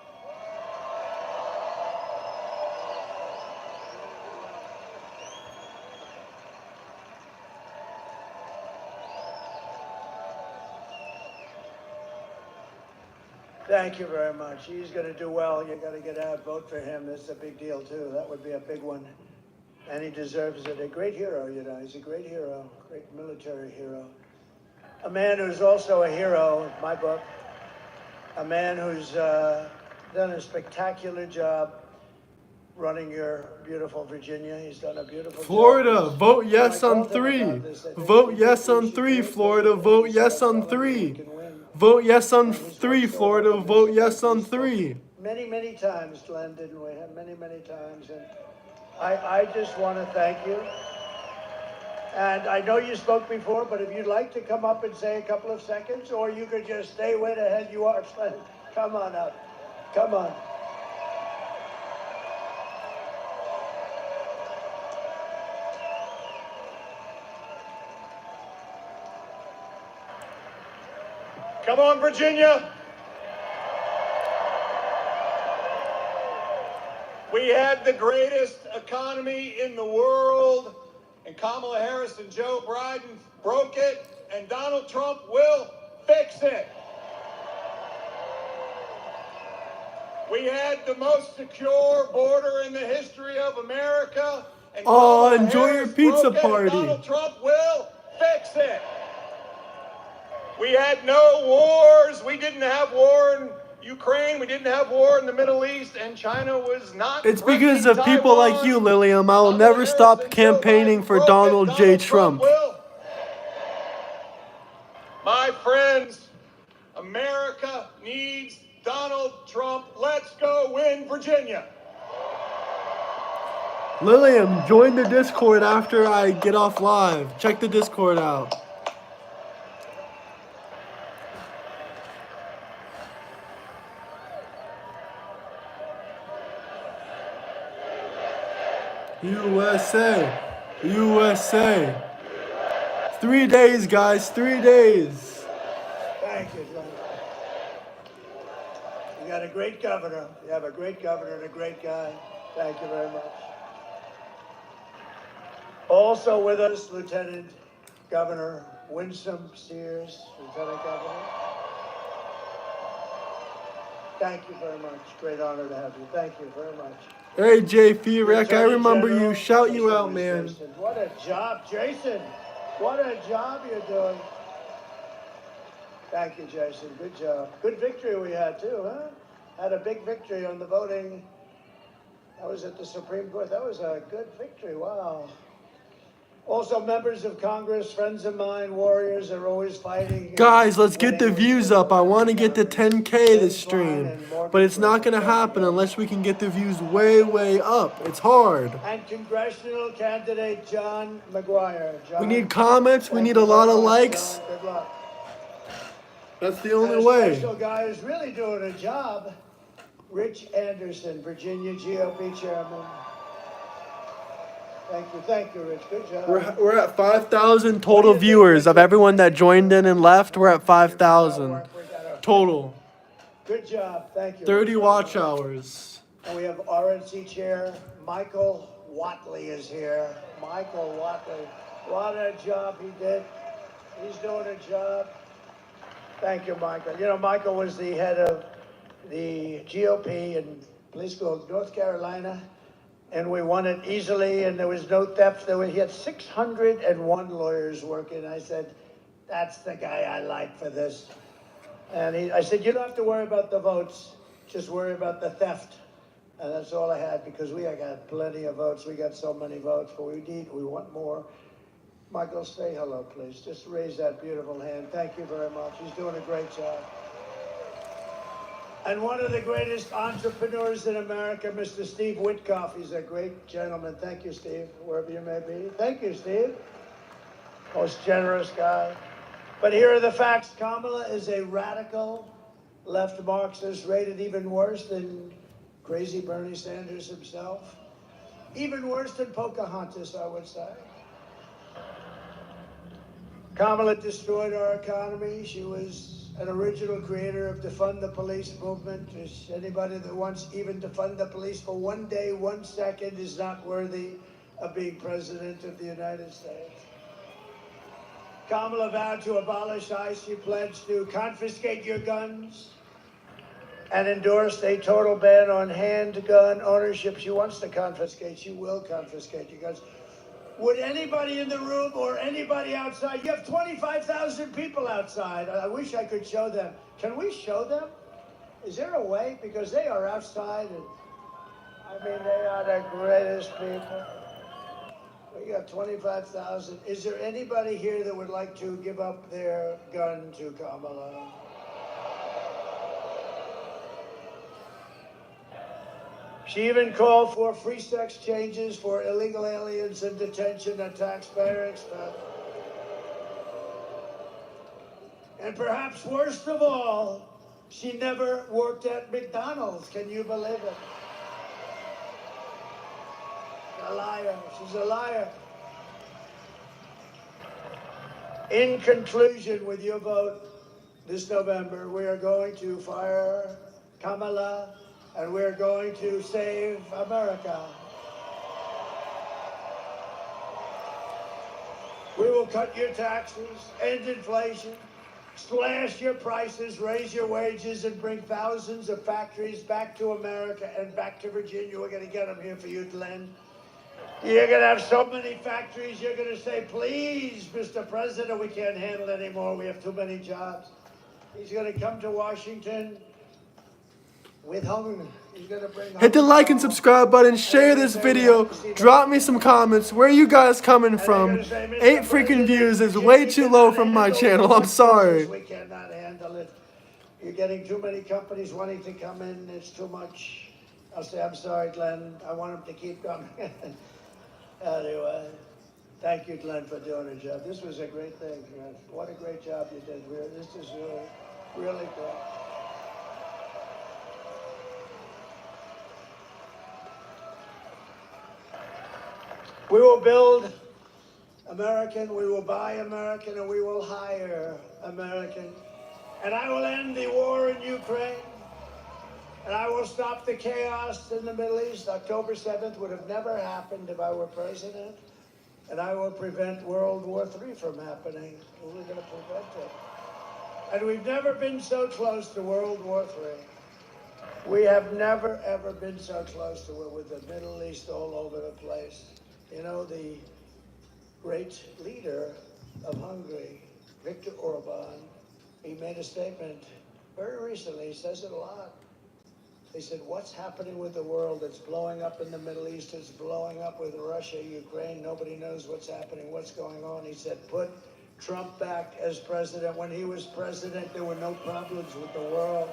Thank you very much. He's going to do well. You got to get out, vote for him. That's a big deal too. That would be a big one, and he deserves it. A great hero, you know. He's a great hero, great military hero. A man who's also a hero in my book. A man who's done a spectacular job running your beautiful Virginia. He's done a beautiful Florida, job. vote yes on 3. Vote yes on 3, Florida. Vote yes on 3. Vote yes on 3, Florida. Vote yes on 3. Many, many times, Glenn, didn't we? Many, many times. And I just want to thank you. And I know you spoke before, but if you'd like to come up and say a couple of seconds, or you could just stay way the head you are, Glenn. Come on up. Come on. Come on, Virginia. We had the greatest economy in the world, and Kamala Harris and Joe Biden broke it, and Donald Trump will fix it. We had the most secure border in the history of America, and Oh, Kamala enjoy your Harris pizza broke it, and party. Donald Trump will fix it. We had no wars. We didn't have war in Ukraine. We didn't have war in the Middle East, and China was not. It's because of people like you, Lilium. I will never stop campaigning for Donald J. Trump. My friends, America needs Donald Trump. Let's go win Virginia. Lilium, join the Discord after I get off live. Check the Discord out. USA. USA. 3 days, guys. 3 days. Thank you, Glenn. You got a great governor. You have a great governor and a great guy. Thank you very much. Also with us, Lieutenant Governor Winsome Sears, Lieutenant Governor. Thank you very much. Great honor to have you. Thank you very much. Hey, Jay Furek, I Attorney remember General, you. Shout you out, Jason. man. What a job, Jason. What a job you're doing. Thank you, Jason. Good job. Good victory we had, too, huh? Had a big victory on the voting. That was at the Supreme Court. That was a good victory. Wow. Also, members of Congress, friends of mine, warriors are always fighting. Guys, let's get the views up. I want to get to 10K this stream. But it's not going to happen unless we can get the views way, way up. It's hard. And congressional candidate John McGuire. John, We need comments. We need a lot of likes. John, good luck. That's the only And a way. special guy who's really doing a job, Rich Anderson, Virginia GOP chairman. Thank you, Rich. Good job. We're at 5,000 total viewers of everyone that joined in and left. We're at 5,000 total. Good job. Thank you. 30 watch hours. And we have RNC chair Michael Watley is here. Michael Watley. What a job he did. He's doing a job. Thank you, Michael. You know, Michael was the head of the GOP in police school, North Carolina, and we won it easily, and there was no theft. He had 601 lawyers working. I said, that's the guy I like for this. And I said, you don't have to worry about the votes, just worry about the theft. And that's all I had, because we got plenty of votes. We got so many votes, but we want more. Michael, say hello, please. Just raise that beautiful hand. Thank you very much. He's doing a great job. And one of the greatest entrepreneurs in America, Mr. Steve Witkoff. He's a great gentleman. Thank you, Steve, wherever you may be. Thank you, Steve. Most generous guy. But here are the facts. Kamala is a radical left Marxist, rated even worse than crazy Bernie Sanders himself. Even worse than Pocahontas, I would say. Kamala destroyed our economy. She was an original creator of defund the police movement. Anybody that wants even defund the police for 1 day, 1 second is not worthy of being president of the United States. Kamala vowed to abolish ICE. She pledged to confiscate your guns and endorsed a total ban on handgun ownership. She wants to confiscate. She will confiscate your guns. Would anybody in the room or anybody outside, you have 25,000 people outside. I wish I could show them. Can we show them? Is there a way? Because they are outside, and I mean, they are the greatest people. We got 25,000. Is there anybody here that would like to give up their gun to Kamala? She even called for free sex changes for illegal aliens in detention at taxpayer expense. And perhaps worst of all, she never worked at McDonald's. Can you believe it? A liar. She's a liar. In conclusion, with your vote this November, we are going to fire Kamala, and we're going to save America. We will cut your taxes, end inflation, slash your prices, raise your wages, and bring thousands of factories back to America and back to Virginia. We're going to get them here for you, Glenn. You're going to have so many factories, you're going to say, please, Mr. President, we can't handle it anymore. We have too many jobs. He's going to come to Washington with hunger. He's going to bring Hit the like and subscribe button, share this video, drop me some comments. Where are you guys coming from? 8 freaking views is way too low from my channel. I'm sorry. We cannot handle it. You're getting too many companies wanting to come in. It's too much. I'll say, I'm sorry, Glenn. I want them to keep coming. Anyway, thank you, Glenn, for doing a job. This was a great thing. What a great job you did. This is really, really great. We will build American, we will buy American, and we will hire American. And I will end the war in Ukraine. And I will stop the chaos in the Middle East. October 7th would have never happened if I were president. And I will prevent World War III from happening. We're going to prevent it. And we've never been so close to World War III. We have never, ever been so close to it, with the Middle East all over the place. You know, the great leader of Hungary, Viktor Orban, he made a statement very recently. He says it a lot. He said, what's happening with the world? It's blowing up in the Middle East. It's blowing up with Russia, Ukraine. Nobody knows what's happening, what's going on. He said, put Trump back as president. When he was president, there were no problems with the world.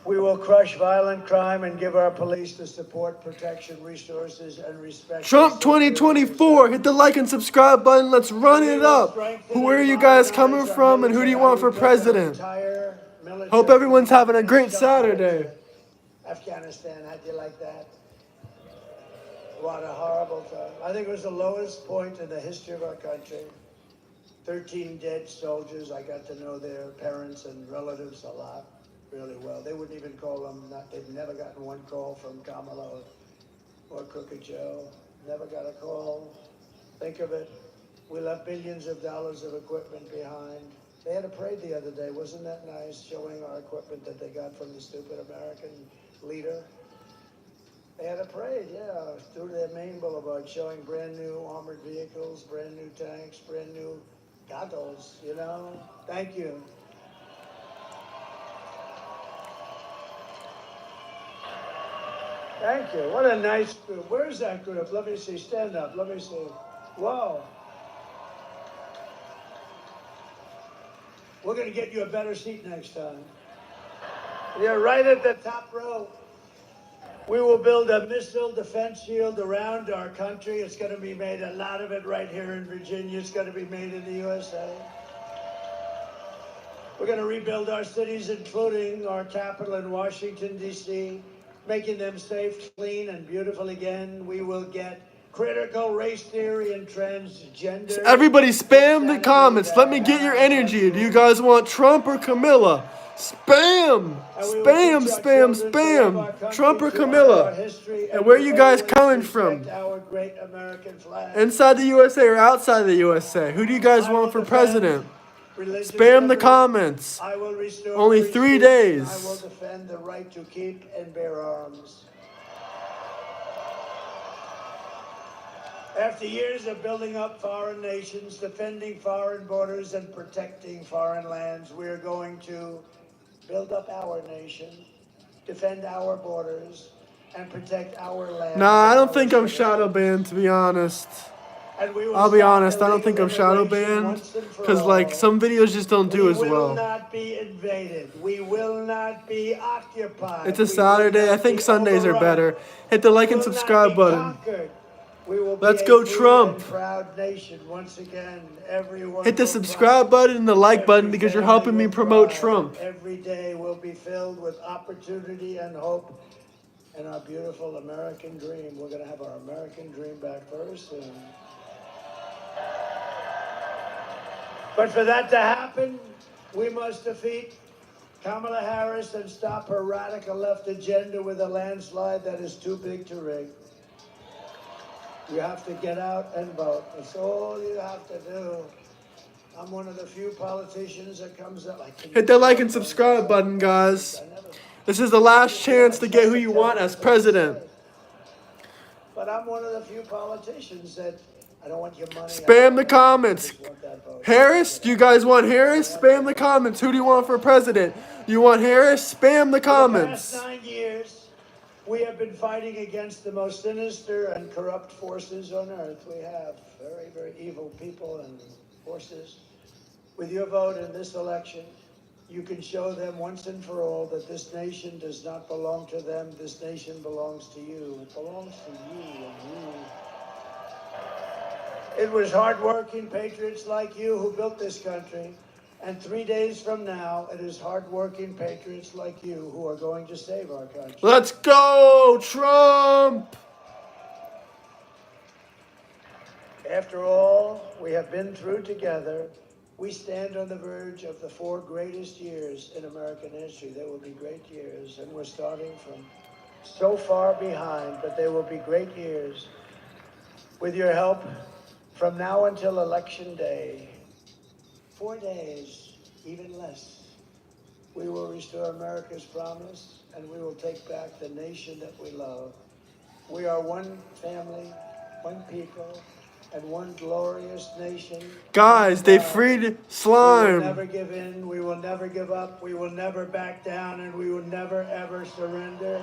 We will crush violent crime and give our police the support, protection, resources, and respect. Trump 2024. Hit the like and subscribe button. Let's run it up. Where are you guys coming from, and who do you want for president? Hope everyone's having a great Saturday. Afghanistan, how'd you like that? What a horrible time. I think it was the lowest point in the history of our country. 13 dead soldiers. I got to know their parents and relatives a lot. Really well. They wouldn't even call them, they've never gotten one call from Kamala or Crooked Joe. Never got a call. Think of it. We left billions of dollars of equipment behind. They had a parade the other day. Wasn't that nice, showing our equipment that they got from the stupid American leader? They had a parade, yeah, through their main boulevard, showing brand new armored vehicles, brand new tanks, brand new goggles, you know? Thank you. Thank you. What a nice group. Where's that group? Let me see. Stand up. Let me see. Whoa. We're going to get you a better seat next time. You're right at the top row. We will build a missile defense shield around our country. It's going to be made, a lot of it right here in Virginia. It's going to be made in the USA. We're going to rebuild our cities, including our capital in Washington, D.C., making them safe, clean, and beautiful again. We will get critical race theory and transgender. Everybody spam the comments. Let me get your energy. Do you guys want Trump or Camilla? Spam! Spam, spam, spam! Trump or Camilla? And where are you guys coming from? Inside the USA or outside the USA? Who do you guys want for president? Spam the comments. Only 3 days. I will defend the right to keep and bear arms. After years of building up foreign nations, defending foreign borders, and protecting foreign lands, we are going to build up our nation, defend our borders, and protect our land. Nah, I don't think I'm shadow banned, to be honest. I'll be honest, I don't think I'm shadow banned, because like some videos just don't do as well. We will not be invaded. We will not be occupied. It's a Saturday. I think Sundays are better. Hit the like and subscribe button. Let's go Trump. Proud nation once again. Everyone hit the subscribe button and the like button because you're helping me promote Trump. Every day will be filled with opportunity and hope and our beautiful American dream. We're going to have our American dream back very soon. But for that to happen, we must defeat Kamala Harris and stop her radical left agenda with a landslide that is too big to rig. You have to get out and vote. That's all you have to do. I'm one of the few politicians that comes up. Hit the like and subscribe button, guys. This is the last chance to get who you want as president. But I'm one of the few politicians that I don't want your money. Spam the comments. Harris? Do you guys want Harris? Spam the comments. Who do you want for president? You want Harris? Spam the comments. For the past 9 years, we have been fighting against the most sinister and corrupt forces on earth. We have very, very evil people and forces. With your vote in this election, you can show them once and for all that this nation does not belong to them. This nation belongs to you. It belongs to you and you. It was hardworking patriots like you who built this country. And 3 days from now, it is hardworking patriots like you who are going to save our country. Let's go, Trump! After all we have been through together, we stand on the verge of the 4 greatest years in American history. They will be great years, and we're starting from so far behind, but they will be great years. With your help, from now until Election Day, 4 days, even less, we will restore America's promise, and we will take back the nation that we love. We are one family, one people, and one glorious nation. Guys, they freed Slime. We will never give in, we will never give up, we will never back down, and we will never, ever surrender.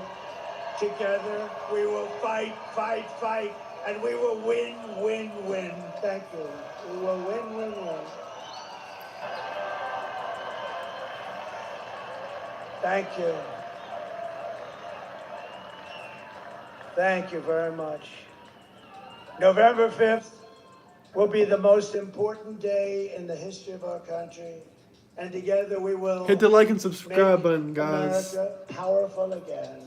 Together, we will fight, fight, fight, and we will win, win, win. Thank you. We will win, win, win. Thank you. Thank you very much. November 5th will be the most important day in the history of our country. And together we will hit the like and subscribe button, guys. America powerful again.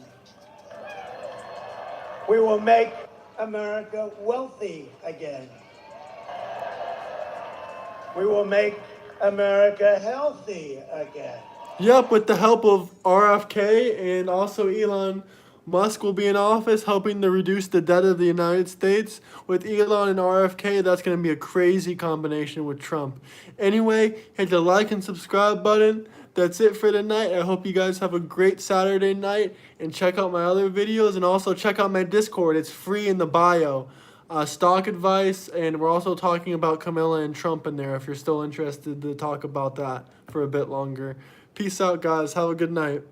We will make America wealthy again. We will make America healthy again. Yep, with the help of RFK and also Elon Musk will be in office helping to reduce the debt of the United States. With Elon and RFK, that's going to be a crazy combination with Trump. Anyway, hit the like and subscribe button. That's it for tonight. I hope you guys have a great Saturday night, and check out my other videos, and also check out my Discord. It's free in the bio. Stock advice, and we're also talking about Kamala and Trump in there if you're still interested to talk about that for a bit longer. Peace out, guys. Have a good night.